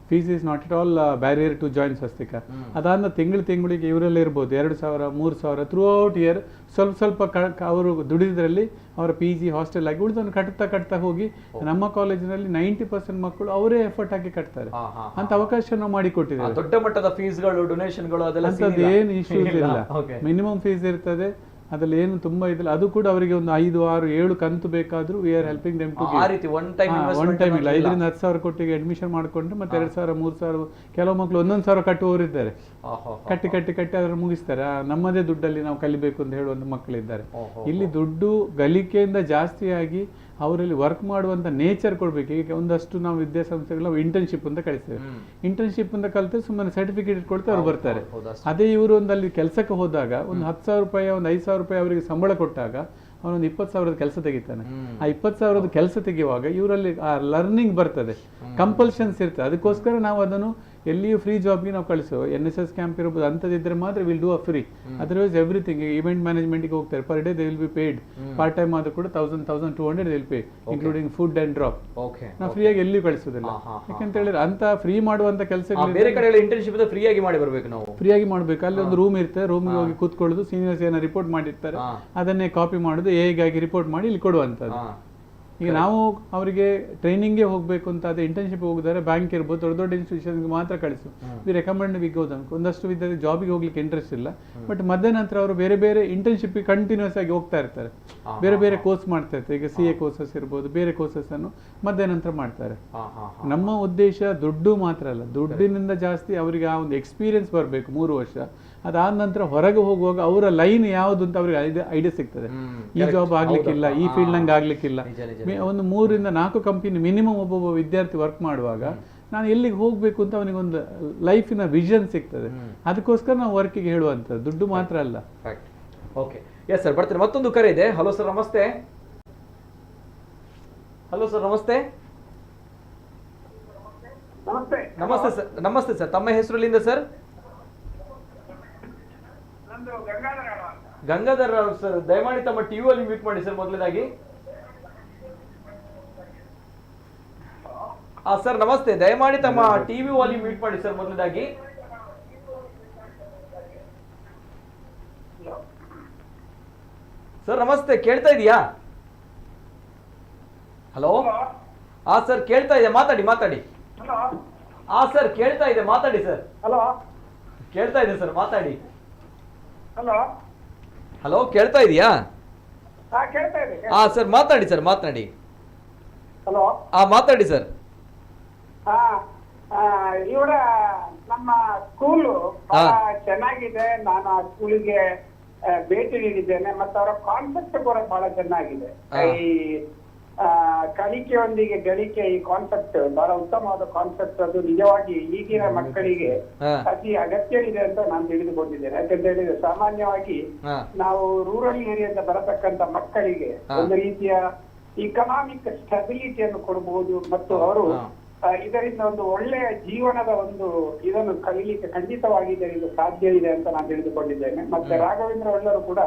S2: fees is not at all barrier to join Swastika. ಅದಾದ ತಿಂಗಳಿಗೆ ಇವರೆಲ್ಲ ಇರ್ಬೋದು 2,000-3,000 ಥ್ರೂ ಔಟ್ ಇಯರ್ ಸ್ವಲ್ಪ ಅವರು ದುಡಿದ್ರಲ್ಲಿ ಅವರ PG ಹಾಸ್ಟೆಲ್ ಆಗಿ ಉಳಿದನ್ನು ಕಟ್ತಾ ಹೋಗಿ ನಮ್ಮ ಕಾಲೇಜಿನಲ್ಲಿ 90% ಮಕ್ಕಳು ಅವರೇ ಎಫರ್ಟ್ ಹಾಕಿ ಕಟ್ತಾರೆ. ಅಂತ ಅವಕಾಶ ನಾವು ಮಾಡಿಕೊಟ್ಟಿದ್ದೇವೆ.
S1: ದೊಡ್ಡ ಮಟ್ಟದ ಫೀಸ್ಗಳು ಡೊನೇಷನ್ಗಳು
S2: ಅಂತದ್ದು ಏನು ಇಶ್ಯೂಸ್ ಇಲ್ಲ. ಮಿನಿಮಮ್ ಫೀಸ್ ಇರ್ತದೆ, ಅದ್ರಲ್ಲಿ ಏನು ತುಂಬಾ ಇದಿಲ್ಲ. ಅದು ಕೂಡ ಅವರಿಗೆ ಒಂದು 5-6-7 ಕಂತು ಬೇಕಾದ್ರೂ we are helping them to one time ಇಲ್ಲ 5,000-10 ಸಾವಿರ ಕೊಟ್ಟಿಗೆ ಅಡ್ಮಿಷನ್ ಮಾಡ್ಕೊಂಡ್ರೆ ಮತ್ತೆ 2,000-3,000 ಕೆಲವು ಮಕ್ಕಳು 1,000 ಕಟ್ಟುವವರು ಇದ್ದಾರೆ. ಕಟ್ಟಿ ಅದನ್ನು ಮುಗಿಸ್ತಾರೆ. ನಮ್ಮದೇ ದುಡ್ಡಲ್ಲಿ ನಾವು ಕಲಿಬೇಕು ಅಂತ ಹೇಳುವಂತ ಮಕ್ಕಳಿದ್ದಾರೆ. ಇಲ್ಲಿ ದುಡ್ಡು ಗಳಿಕೆಯಿಂದ ಜಾಸ್ತಿಯಾಗಿ ಅವರಲ್ಲಿ ವರ್ಕ್ ಮಾಡುವಂತ ನೇಚರ್ ಕೊಡ್ಬೇಕು. ಈಗ ಒಂದಷ್ಟು ನಾವು ವಿದ್ಯಾಸಂಸ್ಥೆಗಳು ಇಂಟರ್ನ್ಶಿಪ್ ಅಂತ ಕಳಿಸ್ತೇವೆ. ಇಂಟರ್ನ್ಶಿಪ್ ಅಂತ ಕಲಿತು ಸುಮ್ಮನೆ ಸರ್ಟಿಫಿಕೇಟ್ ಇಟ್ಕೊಳ್ತಾ ಅವ್ರು ಬರ್ತಾರೆ. ಅದೇ ಇವರು ಒಂದಲ್ಲಿ ಕೆಲಸಕ್ಕೆ ಹೋದಾಗ ಒಂದು 10,000 ರೂಪಾಯಿ 5,000 ರೂಪಾಯಿ ಅವರಿಗೆ ಸಂಬಳ ಕೊಟ್ಟಾಗ ಅವನೊಂದು 20,000 ಕೆಲಸ ತೆಗಿತಾನೆ. ಆ 20,000 ಕೆಲಸ ತೆಗೆಯುವಾಗ ಇವರಲ್ಲಿ ಆ ಲರ್ನಿಂಗ್ ಬರ್ತದೆ, ಕಂಪಲ್ಷನ್ಸ್ ಇರ್ತದೆ. ಅದಕ್ಕೋಸ್ಕರ ನಾವು ಅದನ್ನು ಎಲ್ಲಿಯೂ ಫ್ರೀ ಜಾಬ್ಗೆ ನಾವು ಕಳಿಸೋ. NSS ಕ್ಯಾಂಪ್ ಇರ್ಬೋದು ಅಂಥದ್ದಿದ್ರೆ ಮಾತ್ರ will do a free, otherwise everything. Event ಮ್ಯಾನೇಜ್ಮೆಂಟ್ಗೆ ಹೋಗ್ತಾರೆ, per day they will be paid. Part time ಆದ್ರೂ ಕೂಡ 1,000-1,200 they will pay, including food and drop. ನಾವು ಫ್ರೀಯಾಗಿ ಎಲ್ಲಿಯೂ ಕಳಿಸೋದಿಲ್ಲ. ಯಾಕಂತ ಹೇಳಿದ್ರೆ ಅಂತ ಫ್ರೀ ಮಾಡುವಂತ ಕೆಲಸ
S1: ಬೇರೆ ಕಡೆ ಇಂಟರ್ನ್ಶಿಪ್ ಫ್ರೀಯಾಗಿ ಮಾಡಿ ಬರಬೇಕು. ನಾವು
S2: ಫ್ರೀಯಾಗಿ ಮಾಡಬೇಕು. ಅಲ್ಲಿ ಒಂದು ರೂಮ್ ಇರ್ತದೆ, ರೂಮ್ಗೆ ಹೋಗಿ ಕೂತ್ಕೊಳ್ಳೋದು, ಸೀನಿಯರ್ಸ್ ಏನೋ ರಿಪೋರ್ಟ್ ಮಾಡಿರ್ತಾರೆ ಅದನ್ನೇ ಕಾಪಿ ಮಾಡೋದು, ಹೇಗಾಗಿ ರಿಪೋರ್ಟ್ ಮಾಡಿ ಇಲ್ಲಿ ಕೊಡುವಂಥದ್ದು. ಈಗ ನಾವು ಅವರಿಗೆ ಟ್ರೈನಿಂಗ್ಗೆ ಹೋಗಬೇಕು ಅಂತ ಅದೇ ಇಂಟರ್ನ್ಶಿಪ್ ಹೋಗಿದ್ದಾರೆ, ಬ್ಯಾಂಕ್ ಇರ್ಬೋದು, ದೊಡ್ಡ ಇನ್ಸ್ಟಿಟ್ಯೂಷನ್ಗೆ ಮಾತ್ರ ಕಳಿಸು. ವಿ ರೆಕಮೆಂಡ್ ವಿ ಗೋ ದಮ್. ಒಂದಷ್ಟು ವಿದ್ಯಾರ್ಥಿ ಜಾಬಿಗೆ ಹೋಗ್ಲಿಕ್ಕೆ ಇಂಟ್ರೆಸ್ಟ್ ಇಲ್ಲ, ಬಟ್ ಮಧ್ಯಾಹ್ನ ಅವರು ಬೇರೆ ಇಂಟರ್ನ್ಶಿಪ್ ಕಂಟಿನ್ಯೂಸ್ ಆಗಿ ಹೋಗ್ತಾ ಇರ್ತಾರೆ, ಬೇರೆ ಕೋರ್ಸ್ ಮಾಡ್ತಾ ಇರ್ತಾರೆ. ಈಗ CA ಕೋರ್ಸಸ್ ಇರ್ಬೋದು, ಬೇರೆ ಕೋರ್ಸಸ್ ಅನ್ನು ಮಧ್ಯಾಹ್ನ ಮಾಡ್ತಾರೆ. ನಮ್ಮ ಉದ್ದೇಶ ದುಡ್ಡು ಮಾತ್ರ ಅಲ್ಲ, ದುಡ್ಡಿನಿಂದ ಜಾಸ್ತಿ ಅವರಿಗೆ ಆ ಒಂದು ಎಕ್ಸ್ಪೀರಿಯನ್ಸ್ ಬರಬೇಕು 3 ವರ್ಷ. ಅದಾದ ನಂತರ ಹೊರಗೆ ಹೋಗುವಾಗ ಅವರ ಲೈನ್ ಯಾವುದು ಅಂತ ಅವ್ರಿಗೆ ಐಡಿಯಾ ಸಿಗ್ತದೆ. ಈ ಜಾಬ್ ಆಗ್ಲಿಕ್ಕಿಲ್ಲ, ಈ ಫೀಲ್ಡ್ ನಂಗೆ ಆಗ್ಲಿಕ್ಕಿಲ್ಲ. ಒಂದು 3-4 ಕಂಪನಿ ಮಿನಿಮಮ್ ಒಬ್ಬೊಬ್ಬ ವಿದ್ಯಾರ್ಥಿ ವರ್ಕ್ ಮಾಡುವಾಗ ನಾನು ಎಲ್ಲಿಗೆ ಹೋಗ್ಬೇಕು ಅಂತ ಅವನಿಗೊಂದು ಲೈಫಿನ ವಿಷನ್ ಸಿಗ್ತದೆ. ಅದಕ್ಕೋಸ್ಕರ ನಾವು ವರ್ಕಿಗೆ ಹೇಳುವಂಥದ್ದು, ದುಡ್ಡು ಮಾತ್ರ ಅಲ್ಲ.
S1: ಓಕೆ, ಎಸ್ ಸರ್, ಬರ್ತೀನಿ. ಮತ್ತೊಂದು ಕರೆ ಇದೆ. ಹಲೋ ಸರ್, ನಮಸ್ತೆ. ಹಲೋ ಸರ್, ನಮಸ್ತೆ. ನಮಸ್ತೆ ಸರ್. ನಮಸ್ತೆ ಸರ್, ತಮ್ಮ ಹೆಸರಲ್ಲಿಂದ ಸರ್? ಗಂಗಾಧರ್ ಸರ್, ದಯಮಾಡಿ ತಮ್ಮ ಟಿವಿ ಅಲ್ಲಿ ಮ್ಯೂಟ್ ಮಾಡಿ ಸರ್ ಮೊದಲನೇದಾಗಿ. ಸರ್ ನಮಸ್ತೆ, ದಯಮಾಡಿ ತಮ್ಮ ಟಿವಿ ವಾಲ್ಯೂಮ್ ಮ್ಯೂಟ್ ಮಾಡಿ ಸರ್ ಮೊದಲನೇದಾಗಿ. ಸರ್ ನಮಸ್ತೆ, ಕೇಳ್ತಾ ಇದೆಯಾ? ಹಲೋ. ಸರ್ ಕೇಳ್ತಾ ಇದೆ, ಮಾತಾಡಿ. ಸರ್ ಕೇಳ್ತಾ ಇದೆ, ಮಾತಾಡಿ ಸರ್.
S7: ಹಲೋ.
S1: ಕೇಳ್ತಾ ಇದೆ ಸರ್, ಮಾತಾಡಿ.
S7: ಹಲೋ
S1: ಹಲೋ, ಕೇಳ್ತಾ ಇದೆಯಾ?
S7: ಹಾ ಕೇಳ್ತಾ ಇದೆ.
S1: ಹಾ ಸರ್, ಮಾತಾಡಿ ಸರ್, ಮಾತನಾಡಿ.
S7: ಹಲೋ
S1: ಮಾತಾಡಿ ಸರ್.
S7: ಇವರ ನಮ್ಮ ಸ್ಕೂಲು ಬಹಳ ಚೆನ್ನಾಗಿದೆ. ನಾನು ಆ ಸ್ಕೂಲಿಗೆ ಭೇಟಿ ನೀಡಿದ್ದೇನೆ ಮತ್ತು ಅವರ ಕಾನ್ಸೆಪ್ಟ್ ಕೂಡ ಬಹಳ ಚೆನ್ನಾಗಿದೆ. ಈ ಕಲಿಕೆಯೊಂದಿಗೆ ಗಳಿಕೆ, ಈ ಕಾನ್ಸೆಪ್ಟ್ ಬಹಳ ಉತ್ತಮವಾದ ಕಾನ್ಸೆಪ್ಟ್. ಅದು ನಿಜವಾಗಿ ಈಗಿನ ಮಕ್ಕಳಿಗೆ ಅತಿ ಅಗತ್ಯವಿದೆ ಅಂತ ನಾನು ತಿಳಿದುಕೊಂಡಿದ್ದೇನೆ. ಯಾಕಂತ ಹೇಳಿದ್ರೆ ಸಾಮಾನ್ಯವಾಗಿ ನಾವು ರೂರಲ್ ಏರಿಯಾದ ಬರತಕ್ಕಂತ ಮಕ್ಕಳಿಗೆ ಒಂದು ರೀತಿಯ ಇಕನಾಮಿಕ್ ಸ್ಟೆಬಿಲಿಟಿಯನ್ನು ಕೊಡಬಹುದು ಮತ್ತು ಅವರು ಇದರಿಂದ ಒಂದು ಒಳ್ಳೆಯ ಜೀವನದ ಒಂದು ಇದನ್ನು ಕಲೀಲಿಕ್ಕೆ ಖಂಡಿತವಾಗಿ ಇದರಿಂದ ಸಾಧ್ಯ ಇದೆ ಅಂತ ನಾನು ತಿಳಿದುಕೊಂಡಿದ್ದೇನೆ. ಮತ್ತೆ ರಾಘವೇಂದ್ರ ಒಳ್ಳೆಯವರು ಕೂಡ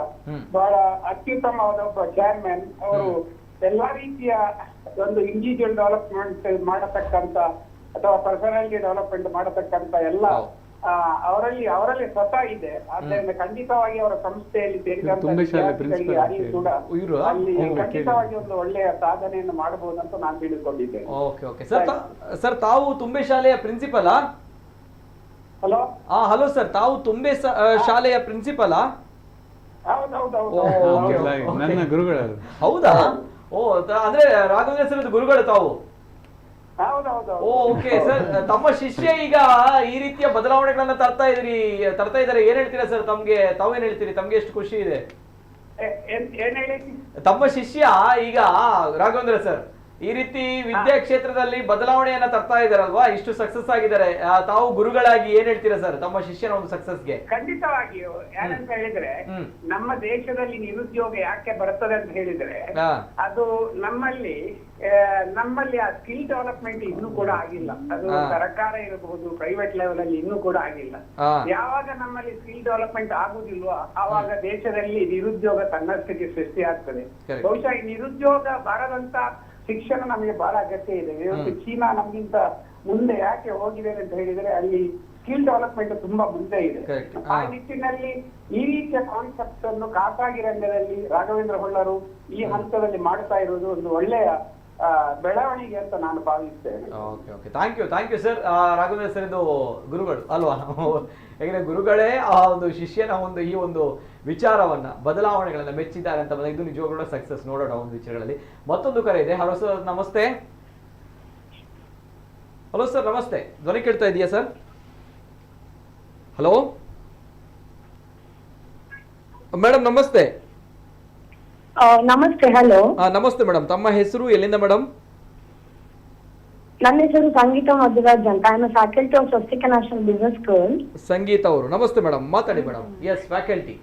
S7: ಬಹಳ ಅತ್ಯುತ್ತಮವಾದ ಒಬ್ಬ ಚೇರ್ಮನ್. ಅವರು ಎಲ್ಲಾ ರೀತಿಯ ಒಂದು ಇಂಡಿವಿಜುವಲ್ ಡೆವಲಪ್ಮೆಂಟ್ ಮಾಡತಕ್ಕಂತ ಅಥವಾ ಪರ್ಸನಾಲಿಟಿ ಡೆವಲಪ್ಮೆಂಟ್ ಮಾಡತಕ್ಕಂತ ಎಲ್ಲ ಅವರಲ್ಲಿ ಸ್ವತಃ ಇದೆ. ಆದ್ದರಿಂದ ಖಂಡಿತವಾಗಿ ಅವರ ಸಂಸ್ಥೆಯಲ್ಲಿ ಸೇರಿದಂತ ವಿದ್ಯಾರ್ಥಿಗಳಿಗೆ ಯಾರಿಗೂ ಕೂಡ ಅಲ್ಲಿ ಖಂಡಿತವಾಗಿ ಒಂದು ಒಳ್ಳೆಯ ಸಾಧನೆಯನ್ನು ಮಾಡಬಹುದು ಅಂತ ನಾನು ತಿಳಿದುಕೊಂಡಿದ್ದೇನೆ.
S1: ಓಕೆ ಓಕೆ ಸರ್, ತಾವು ತುಂಬೆ ಶಾಲೆಯ ಪ್ರಿನ್ಸಿಪಲಾ?
S7: ಹಲೋ
S1: ಹಲೋ ಸರ್, ತಾವು ತುಂಬೆ ಶಾಲೆಯ ಪ್ರಿನ್ಸಿಪಲಾ?
S2: ನನ್ನ ಗುರುಗಳು.
S1: ಹೌದಾ? ಅಂದ್ರೆ ರಾಘವೇಂದ್ರ ಸರ್ ಗುರುಗಳು ತಾವು? ಓಕೆ ಸರ್, ತಮ್ಮ ಶಿಷ್ಯ ಈಗ ಈ ರೀತಿಯ ಬದಲಾವಣೆಗಳನ್ನ ತರ್ತಾ ಇದ್ದಾರೆ, ಏನ್ ಹೇಳ್ತೀರಾ ಸರ್? ತಾವೇನ್ ಹೇಳ್ತೀರಿ? ತಮ್ಗೆ ಎಷ್ಟು ಖುಷಿ ಇದೆ? ತಮ್ಮ ಶಿಷ್ಯ ಈಗ ರಾಘವೇಂದ್ರ ಸರ್ ಈ ರೀತಿ ವಿದ್ಯಾ ಕ್ಷೇತ್ರದಲ್ಲಿ ಬದಲಾವಣೆಯನ್ನ ತರ್ತಾ ಇದಾರಲ್ವಾ, ಇಷ್ಟು ಸಕ್ಸಸ್ ಆಗಿದ್ದಾರೆ, ತಾವು ಗುರುಗಳಾಗಿ ಏನ್ ಹೇಳ್ತೀರಾ ಸರ್ ತಮ್ಮ ಶಿಷ್ಯನ ಒಂದು ಸಕ್ಸಸ್ಗೆ?
S7: ಖಂಡಿತವಾಗಿಯೂ ಏನಂತ ಹೇಳಿದ್ರೆ, ನಮ್ಮ ದೇಶದಲ್ಲಿ ನಿರುದ್ಯೋಗ ಯಾಕೆ ಬರ್ತದೆ ಅಂತ ಹೇಳಿದ್ರೆ, ಅದು ನಮ್ಮಲ್ಲಿ ಆ ಸ್ಕಿಲ್ ಡೆವಲಪ್ಮೆಂಟ್ ಇನ್ನೂ ಕೂಡ ಆಗಿಲ್ಲ. ಅದು ಸರ್ಕಾರ ಇರಬಹುದು, ಪ್ರೈವೇಟ್ ಲೆವೆಲ್ ಅಲ್ಲಿ ಇನ್ನೂ ಕೂಡ ಆಗಿಲ್ಲ. ಯಾವಾಗ ನಮ್ಮಲ್ಲಿ ಸ್ಕಿಲ್ ಡೆವಲಪ್ಮೆಂಟ್ ಆಗುದಿಲ್ವಾ, ಆವಾಗ ದೇಶದಲ್ಲಿ ನಿರುದ್ಯೋಗ ತನ್ನಷ್ಟಕ್ಕೆ ಸೃಷ್ಟಿ ಆಗ್ತದೆ. ಬಹುಶಃ ಈ ನಿರುದ್ಯೋಗ ಬಾರದಂತ ಶಿಕ್ಷಣ ನಮಗೆ ಬಹಳ ಅಗತ್ಯ ಇದೆ. ಇವತ್ತು ಚೀನಾ ನಮ್ಗಿಂತ ಮುಂದೆ ಯಾಕೆ ಹೋಗಿದೆ ಅಂತ ಹೇಳಿದ್ರೆ, ಅಲ್ಲಿ ಸ್ಕಿಲ್ ಡೆವಲಪ್ಮೆಂಟ್ ತುಂಬಾ ಮುಂದೆ ಇದೆ. ಆ ನಿಟ್ಟಿನಲ್ಲಿ ಈ ರೀತಿಯ ಕಾನ್ಸೆಪ್ಟ್ ಅನ್ನು ಖಾಸಗಿ ರಂಗದಲ್ಲಿ ರಾಘವೇಂದ್ರ ಹೊಳ್ಳರು ಈ ಹಂತದಲ್ಲಿ ಮಾಡ್ತಾ ಇರುವುದು ಒಂದು ಒಳ್ಳೆಯ ಬೆಳವಣಿಗೆ ಅಂತ ನಾನು ಭಾವಿಸ್ತೇನೆ.
S1: Thank you sir. Raghavendra sir ಇದು ಗುರುಗಳು ಅಲ್ವಾ? ಯಾಕಂದ್ರೆ ಗುರುಗಳೇ ಆ ಒಂದು ಶಿಷ್ಯನ ಈ ಒಂದು ವಿಚಾರವನ್ನ, ಬದಲಾವಣೆಗಳನ್ನ ಮೆಚ್ಚಿದ್ದಾರೆ ಅಂತ ಬಂದಾಗ ಇದು ನಿಜವಾಗ್ಲೂ ಸಕ್ಸಸ್. ನೋಡೋಣ ಒಂದು ವಿಚಾರಗಳಲ್ಲಿ. ಮತ್ತೊಂದು ಕರೆ ಇದೆ. ಹಲೋ ಸರ್, ನಮಸ್ತೆ. ಹಲೋ ಸರ್, ನಮಸ್ತೆ. ಧ್ವನಿ ಕೇಳ್ತಾ ಇದೆಯಾ ಸರ್? ಹಲೋ ಮೇಡಮ್, ನಮಸ್ತೆ.
S8: ನಮಸ್ತೆ. ಹಲೋ.
S1: ನಮಸ್ತೆ ಮೇಡಮ್, ತಮ್ಮ ಹೆಸರು, ಎಲ್ಲಿಂದ ಮೇಡಮ್?
S8: ನನ್ನ ಹೆಸರು ಸಂಗೀತ ಮಧುರಾಜ್ ಅಂತ. I am faculty of Swastika national business school.
S1: Sangeetha ಅವರು, ನಮಸ್ತೆ ಮೇಡಮ್, ಮಾತಾಡಿ ಮೇಡಮ್. S, faculty.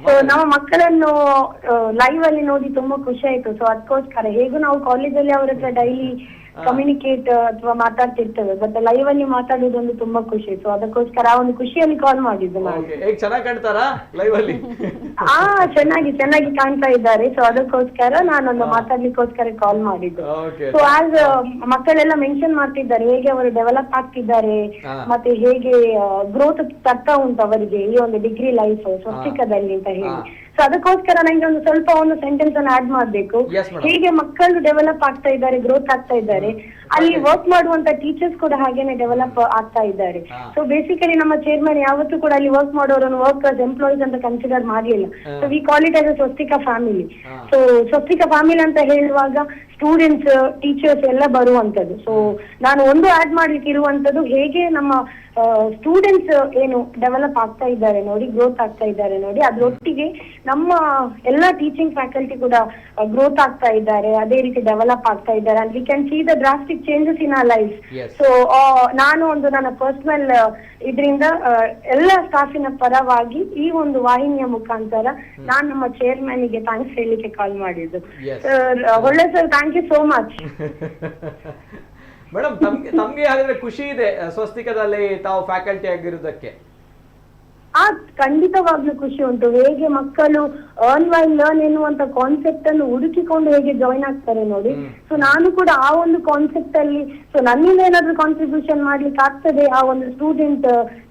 S8: ಸೊ ನಮ್ಮ ಮಕ್ಕಳನ್ನು ಲೈವ್ ಅಲ್ಲಿ ನೋಡಿ ತುಂಬಾ ಖುಷಿ ಆಯ್ತು. ಸೊ ಅದಕ್ಕೋಸ್ಕರ ಹೇಗೂ ನಾವು ಕಾಲೇಜಲ್ಲಿ ಅವ್ರ ಹತ್ರ ಡೈಲಿ ಕಮ್ಯುನಿಕೇಟ್ ಅಥವಾ ಮಾತಾಡ್ತಿರ್ತೇವೆ, ಬಟ್ ಲೈವ್ ಅಲ್ಲಿ ಮಾತಾಡೋದೊಂದು ತುಂಬಾ ಖುಷಿ. ಸೊ ಅದಕ್ಕೋಸ್ಕರ ಆ ಒಂದು ಖುಷಿಯಲ್ಲಿ ಕಾಲ್ ಮಾಡಿದ್ದು ನಾನು.
S1: ಚೆನ್ನಾಗಿ ಕಾಣ್ತಾರಾ ಲೈವ್ ಅಲ್ಲಿ?
S8: ಚೆನ್ನಾಗಿ ಕಾಣ್ತಾ ಇದ್ದಾರೆ. ಸೊ ಅದಕ್ಕೋಸ್ಕರ ನಾನೊಂದು ಮಾತಾಡ್ಲಿಕ್ಕೋಸ್ಕರ ಕಾಲ್ ಮಾಡಿದ್ದು. ಸೊ ಆಸ್ ಮಕ್ಕಳೆಲ್ಲ ಮೆನ್ಷನ್ ಮಾಡ್ತಿದ್ದಾರೆ ಹೇಗೆ ಅವರು ಡೆವಲಪ್ ಆಗ್ತಿದ್ದಾರೆ ಮತ್ತೆ ಹೇಗೆ ಗ್ರೋತ್ ತರ್ತಾ ಉಂಟು ಅವರಿಗೆ ಈ ಒಂದು ಡಿಗ್ರಿ ಲೈಫ್ ಸ್ವಸ್ತಿಕದಲ್ಲಿ ಅಂತ ಹೇಳಿ. ಸೊ ಅದಕ್ಕೋಸ್ಕರ ನಂಗೆ ಒಂದು ಸೆಂಟೆನ್ಸ್ ಅನ್ನು ಆಡ್ ಮಾಡ್ಬೇಕು. ಹೇಗೆ ಮಕ್ಕಳು ಡೆವಲಪ್ ಆಗ್ತಾ ಇದ್ದಾರೆ, ಗ್ರೋತ್ ಆಗ್ತಾ ಇದ್ದಾರೆ, ಅಲ್ಲಿ ವರ್ಕ್ ಮಾಡುವಂತ ಟೀಚರ್ಸ್ ಕೂಡ ಹಾಗೇನೆ ಡೆವಲಪ್ ಆಗ್ತಾ ಇದ್ದಾರೆ. ಸೊ ಬೇಸಿಕಲಿ ನಮ್ಮ ಚೇರ್ಮನ್ ಯಾವತ್ತೂ ಕೂಡ ಅಲ್ಲಿ ವರ್ಕ್ ಮಾಡೋರನ್ನು ವರ್ಕರ್ಸ್, ಎಂಪ್ಲಾಯೀಸ್ ಅಂತ ಕನ್ಸಿಡರ್ ಮಾಡಲಿಲ್ಲ. So we call it as a Swastika family. So Swastika family ಅಂತ ಹೇಳುವಾಗ ಸ್ಟೂಡೆಂಟ್ಸ್, ಟೀಚರ್ಸ್ ಎಲ್ಲ ಬರುವಂತದ್ದು. ಸೊ ನಾನು ಒಂದು ಆಡ್ ಮಾಡ್ಲಿಕ್ಕೆ ಇರುವಂತದ್ದು, ಹೇಗೆ ನಮ್ಮ ಸ್ಟೂಡೆಂಟ್ಸ್ ಏನು ಡೆವಲಪ್ ಆಗ್ತಾ ಇದ್ದಾರೆ ನೋಡಿ, ಗ್ರೋತ್ ಆಗ್ತಾ ಇದ್ದಾರೆ ನೋಡಿ, ಅದ್ರೊಟ್ಟಿಗೆ ನಮ್ಮ ಎಲ್ಲ ಟೀಚಿಂಗ್ ಫ್ಯಾಕಲ್ಟಿ ಕೂಡ ಗ್ರೋತ್ ಆಗ್ತಾ ಇದ್ದಾರೆ, ಅದೇ ರೀತಿ ಡೆವಲಪ್ ಆಗ್ತಾ ಇದ್ದಾರೆ. And we can see the drastic changes in our life. So ನಾನು ಒಂದು ನನ್ನ ಪರ್ಸನಲ್ ಇದರಿಂದ ಎಲ್ಲ ಸ್ಟಾಫಿನ ಪರವಾಗಿ ಈ ಒಂದು ವಾಹಿನಿಯ ಮುಖಾಂತರ ನಾನು ನಮ್ಮ ಚೇರ್ಮನ್ ಗೆ ಥ್ಯಾಂಕ್ಸ್ ಹೇಳಲಿಕ್ಕೆ ಕಾಲ್ ಮಾಡಿದ್ದು. ಒಳ್ಳೆ sir, thank you so much.
S1: Madam, ತಮ್ಗೆ ಹಾಗಾದ್ರೆ ಖುಷಿ ಇದೆ ಸ್ವಸ್ತಿಕದಲ್ಲಿ ತಾವು ಫ್ಯಾಕಲ್ಟಿ ಆಗಿರುವುದಕ್ಕೆ?
S8: ಖಂಡಿತವಾಗ್ಲೂ ಖುಷಿ ಉಂಟು. ಹೇಗೆ ಮಕ್ಕಳು ಅರ್ನ್ ವೈಲ್ ಲರ್ನ್ ಎನ್ನುವಂತ ಕಾನ್ಸೆಪ್ಟ್ ಅನ್ನು ಹುಡುಕಿಕೊಂಡು ಹೇಗೆ ಜಾಯಿನ್ ಆಗ್ತಾರೆ ನೋಡಿ. ಸೊ ನಾನು ಕೂಡ ಆ ಒಂದು ಕಾನ್ಸೆಪ್ಟ್ ಅಲ್ಲಿ, ಸೊ ನನ್ನಿಂದ ಏನಾದ್ರು ಕಾಂಟ್ರಿಬ್ಯೂಷನ್ ಮಾಡ್ಲಿಕ್ಕೆ ಆಗ್ತದೆ ಆ ಒಂದು ಸ್ಟೂಡೆಂಟ್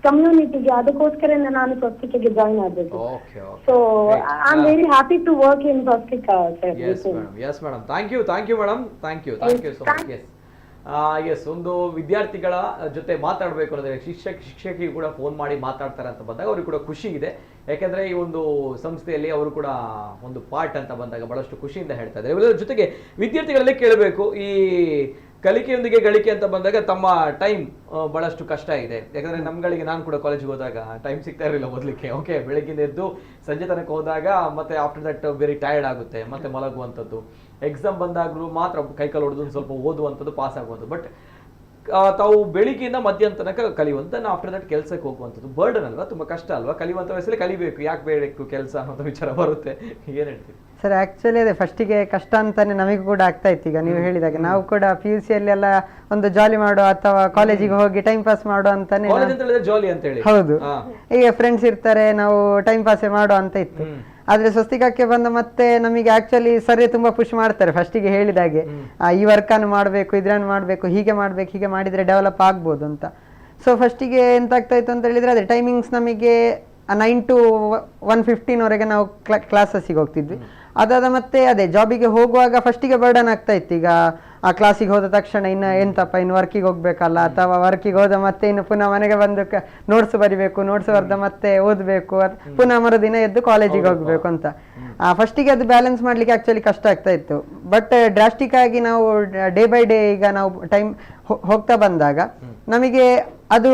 S8: ಕಮ್ಯುನಿಟಿಗೆ, ಅದಕ್ಕೋಸ್ಕರ ನಾನು ಸ್ವಸ್ತಿಕೆಗೆ ಜಾಯಿನ್ ಆಗಬೇಕು. So I am very happy to work in Swastika sir.
S1: Yes madam, thank you madam, thank you so much. Yes, yes, ಒಂದು ವಿದ್ಯಾರ್ಥಿಗಳ ಜೊತೆ ಮಾತಾಡಬೇಕು ಅನ್ನೋದ್ರೆ ಶಿಕ್ಷಕಿಗೂ ಕೂಡ ಫೋನ್ ಮಾಡಿ ಮಾತಾಡ್ತಾರೆ ಅಂತ ಬಂದಾಗ ಅವ್ರಿಗೆ ಕೂಡ ಖುಷಿ ಇದೆ. ಯಾಕಂದ್ರೆ ಈ ಒಂದು ಸಂಸ್ಥೆಯಲ್ಲಿ ಅವರು ಕೂಡ ಒಂದು ಪಾರ್ಟ್ ಅಂತ ಬಂದಾಗ ಬಹಳಷ್ಟು ಖುಷಿಯಿಂದ ಹೇಳ್ತಾ ಇದ್ದಾರೆ. ಇವೆಲ್ಲರ ಜೊತೆಗೆ ವಿದ್ಯಾರ್ಥಿಗಳಲ್ಲೇ ಕೇಳಬೇಕು, ಈ ಕಲಿಕೆಯೊಂದಿಗೆ ಗಳಿಕೆ ಅಂತ ಬಂದಾಗ ತಮ್ಮ ಟೈಮ್ ಬಹಳಷ್ಟು ಕಷ್ಟ ಇದೆ. ಯಾಕಂದ್ರೆ ನಮ್ಗಳಿಗೆ, ನಾನು ಕೂಡ ಕಾಲೇಜಿಗೆ ಹೋದಾಗ ಟೈಮ್ ಸಿಗ್ತಾ ಇರಲಿಲ್ಲ ಓದಲಿಕ್ಕೆ. ಓಕೆ, ಬೆಳಗ್ಗಿಂದ ಎದ್ದು ಸಂಜೆ ತನಕ ಹೋದಾಗ ಮತ್ತೆ ಆಫ್ಟರ್ ದಟ್ ವೆರಿ ಟಯರ್ಡ್ ಆಗುತ್ತೆ, ಮತ್ತೆ ಮಲಗುವಂಥದ್ದು. ಎಕ್ಸಾಮ್ ಬಂದಾಗಲೂ ಮಾತ್ರ ಕೈಕಾಲು ಹೊಡೆದು ಸ್ವಲ್ಪ ಓದುವಂಥದ್ದು, ಪಾಸ್ ಆಗುವಂಥದ್ದು. ಬಟ್ ತಾವು ಬೆಳಿಗ್ಗೆಯಿಂದ ಮಧ್ಯಾಹ್ನ ತನಕ ಕಲಿಯುವಂತ, ಆಫ್ಟರ್ ದಟ್ ಕೆಲಸಕ್ಕೆ ಹೋಗುವಂಥದ್ದು ಬರ್ಡನ್ ಅಲ್ವಾ, ತುಂಬಾ ಕಷ್ಟ ಅಲ್ವಾ? ಕಲಿಯುವಂಥ ವಯಸ್ಸಲ್ಲಿ ಕಲಿಬೇಕು, ಯಾಕೆ ಬೇಕು ಕೆಲಸ ಅನ್ನೋ ವಿಚಾರ ಬರುತ್ತೆ. ಏನ್ ಹೇಳ್ತೀವಿ
S3: ಸರ್? ಆಕ್ಚುಲಿ ಅದೇ ಫಸ್ಟಿಗೆ ಕಷ್ಟ ಅಂತಾನೆ ನಮಗೂ ಕೂಡ ಆಗ್ತಾ ಇತ್ತು. ಈಗ ನೀವು ಹೇಳಿದಾಗ ನಾವು ಕೂಡ PUC ಅಲ್ಲಿ ಎಲ್ಲ ಒಂದು ಜಾಲಿ ಮಾಡೋ ಅಥವಾ ಕಾಲೇಜಿಗೆ ಹೋಗಿ ಟೈಮ್ ಪಾಸ್ ಮಾಡೋ ಅಂತಾನೆ.
S1: ಜಾಲಿ ಅಂತ ಹೇಳಿ,
S3: ಹೌದು, ಈಗ ಫ್ರೆಂಡ್ಸ್ ಇರ್ತಾರೆ, ನಾವು ಟೈಮ್ ಪಾಸೇ ಮಾಡೋ ಅಂತ ಇತ್ತು. ಆದ್ರೆ ಸ್ವಸ್ತಿಕಕ್ಕೆ ಬಂದ ಮತ್ತೆ ನಮಗೆ ಆಕ್ಚುಲಿ ಸರಿ ತುಂಬಾ ಪುಷ್ ಮಾಡ್ತಾರೆ. ಫಸ್ಟಿಗೆ ಹೇಳಿದಾಗೆ ಈ ವರ್ಕ್ ಅನ್ನು ಮಾಡ್ಬೇಕು, ಇದ್ರನ್ನು ಮಾಡ್ಬೇಕು, ಹೀಗೆ ಮಾಡ್ಬೇಕು, ಹೀಗೆ ಮಾಡಿದ್ರೆ ಡೆವಲಪ್ ಆಗ್ಬೋದು ಅಂತ. ಸೊ ಫಸ್ಟಿಗೆ ಎಂತ ಆಗ್ತಾ ಇತ್ತು ಅಂತ ಹೇಳಿದ್ರೆ, ಅದೇ ಟೈಮಿಂಗ್ಸ್ ನಮಗೆ 9 to 1:15 ವರೆಗೆ ನಾವು ಕ್ಲಾಸಸ್ಸಿಗೆ ಹೋಗ್ತಿದ್ವಿ. ಅದಾದ ಮತ್ತೆ ಅದೇ ಜಾಬಿಗೆ ಹೋಗುವಾಗ ಫಸ್ಟಿಗೆ ಬರ್ಡನ್ ಆಗ್ತಾ ಇತ್ತು. ಈಗ ಆ ಕ್ಲಾಸಿಗೆ ಹೋದ ತಕ್ಷಣ ಇನ್ನು ಎಂತಪ್ಪ, ಇನ್ನು ವರ್ಕಿಗೆ ಹೋಗ್ಬೇಕಲ್ಲ, ಅಥವಾ ವರ್ಕಿಗೆ ಹೋದ ಮತ್ತೆ ಇನ್ನು ಪುನಃ ಮನೆಗೆ ಬಂದು ನೋಟ್ಸ್ ಬರಿಬೇಕು, ನೋಟ್ಸ್ ಬರ್ದ ಮತ್ತೆ ಓದಬೇಕು, ಪುನಃ ಮರುದಿನ ಎದ್ದು ಕಾಲೇಜಿಗೆ ಹೋಗ್ಬೇಕು ಅಂತ. ಫಸ್ಟಿಗೆ ಅದು ಬ್ಯಾಲೆನ್ಸ್ ಮಾಡ್ಲಿಕ್ಕೆ ಆಕ್ಚುಲಿ ಕಷ್ಟ ಆಗ್ತಾ ಇತ್ತು. ಬಟ್ ಡ್ರಾಸ್ಟಿಕ್ ಆಗಿ ನಾವು ಡೇ ಬೈ ಡೇ ಈಗ ನಾವು ಟೈಮ್ ಹೋಗ್ತಾ ಬಂದಾಗ ನಮಗೆ ಅದು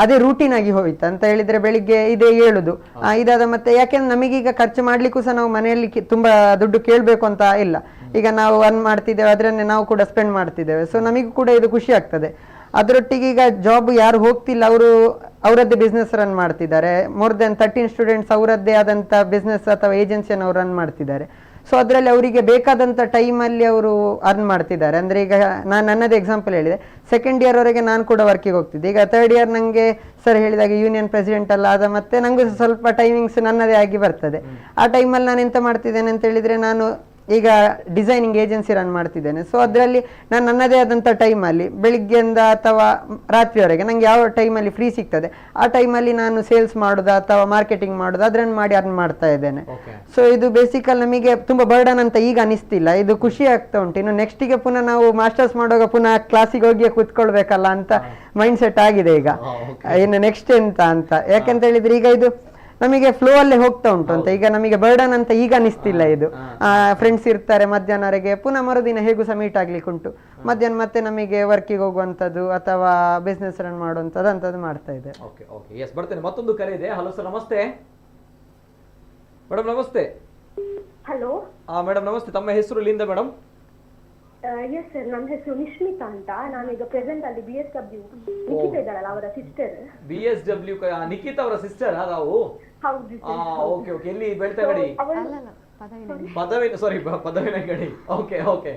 S3: ಅದೇ ರೂಟೀನ್ ಆಗಿ ಹೋಯ್ತು ಅಂತ ಹೇಳಿದ್ರೆ, ಬೆಳಿಗ್ಗೆ ಇದೇ ಹೇಳುದು, ಇದಾದ ಮತ್ತೆ ಯಾಕೆಂದ್ರೆ ನಮಗೀಗ ಖರ್ಚು ಮಾಡ್ಲಿಕ್ಕೂ ಸಹ ನಾವು ಮನೆಯಲ್ಲಿ ತುಂಬಾ ದುಡ್ಡು ಕೇಳಬೇಕು ಅಂತ ಇಲ್ಲ. ಈಗ ನಾವು ಅರ್ನ್ ಮಾಡ್ತಿದ್ದೇವೆ, ಅದನ್ನೇ ನಾವು ಕೂಡ ಸ್ಪೆಂಡ್ ಮಾಡ್ತಿದ್ದೇವೆ. ಸೊ ನಮಗೂ ಕೂಡ ಇದು ಖುಷಿ ಆಗ್ತದೆ. ಅದರೊಟ್ಟಿಗೆ ಈಗ ಜಾಬ್ ಯಾರು ಹೋಗ್ತಿಲ್ಲ, ಅವರು ಅವರದ್ದೇ ಬಿಸ್ನೆಸ್ ರನ್ ಮಾಡ್ತಿದ್ದಾರೆ. ಮೋರ್ ದೆನ್ 13 ಸ್ಟೂಡೆಂಟ್ಸ್ ಅವರದ್ದೇ ಆದಂತ ಬಿಸ್ನೆಸ್ ಅಥವಾ ಏಜೆನ್ಸಿಯನ್ನು ಅವ್ರು ರನ್ ಮಾಡ್ತಿದ್ದಾರೆ. ಸೊ ಅದರಲ್ಲಿ ಅವರಿಗೆ ಬೇಕಾದಂಥ ಟೈಮಲ್ಲಿ ಅವರು ಅರ್ನ್ ಮಾಡ್ತಿದ್ದಾರೆ. ಅಂದರೆ ಈಗ ನಾನು ನನ್ನದೇ ಎಕ್ಸಾಂಪಲ್ ಹೇಳಿದೆ, ಸೆಕೆಂಡ್ ಇಯರ್ ವರೆಗೆ ನಾನು ಕೂಡ ವರ್ಕಿಗೆ ಹೋಗ್ತಿದ್ದೆ. ಈಗ ಥರ್ಡ್ ಇಯರ್ ನನಗೆ ಸರ್ ಹೇಳಿದಾಗ ಯೂನಿಯನ್ ಪ್ರೆಸಿಡೆಂಟ್ ಅಲ್ಲ ಆದ ಮತ್ತೆ ನನಗೂ ಸ್ವಲ್ಪ ಟೈಮಿಂಗ್ಸ್ ನನ್ನದೇ ಆಗಿ ಬರ್ತದೆ. ಆ ಟೈಮಲ್ಲಿ ನಾನು ಎಂತ ಮಾಡ್ತಿದ್ದೇನೆ ಅಂತ ಹೇಳಿದರೆ, ನಾನು ಈಗ ಡಿಸೈನಿಂಗ್ ಏಜೆನ್ಸಿ ರನ್ ಮಾಡ್ತಿದ್ದೇನೆ. ಸೊ ಅದರಲ್ಲಿ ನಾನು ನನ್ನದೇ ಆದಂಥ ಟೈಮಲ್ಲಿ ಬೆಳಿಗ್ಗೆಯಿಂದ ಅಥವಾ ರಾತ್ರಿವರೆಗೆ ನನಗೆ ಯಾವ ಟೈಮಲ್ಲಿ ಫ್ರೀ ಸಿಗ್ತದೆ ಆ ಟೈಮಲ್ಲಿ ನಾನು ಸೇಲ್ಸ್ ಮಾಡೋದು ಅಥವಾ ಮಾರ್ಕೆಟಿಂಗ್ ಮಾಡೋದು ಅದನ್ನು ಮಾಡಿ ಅರ್ನ್ ಮಾಡ್ತಾ ಇದ್ದೇನೆ. ಸೊ ಇದು ಬೇಸಿಕಲ್ ನಮಗೆ ತುಂಬ ಬರ್ಡನ್ ಅಂತ ಈಗ ಅನಿಸ್ತಿಲ್ಲ, ಇದು ಖುಷಿ ಆಗ್ತಾ ಉಂಟು. ಇನ್ನು ನೆಕ್ಸ್ಟಿಗೆ ಪುನಃ ನಾವು ಮಾಸ್ಟರ್ಸ್ ಮಾಡುವಾಗ ಪುನಃ ಕ್ಲಾಸಿಗೆ ಹೋಗಿ ಕೂತ್ಕೊಳ್ಬೇಕಲ್ಲ ಅಂತ ಮೈಂಡ್ ಸೆಟ್ ಆಗಿದೆ ಈಗ, ಇನ್ನು ನೆಕ್ಸ್ಟ್ ಎಂತ ಅಂತ. ಯಾಕಂತ ಹೇಳಿದ್ರೆ ಈಗ ಇದು ನಮಗೆ ಫ್ಲೋ ಅಲ್ಲೇ ಹೋಗ್ತಾ ಉಂಟು ಅಂತ. ಈಗ ನಮಗೆ ಬರ್ಡನ್ ಅಂತ ಈಗ ಅನಿಸ್ತಿಲ್ಲ. ಇದು ಫ್ರೆಂಡ್ಸ್ ಇರ್ತಾರೆ ಮಧ್ಯಾಹ್ನವರೆಗೆ, ಪುನಃ ಮರುದಿನ ಹೇಗೂ ಸಹ ಮೀಟ್ ಆಗ್ಲಿಕ್ಕೆ ಉಂಟು. ಮಧ್ಯಾಹ್ನ ಮತ್ತೆ ನಮಗೆ ವರ್ಕಿಗೆ ಹೋಗುವಂಥದ್ದು ಅಥವಾ ಬಿಸ್ನೆಸ್ ರನ್ ಮಾಡುವಂಥದ್ದು ಅಂತದ್ದು ಮಾಡ್ತಾ ಇದೆ.
S1: ಓಕೆ ಓಕೆ, ಎಸ್, ಬರ್ತೇನೆ. ಮತ್ತೊಂದು ಕರೆ ಇದೆ. ಹಲೋ ಸರ್, ನಮಸ್ತೆ ಮೇಡಮ್. ನಮಸ್ತೆ.
S8: ಹಲೋ
S1: ಮೇಡಮ್ ನಮಸ್ತೆ. ತಮ್ಮ ಹೆಸರು ಇಲ್ಲಿಂದ ಮೇಡಮ್?
S8: ಎಸ್ ಸರ್, ನನ್ನ ಹೆಸರು ನಿಶ್ಮಿತಾ ಅಂತ. ನಾನೀಗ ಪ್ರೆಸೆಂಟ್ ಅಲ್ಲಿ BSW ನಿಖಿತಾ ಇದ್ದಾಳಲ್ಲ, ಅವರ ಸಿಸ್ಟರ್.
S1: BSW ನಿಖಿತಾ ಅವರ ಸಿಸ್ಟರ್ ನಾವು?
S8: ಹೌದು.
S1: Okay okay. ಎಲ್ಲಿ ಬೆಳ್ತಂಗಡಿ? ಪದವಿನಗಡಿ. Okay okay.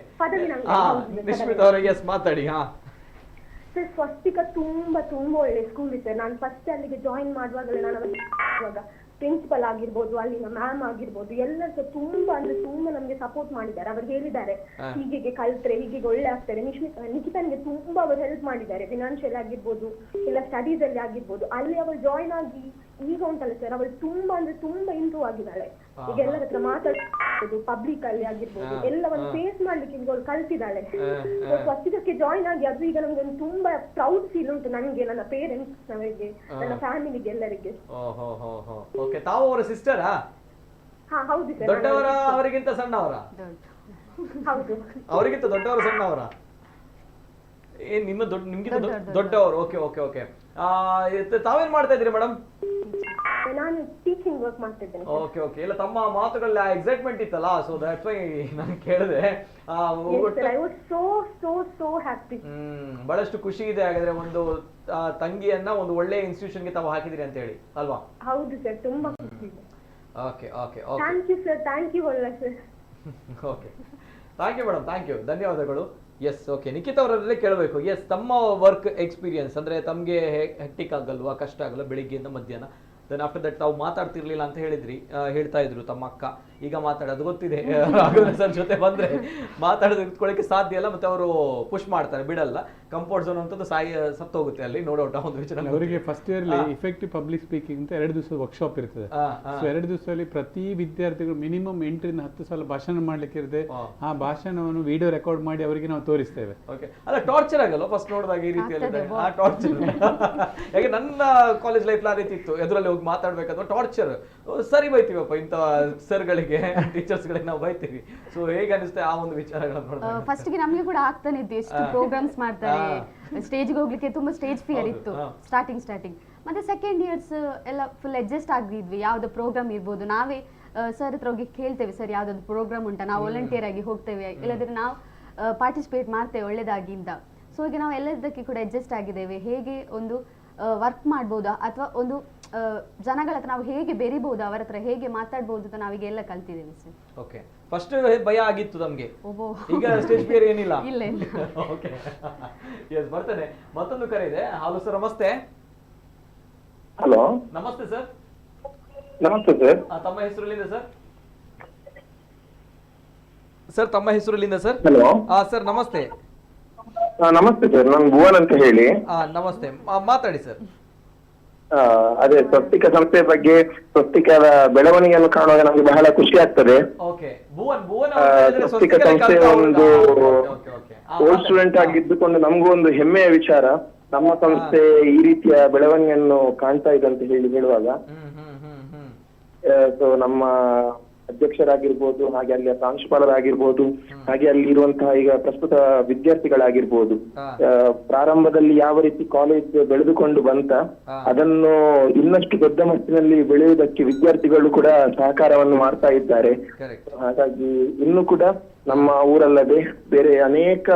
S1: ನಿಶ್ಮಿತಾ ಅವರ ಎಸ್, ಮಾತಾಡಿ.
S8: ಸರ್, ಸ್ವಸ್ತಿಕ ತುಂಬಾ ತುಂಬಾ ಒಳ್ಳೆ ಸ್ಕೂಲ್ ಇದೆ. ನಾನು ಫಸ್ಟ್ ಅಲ್ಲಿಗೆ ಜಾಯಿನ್ ಮಾಡುವಾಗಲೇ ನಾನು ಪ್ರಿನ್ಸಿಪಲ್ ಆಗಿರ್ಬೋದು, ಅಲ್ಲಿನ ಮ್ಯಾಮ್ ಆಗಿರ್ಬೋದು, ಎಲ್ಲರೂ ಸಹ ತುಂಬಾ ಅಂದ್ರೆ ತುಂಬಾ ನಮ್ಗೆ ಸಪೋರ್ಟ್ ಮಾಡಿದ್ದಾರೆ. ಅವರು ಹೇಳಿದ್ದಾರೆ ಹೀಗೆ ಕಲ್ತ್ರೆ ಹೀಗೆ ಒಳ್ಳೆ ಆಗ್ತಾರೆ. ನಿಖಿತನಿಗೆ ತುಂಬಾ ಅವರು ಹೆಲ್ಪ್ ಮಾಡಿದ್ದಾರೆ, ಫಿನಾನ್ಷಿಯಲ್ ಆಗಿರ್ಬೋದು, ಇಲ್ಲ ಸ್ಟಡೀಸ್ ಅಲ್ಲಿ ಆಗಿರ್ಬೋದು. ಅಲ್ಲಿ ಅವಳು ಜಾಯಿನ್ ಆಗಿ ಈಗ ಉಂಟಲ್ಲ ಸರ್, ಅವಳು ತುಂಬಾ ಅಂದ್ರೆ ತುಂಬಾ ಇಂಪ್ರೂವ್ ಆಗಿದ್ದಾಳೆ. ಈಗ ಎಲ್ಲರ ಹತ್ರ ಮಾತಾಡ್ಬೋದು, ಪಬ್ಲಿಕ್ ಅಲ್ಲಿ ಆಗಿರ್ಬೋದು, ಎಲ್ಲವನ್ನು ಫೇಸ್ ಮಾಡ್ಲಿಕ್ಕೆ ಈಗ ಅವಳು ಕಲ್ತಿದ್ದಾಳೆ. ಸ್ವಸ್ತಿಕಕ್ಕೆ ಜಾಯಿನ್ ಆಗಿ ಅದು ಈಗ ನಮ್ಗೆ ಒಂದು ತುಂಬಾ ಪ್ರೌಡ್ ಫೀಲ್ ಉಂಟು, ನನಗೆ, ನನ್ನ ಪೇರೆಂಟ್ಸ್ ನಮಗೆ, ನನ್ನ ಫ್ಯಾಮಿಲಿಗೆ, ಎಲ್ಲರಿಗೆ.
S1: ತಾವು ಅವರ ಸಿಸ್ಟರಾ?
S8: ಹಾ ಹೌದು ಸರ್.
S1: ದೊಡ್ಡವರ ಅವರಿಗಿಂತ ಸಣ್ಣವರ?
S8: ಹೌದು.
S1: ಅವರಿಗಿಂತ ದೊಡ್ಡವರ ಸಣ್ಣವರ? ನಿಮ್ಗಿಂತ ದೊಡ್ಡವರು. Okay okay okay. ತಾವೇನ್ ಮಾಡ್ತಾ ಇದ್ದೀರಿ ಮೇಡಮ್?
S8: ನಾನು ಟೀಚಿಂಗ್ ವರ್ಕ್ ಮಾಡ್ತಿದ್ದೇನೆ.
S1: Okay okay. ಇಲ್ಲ, ತಮ್ಮ ಮಾತುಗಳಲ್ಲಿ ಎಕ್ಸೈಟ್ಮೆಂಟ್ ಇತ್ತಲ್ಲ, ಸೊ ದಟ್ಸ್ ವೈ ನಾನು ಕೇಳಿದೆ. ಬಹಳಷ್ಟು ಖುಷಿ ಇದೆ. ಹಾಗಾದ್ರೆ ಒಂದು ತಂಗಿಯನ್ನ ಒಂದು ಒಳ್ಳೆ ಇನ್ಸ್ಟಿಟ್ಯೂಷನ್ಗೆ ತಾವು ಹಾಕಿದಿರಿ ಅಂತ ಹೇಳಿ ಅಲ್ವಾ?
S8: ಹೌದು ಸರ್, ತುಂಬಾ ಖುಷಿ ಇದೆ.
S1: Okay okay okay.
S8: Thank you sir, thank you ಒಳ್ಳೆ sir.
S1: Okay, thank you madam, thank you, ಧನ್ಯವಾದಗಳು. Yes, okay. ನಿಖಿತಾ ಅವರಲ್ಲೇ ಕೇಳಬೇಕು. ಎಸ್, ತಮ್ಮ ವರ್ಕ್ ಎಕ್ಸ್ಪೀರಿಯನ್ಸ್ ಅಂದ್ರೆ ತಮಗೆ ಹೆಕ್ಟಿಕ್ ಆಗಲ್ವಾ, ಕಷ್ಟ ಆಗಲ್ಲ ಬೆಳಿಗ್ಗೆಯಿಂದ ಮಧ್ಯಾಹ್ನ? ದೆನ್ ಆಫ್ಟರ್ ದಟ್ ತಾವು ಮಾತಾಡ್ತಿರ್ಲಿಲ್ಲ ಅಂತ ಹೇಳ್ತಾ ಇದ್ರು ತಮ್ಮ ಅಕ್ಕ. ಈಗ ಮಾತಾಡೋದು ಗೊತ್ತಿದೆ. ರಾಘವೇಂದ್ರ ಸರ್ ಜೊತೆ ಬಂದ್ರೆ ಮಾತಾಡೋದು ಇಟ್ಕೊಳ್ಳಿಕ್ಕೆ ಸಾಧ್ಯ ಇಲ್ಲ, ಮತ್ತೆ ಅವರು ಪುಷ್ ಮಾಡ್ತಾರೆ, ಬಿಡಲ್ಲ. ಕಂಫರ್ಟ್ ಝೋನ್ ಅಂತದ್ದು ಸತ್ತೋಗುತ್ತೆ ಅಲ್ಲಿ, ನೋ ಡೌಟ್. ಒಂದು ವಿಚಾರ
S2: ಅವರಿಗೆ first year effective public speaking ಅಂತ 2 ದಿವಸ ವರ್ಕ್ಶಾಪ್ ಇರ್ತದೆ. ಸೊ 2 ದಿವಸದಲ್ಲಿ ಪ್ರತಿ ವಿದ್ಯಾರ್ಥಿಗಳು ಮಿನಿಮಮ್ 8 ರಿಂದ 10 ಸಲ ಭಾಷಣ ಮಾಡ್ಲಿಕ್ಕೆ ಇರುತ್ತೆ. ಆ ಭಾಷಣವನ್ನು ವಿಡಿಯೋ ರೆಕಾರ್ಡ್ ಮಾಡಿ ಅವರಿಗೆ ನಾವು ತೋರಿಸ್ತೇವೆ.
S1: ಅಲ್ಲ ಟಾರ್ಚರ್ ಆಗಲ್ಲ ಫಸ್ಟ್ ನೋಡಿದಾಗ ಈ ರೀತಿಯಲ್ಲಿ? ಆ ಟಾರ್ಚರ್ ಯಾಕೆ ನನ್ನ ಕಾಲೇಜ್ ಲೈಫ್ ಆ ರೀತಿ ಇತ್ತು, ಎದುರಲ್ಲಿ ಹೋಗಿ ಮಾತಾಡ್ಬೇಕಾದ್ರೆ ಟಾರ್ಚರ್. ಸರಿ ಬೈತೀವಪ್ಪ ಇಂಥ ಸರ್ಗಳಿಗೆ, ಟೀಚರ್ಸ್ಗಳಿಗೆ ನಾವು ಬೈತೀವಿ. ಸೊ ಹೇಗೆ ಅನಿಸುತ್ತೆ ಆ ಒಂದು ವಿಚಾರಗಳನ್ನ?
S4: ಫಸ್ಟ್ ಗೆ ನಮ್ಗೆ ಕೂಡ ಆಗ್ತಾನೆ ಇತ್ತು, ಎಷ್ಟು ಪ್ರೋಗ್ರಾಮ್ಸ್ ಮಾಡ್ತಾರೆ, ಸ್ಟೇಜ್ಗೆ ಹೋಗ್ಲಿಕ್ಕೆ ತುಂಬಾ ಸ್ಟೇಜ್ ಫಿಯರ್ ಇತ್ತು ಸ್ಟಾರ್ಟಿಂಗ್. ಮತ್ತೆ ಸೆಕೆಂಡ್ ಇಯರ್ಸ್ ಎಲ್ಲ ಫುಲ್ ಅಡ್ಜಸ್ಟ್ ಆಗಿದ್ವಿ. ಯಾವ್ದು ಪ್ರೋಗ್ರಾಮ್ ಇರ್ಬೋದು ನಾವೇ ಸರ್ ಹತ್ರ ಹೋಗಿ ಕೇಳ್ತೇವೆ, ಸರ್ ಯಾವ್ದಾದ್ರು ಪ್ರೋಗ್ರಾಮ್ ಉಂಟಾ, ನಾವು ವಾಲಂಟಿಯರ್ ಆಗಿ ಹೋಗ್ತೇವೆ, ಇಲ್ಲದ್ರೆ ನಾವು ಪಾರ್ಟಿಸಿಪೇಟ್ ಮಾಡ್ತೇವೆ ಒಳ್ಳೇದಾಗಿ ಅಂತ. ಸೊ ಈಗ ನಾವು ಎಲ್ಲದಕ್ಕೆ ಕೂಡ ಅಡ್ಜಸ್ಟ್ ಆಗಿದ್ದೇವೆ. ಹೇಗೆ ಒಂದು ವರ್ಕ್ ಮಾಡ್ಬೋದಾ ಅಥವಾ ಒಂದು ಜನಗಳ ಹತ್ರ ನಾವು ಹೇಗೆ ಬೆರಿಬಹುದು, ಅವರ ಹತ್ರ ಹೇಗೆ ಮಾತಾಡ್ಬೋದು ಅಂತ ನಾವೀಗ ಎಲ್ಲ ಕಲ್ತಿದ್ದೇವೆ ಸರ್.
S1: ಓಕೆ, ಫಸ್ಟ್ ಭಯ ಆಗಿತ್ತು ನಮ್ಗೆ, ಈಗ ಸ್ಟೇಜ್ ಫಿಯರ್ ಏನಿಲ್ಲ.
S4: ಇಲ್ಲ
S1: ಓಕೆ, ಎಸ್ ಬರ್ತೇನೆ. ಮತ್ತೊಂದು ಕರೆ ಇದೆ. ಹಲೋ ಸರ್, ನಮಸ್ತೆ.
S6: ಹಲೋ
S1: ನಮಸ್ತೆ ಸರ್.
S6: ನಮಸ್ತೆ ಸರ್.
S1: ತಮ್ಮ ಹೆಸರುಲಿಂದ ಸರ್? ಸರ್ ತಮ್ಮ ಹೆಸರುಲಿಂದ ಸರ್?
S6: ಹಲೋ
S1: ಸರ್ ನಮಸ್ತೆ.
S6: ನಮಸ್ತೆ ಸರ್, ನಾನು ಭುವನ್ ಅಂತ ಹೇಳಿ.
S1: ನಮಸ್ತೆ, ಮಾತಾಡಿ ಸರ್.
S6: ಅದೇ ಸ್ವಸ್ತಿಕ ಸಂಸ್ಥೆ ಬಗ್ಗೆ, ಸ್ವಸ್ತಿಕದ ಬೆಳವಣಿಗೆಯನ್ನು ಕಾಣುವಾಗ ನಮ್ಗೆ ಬಹಳ ಖುಷಿ ಆಗ್ತದೆ.
S1: ಓಕೆ, ಭುವನ್
S6: ಸ್ವಸ್ತಿಕ ಸಂಸ್ಥೆ ಒಂದು ಓಲ್ಡ್ ಸ್ಟೂಡೆಂಟ್ ಆಗಿದ್ದುಕೊಂಡು ನಮಗೂ ಒಂದು ಹೆಮ್ಮೆಯ ವಿಚಾರ. ನಮ್ಮ ಸಂಸ್ಥೆ ಈ ರೀತಿಯ ಬೆಳವಣಿಗೆಯನ್ನು ಕಾಣ್ತಾ ಇದೆ ಅಂತ ಹೇಳುವಾಗ, ಸೊ ನಮ್ಮ ಅಧ್ಯಕ್ಷರಾಗಿರ್ಬೋದು, ಹಾಗೆ ಅಲ್ಲಿಯ ಪ್ರಾಂಶುಪಾಲರಾಗಿರ್ಬೋದು, ಹಾಗೆ ಅಲ್ಲಿ ಇರುವಂತಹ ಈಗ ಪ್ರಸ್ತುತ ವಿದ್ಯಾರ್ಥಿಗಳಾಗಿರ್ಬೋದು, ಪ್ರಾರಂಭದಲ್ಲಿ ಯಾವ ರೀತಿ ಕಾಲೇಜ್ ಬೆಳೆದುಕೊಂಡು ಬಂತ ಅದನ್ನು ಇನ್ನಷ್ಟು ದೊಡ್ಡ ಮಟ್ಟಿನಲ್ಲಿ ಬೆಳೆಯುವುದಕ್ಕೆ ವಿದ್ಯಾರ್ಥಿಗಳು ಕೂಡ ಸಹಕಾರವನ್ನು ಮಾಡ್ತಾ ಇದ್ದಾರೆ. ಹಾಗಾಗಿ ಇನ್ನು ಕೂಡ ನಮ್ಮ ಊರಲ್ಲದೆ ಬೇರೆ ಅನೇಕ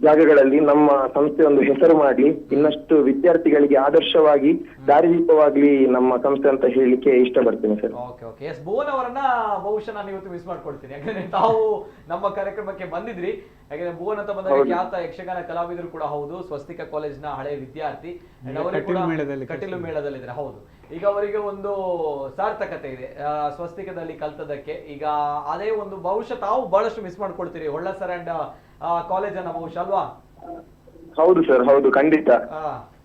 S6: ಜಾಗಗಳಲ್ಲಿ ನಮ್ಮ ಸಂಸ್ಥೆ ಒಂದು ಹೆಸರು ಮಾಡಿ ಇನ್ನಷ್ಟು ವಿದ್ಯಾರ್ಥಿಗಳಿಗೆ ಆದರ್ಶವಾಗಿ ದಾರಿದೀಪವಾಗ್ಲಿ ನಮ್ಮ ಸಂಸ್ಥೆ ಅಂತ ಹೇಳಲಿಕ್ಕೆ ಇಷ್ಟಪಡ್ತೀನಿ sir.
S1: Okay okay, yes Bhuvan ಅವರನ್ನ ಬಹುಶಃ ನಾನು ಇವತ್ತು ಮಿಸ್ ಮಾಡ್ಕೊಳ್ತೀನಿ, ಯಾಕಂದ್ರೆ ತಾವು ನಮ್ಮ ಕಾರ್ಯಕ್ರಮಕ್ಕೆ ಬಂದಿದ್ರಿ. ಯಾಕಂದ್ರೆ ಭುವನ್ ಅಂತ ಬಂದಾಗ ಖ್ಯಾತ ಯಕ್ಷಗಾನ ಕಲಾವಿದರು ಕೂಡ ಹೌದು, ಸ್ವಸ್ತಿಕ ಕಾಲೇಜ್ನ ಹಳೆಯ ವಿದ್ಯಾರ್ಥಿ, ಕಟೀಲು ಮೇಳದಲ್ಲಿದ್ದಾರೆ. ಹೌದು, ಈಗ ಅವರಿಗೆ ಒಂದು ಸಾರ್ಥಕತೆ ಇದೆ ಸ್ವಸ್ತಿಕದಲ್ಲಿ ಕಲ್ತದಕ್ಕೆ. ಈಗ ಅದೇ ಒಂದು ಬಹುಶಃ ತಾವು ಬಹಳಷ್ಟು ಮಿಸ್ ಮಾಡ್ಕೊಳ್ತೀರಿ ಹೊಳ್ಳ ಸರ್ ಅಂಡ್ ಕಾಲೇಜ್ ಅನ್ನ ಬಹುಶಃ, ಅಲ್ವಾ?
S6: ಹೌದು ಸರ್, ಹೌದು, ಖಂಡಿತ.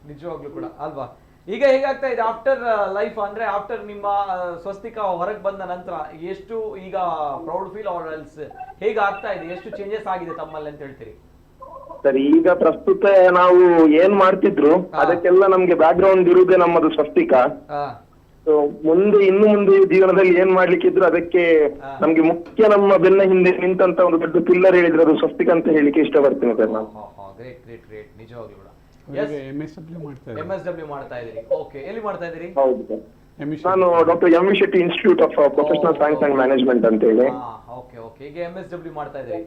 S1: ನಿಜವಾಗ್ಲೂ ಕೂಡ ಅಲ್ವಾ? ಈಗ ಹೇಗಾಗ್ತಾ ಇದೆ ಆಫ್ಟರ್ ಲೈಫ್, ಅಂದ್ರೆ ಆಫ್ಟರ್ ನಿಮ್ಮ ಸ್ವಸ್ತಿಕ ಹೊರಗೆ ಬಂದ ನಂತರ ಎಷ್ಟು ಈಗ ಪ್ರೌಡ್ ಫೀಲ್ ಆರ್ ಎಲ್ಸ್ ಹೇಗೆ ಆಗ್ತಾ ಇದೆ, ಎಷ್ಟು ಚೇಂಜಸ್ ಆಗಿದೆ ತಮ್ಮಲ್ಲಿ ಅಂತ ಹೇಳ್ತೀರಿ?
S6: ಸರಿ, ಈಗ ಪ್ರಸ್ತುತ ನಾವು ಏನ್ ಮಾಡ್ತಿದ್ರು ಅದಕ್ಕೆಲ್ಲ ನಮ್ಗೆ ಬ್ಯಾಕ್ ಗ್ರೌಂಡ್ ಇರುವುದೇ ನಮ್ಮದು ಸ್ವಸ್ತಿಕ. ಇನ್ನು ಮುಂದೆ ಜೀವನದಲ್ಲಿ ಏನ್ ಮಾಡ್ಲಿಕ್ಕಿದ್ರು ಅದಕ್ಕೆ ನಮ್ಗೆ ಮುಖ್ಯ ನಮ್ಮ ಬೆನ್ನ ಹಿಂದೆ ನಿಂತಂತ ಒಂದು ದೊಡ್ಡ ಪಿಲ್ಲರ್ ಹೇಳಿದ್ರೆ ಅದು ಸ್ವಸ್ತಿಕ ಅಂತ ಹೇಳಿಕ್ಕೆ ಇಷ್ಟಪಡ್ತೀನಿ ಸರ್ ನಾನು.
S1: ಗ್ರೇಟ್ ಗ್ರೇಟ್ ಗ್ರೇಟ್, ನಿಜವಾಗ್ಲೂ ಕೂಡ.
S2: MSW
S1: ಮಾಡ್ತಾ ಇದ್ದೀರಿ. ಓಕೆ, ಎಲ್ಲಿ ಮಾಡ್ತಾ ಇದ್ದೀರಿ?
S6: ಹೌದು ಸರ್, ನಾನು doctor M V Shetty institute of professional science and management ಅಂತ ಹೇಳಿ.
S1: ಓಕೆ ಓಕೆ, ಈಗ MSW ಮಾಡ್ತಾ ಇದ್ದೀರಿ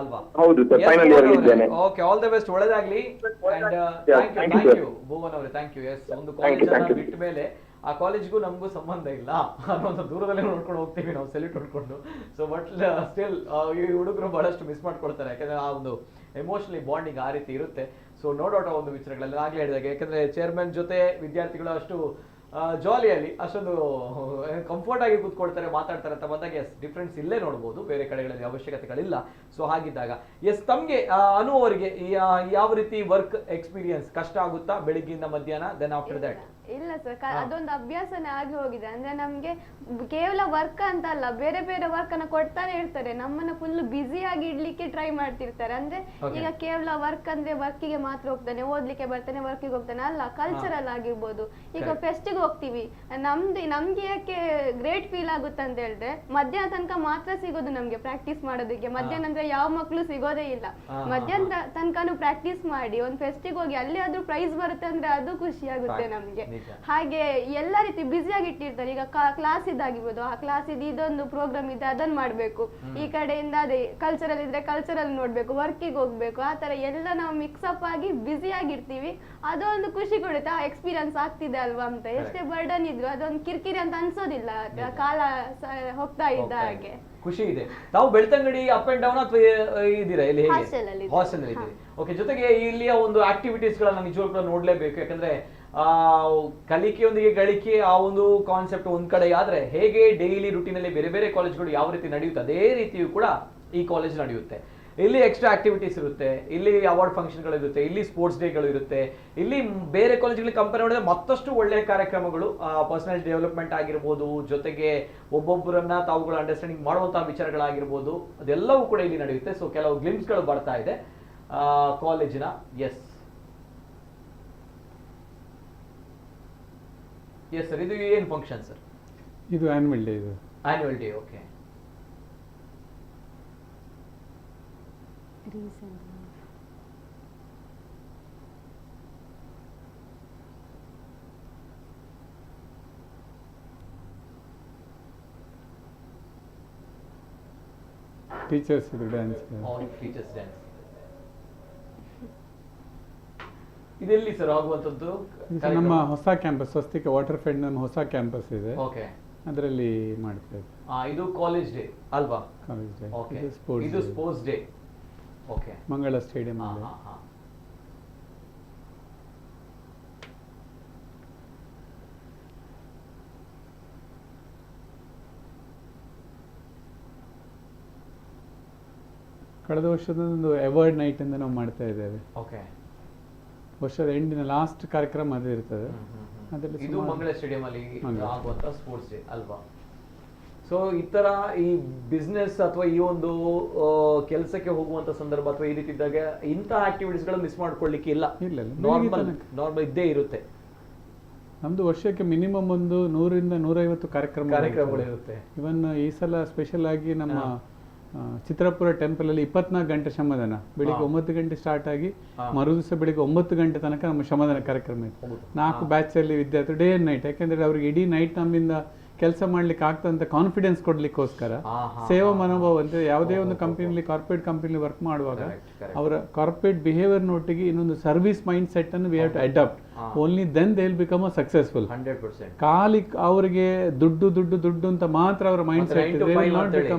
S1: ಅಲ್ವಾ?
S6: ಹೌದು ಸರ್, ಫೈನಲ್ ಇಯರ್ ಇದ್ದೇನೆ.
S1: ಓಕೆ, ಆಲ್ ದ ಬೆಸ್ಟ್, ಒಳ್ಳೆದಾಗ್ಲಿ. ಅಂಡ್ ಥ್ಯಾಂಕ್ ಯು ಭುವನ್ ಅವರೇ, ಥ್ಯಾಂಕ್ ಯು. ಎಸ್, ಒಂದು ಕಾಲೇಜ್ ಬಿಟ್ಟ ಮೇಲೆ ಆ ಕಾಲೇಜ್ಗೂ ನಮಗೂ ಸಂಬಂಧ ಇಲ್ಲ ಅನ್ನೋ ದೂರದಲ್ಲೇ ನೋಡ್ಕೊಂಡು ಹೋಗ್ತೀವಿ ನಾವು, ಸೆಲ್ಯೂಟ್ ಹೊಡ್ಕೊಂಡು. ಸೊ ಬಟ್ ಸ್ಟಿಲ್ ಈ ಹುಡುಗರು ಬಹಳಷ್ಟು ಮಿಸ್ ಮಾಡ್ಕೊಳ್ತಾರೆ, ಯಾಕಂದ್ರೆ ಆ ಒಂದು ಎಮೋಷನಲಿ ಬಾಂಡಿಂಗ್ ಆ ರೀತಿ ಇರುತ್ತೆ. ಸೊ ನೋ ಡೌಟ್ ಆ ಒಂದು ವಿಚಾರಗಳಲ್ಲಿ ಆಗ್ಲೇ ಹೇಳಿದಾಗ, ಯಾಕಂದ್ರೆ ಚೇರ್ಮನ್ ಜೊತೆ ವಿದ್ಯಾರ್ಥಿಗಳು ಅಷ್ಟು ಜಾಲಿಯಲ್ಲಿ ಅಷ್ಟೊಂದು ಕಂಫರ್ಟ್ ಆಗಿ ಕೂತ್ಕೊಳ್ತಾರೆ, ಮಾತಾಡ್ತಾರೆ ಅಂತ ಬಂದಾಗ ಎಸ್ ಡಿಫ್ರೆನ್ಸ್ ಇಲ್ಲೇ ನೋಡ್ಬೋದು, ಬೇರೆ ಕಡೆಗಳಲ್ಲಿ ಅವಶ್ಯಕತೆಗಳಿಲ್ಲ. ಸೊ ಹಾಗಿದ್ದಾಗ ಎಸ್, ತಮಗೆ ಅನು ಅವರಿಗೆ ಯಾವ ರೀತಿ ವರ್ಕ್ ಎಕ್ಸ್ಪೀರಿಯನ್ಸ್ ಕಷ್ಟ ಆಗುತ್ತಾ ಬೆಳಿಗ್ಗೆಯಿಂದ ಮಧ್ಯಾಹ್ನ, ದೆನ್ ಆಫ್ಟರ್ ದಟ್?
S5: ಇಲ್ಲ ಸರ್, ಅದೊಂದು ಅಭ್ಯಾಸನೇ ಆಗಿ ಹೋಗಿದೆ. ಅಂದ್ರೆ ನಮ್ಗೆ ಕೇವಲ ವರ್ಕ್ ಅಂತ ಅಲ್ಲ, ಬೇರೆ ಬೇರೆ ವರ್ಕ್ ಅನ್ನ ಕೊಡ್ತಾನೆ ಇರ್ತಾರೆ, ನಮ್ಮನ್ನ ಫುಲ್ ಬ್ಯುಸಿ ಆಗಿ ಇಡ್ಲಿಕ್ಕೆ ಟ್ರೈ ಮಾಡ್ತಿರ್ತಾರೆ. ಅಂದ್ರೆ ಈಗ ಕೇವಲ ವರ್ಕ್ ಅಂದ್ರೆ ವರ್ಕಿಗೆ ಮಾತ್ರ ಹೋಗ್ತಾನೆ, ಓದ್ಲಿಕ್ಕೆ ಬರ್ತಾನೆ, ವರ್ಕಿಗೆ ಹೋಗ್ತಾನೆ ಅಲ್ಲ, ಕಲ್ಚರಲ್ ಆಗಿರ್ಬೋದು. ಈಗ ಫೆಸ್ಟಿಗೆ ಹೋಗ್ತೀವಿ, ನಮ್ಗೆ ಯಾಕೆ ಗ್ರೇಟ್ ಫೀಲ್ ಆಗುತ್ತೆ ಅಂತ ಹೇಳಿದ್ರೆ ಮಧ್ಯಾಹ್ನ ತನಕ ಮಾತ್ರ ಸಿಗೋದು ನಮ್ಗೆ ಪ್ರಾಕ್ಟೀಸ್ ಮಾಡೋದಕ್ಕೆ. ಮಧ್ಯಾಹ್ನ ಅಂದ್ರೆ ಯಾವ ಮಕ್ಳು ಸಿಗೋದೇ ಇಲ್ಲ. ಮಧ್ಯಾಹ್ನ ತನಕನು ಪ್ರಾಕ್ಟೀಸ್ ಮಾಡಿ ಒಂದ್ ಫೆಸ್ಟಿಗೆ ಹೋಗಿ ಅಲ್ಲಿ ಆದ್ರೂ ಪ್ರೈಸ್ ಬರುತ್ತೆ ಅಂದ್ರೆ ಅದು ಖುಷಿ ಆಗುತ್ತೆ ನಮ್ಗೆ. ಹಾಗೆ ಎಲ್ಲ ರೀತಿ ಬ್ಯುಸಿ ಆಗಿ ಇಟ್ಟಿರ್ತಾರೆ. ಈಗ ಕ್ಲಾಸ್ ಇದಾಗಿರ್ಬೋದು, ಆ ಕ್ಲಾಸ್ ಇದೊಂದು ಪ್ರೋಗ್ರಾಮ್ ಇದೆ ಅದನ್ನ ಮಾಡ್ಬೇಕು, ಈ ಕಡೆಯಿಂದ ಅದೇ ಕಲ್ಚರಲ್ ಇದ್ರೆ ಕಲ್ಚರಲ್ ನೋಡ್ಬೇಕು, ವರ್ಕಿಗೆ ಹೋಗ್ಬೇಕು, ಆ ತರ ಎಲ್ಲ ನಾವು ಮಿಕ್ಸ್ ಅಪ್ ಆಗಿ ಬ್ಯುಸಿ ಆಗಿರ್ತೀವಿ. ಅದೊಂದು ಖುಷಿ ಕೊಡುತ್ತೆ, ಆ ಎಕ್ಸ್ಪೀರಿಯನ್ಸ್ ಆಗ್ತಿದೆ ಅಲ್ವಾ ಅಂತ. ಎಷ್ಟೇ ಬರ್ಡನ್ ಇದ್ರು ಅದೊಂದು ಕಿರಿಕಿರಿ ಅಂತ ಅನ್ಸೋದಿಲ್ಲ, ಕಾಲ ಹೋಗ್ತಾ ಇದ್ದ ಹಾಗೆ
S1: ಖುಷಿ ಇದೆ. ತಾವು ಬೆಳ್ತಂಗಡಿ ಅಪ್ ಅಂಡ್ ಡೌನ್ ಅಥವಾ ಇದ್ದೀರಾ ಇಲ್ಲಿ? ಹಾಸ್ಟೆಲ್ ಅಲ್ಲಿ ಇದ್ದೀರಿ. ಓಕೆ, ಜೊತೆಗೆ ಇಲ್ಲಿಯ ಒಂದು ಆಕ್ಟಿವಿಟೀಸ್ ಗಳನ್ನ ನಿಜವಾಗ್ಲೂ ನೋಡ್ಲೇಬೇಕು, ಯಾಕಂದ್ರೆ ಕಲಿಕೆಯೊಂದಿಗೆ ಗಳಿಕೆ ಆ ಒಂದು ಕಾನ್ಸೆಪ್ಟ್ ಒಂದ್ ಕಡೆ ಆದ್ರೆ, ಹೇಗೆ ಡೈಲಿ ರುಟೀನಲ್ಲಿ ಬೇರೆ ಬೇರೆ ಕಾಲೇಜ್ಗಳು ಯಾವ ರೀತಿ ನಡೆಯುತ್ತೆ ಅದೇ ರೀತಿಯೂ ಕೂಡ ಈ ಕಾಲೇಜ್ ನಡೆಯುತ್ತೆ. ಇಲ್ಲಿ ಎಕ್ಸ್ಟ್ರಾ ಆಕ್ಟಿವಿಟೀಸ್ ಇರುತ್ತೆ, ಇಲ್ಲಿ ಅವಾರ್ಡ್ ಫಂಕ್ಷನ್ಗಳು ಇರುತ್ತೆ, ಇಲ್ಲಿ ಸ್ಪೋರ್ಟ್ಸ್ ಡೇಗಳು ಇರುತ್ತೆ. ಇಲ್ಲಿ ಬೇರೆ ಕಾಲೇಜ್ಗಳಿಗೆ ಕಂಪೇರ್ ಮಾಡಿದ್ರೆ ಮತ್ತಷ್ಟು ಒಳ್ಳೆಯ ಕಾರ್ಯಕ್ರಮಗಳು, ಪರ್ಸನಲ್ ಡೆವಲಪ್ಮೆಂಟ್ ಆಗಿರ್ಬೋದು, ಜೊತೆಗೆ ಒಬ್ಬೊಬ್ಬರನ್ನ ತಾವುಗಳು ಅಂಡರ್ಸ್ಟ್ಯಾಂಡಿಂಗ್ ಮಾಡುವಂತಹ ವಿಚಾರಗಳಾಗಿರ್ಬೋದು, ಅದೆಲ್ಲವೂ ಕೂಡ ಇಲ್ಲಿ ನಡೆಯುತ್ತೆ. ಸೊ ಕೆಲವು ಗ್ಲಿಮ್ಸ್ಗಳು ಬರ್ತಾ ಇದೆ ಕಾಲೇಜಿನ. ಎಸ್ ಸರ್, ಇದು ಏನು ಫಂಕ್ಷನ್ ಸರ್?
S2: ಇದು ಆನ್ಯುವಲ್ ಡೇ. ಇದು
S1: ಆನ್ಯುವಲ್ ಡೇ. ಓಕೆ.
S2: ಟೀಚರ್ಸ್ ಇದು ಡ್ಯಾನ್ಸ್.
S1: ಟೀಚರ್ಸ್ ಡ್ಯಾನ್ಸ್ ಇದೆಲ್ಲಿ ಸರ್ ಆಗುವಂಥದ್ದು?
S2: ನಮ್ಮ ಹೊಸ ಕ್ಯಾಂಪಸ್, ಸ್ವಸ್ತಿಕ ವಾಟರ್ ಫ್ರಂಟ್ ನಮ್ಮ ಹೊಸ ಕ್ಯಾಂಪಸ್ ಇದೆ.
S1: ಓಕೆ.
S2: ಅದರಲ್ಲಿ ಮಾಡ್ತಾ ಇದ್ದೀವಿ.
S1: ಇದು ಕಾಲೇಜ್ ಡೇ ಅಲ್ವಾ?
S2: College day.
S1: ಓಕೆ.
S2: ಇದು
S1: ಇದು ಸ್ಪೋರ್ಟ್ಸ್ ಡೇ. ಓಕೆ.
S2: ಮಂಗಳ ಸ್ಟೇಡಿಯಂ. ಕಳೆದ ವರ್ಷದ ಒಂದು ಅವಾರ್ಡ್ ನೈಟ್ ಅಂತ ನಾವು ಮಾಡ್ತಾ ಇದ್ದೇವೆ.
S1: ಓಕೆ.
S2: ವರ್ಷದ ಎಂಡಿನ ಲಾಸ್ಟ್ ಕಾರ್ಯಕ್ರಮ ಅದೇ ಇರ್ತದೆ. ಅದರಲ್ಲಿ
S1: ಇದು ಮಂಗಳ ಸ್ಟೇಡಿಯಂ ಅಲ್ಲಿ ಆಗುವಂತ ಸ್ಪೋರ್ಟ್ಸ್ ಡೇ ಅಲ್ವಾ? ಸೊ ಈ ತರ ಈ ಬಿಸ್ನೆಸ್ ಅಥವಾ ಈ ಒಂದು ಕೆಲಸಕ್ಕೆ ಹೋಗುವಂತ ಸಂದರ್ಭ ಅಥವಾ ಈ ರೀತಿ ಇದ್ದಾಗ ಇಂಥ ಆಕ್ಟಿವಿಟೀಸ್ ಗಳು ಮಿಸ್ ಮಾಡ್ಕೊಳ್ಳಿಕ್ಕೆ ಇಲ್ಲ. ನಾರ್ಮಲ್ ಇದ್ದೇ ಇರುತ್ತೆ.
S2: ನಮ್ದು ವರ್ಷಕ್ಕೆ ಮಿನಿಮಮ್ ಒಂದು 100ರಿಂದ 150 ಕಾರ್ಯಕ್ರಮಗಳು
S1: ಇರುತ್ತೆ.
S2: ಇವನ್ ಈ ಸಲ ಸ್ಪೆಷಲ್ ಆಗಿ ನಮ್ಮ ಚಿತ್ರಪುರ ಟೆಂಪಲ್ ಅಲ್ಲಿ 24 ಗಂಟೆ ಶ್ರಮದಾನ, ಬೆಳಿಗ್ಗೆ 9 ಗಂಟೆ ಸ್ಟಾರ್ಟ್ ಆಗಿ ಮರು ದಿವಸ ಬೆಳಿಗ್ಗೆ 9 ಗಂಟೆ ತನಕ ನಮ್ಮ ಶ್ರಮದಾನ ಕಾರ್ಯಕ್ರಮ ಇತ್ತು. 4 ಬ್ಯಾಚ್ ಅಲ್ಲಿ ವಿದ್ಯಾರ್ಥಿ ಡೇ ಅಂಡ್ ನೈಟ್, ಯಾಕೆಂದ್ರೆ ಅವ್ರಿಗೆ ಇಡೀ ನೈಟ್ ನಮ್ಮಿಂದ ಕೆಲಸ ಮಾಡ್ಲಿಕ್ಕೆ ಆಗ್ತಂತ ಕಾನ್ಫಿಡೆನ್ಸ್ ಕೊಡ್ಲಿಕ್ಕೋಸ್ಕರ ಸೇವಾ ಮನೋಭಾವ ಅಂತ ಯಾವುದೇ ಒಂದು ಕಂಪನಿಲಿ, ಕಾರ್ಪೊರೇಟ್ ಕಂಪನಿಲಿ ವರ್ಕ್ ಮಾಡುವಾಗ ಅವರ ಕಾರ್ಪೊರೇಟ್ ಬಿಹೇವಿಯರ್ ನೊಟ್ಟಿಗೆ ಇನ್ನೊಂದು ಸರ್ವಿಸ್ ಮೈಂಡ್ ಸೆಟ್ ಅನ್ನು we have to adopt. Only then they will become a successful.
S1: 100%.
S2: ಖಾಲಿ ಅವರಿಗೆ ದುಡ್ಡು ಅಂತ ಮಾತ್ರ ಅವರ mind set, they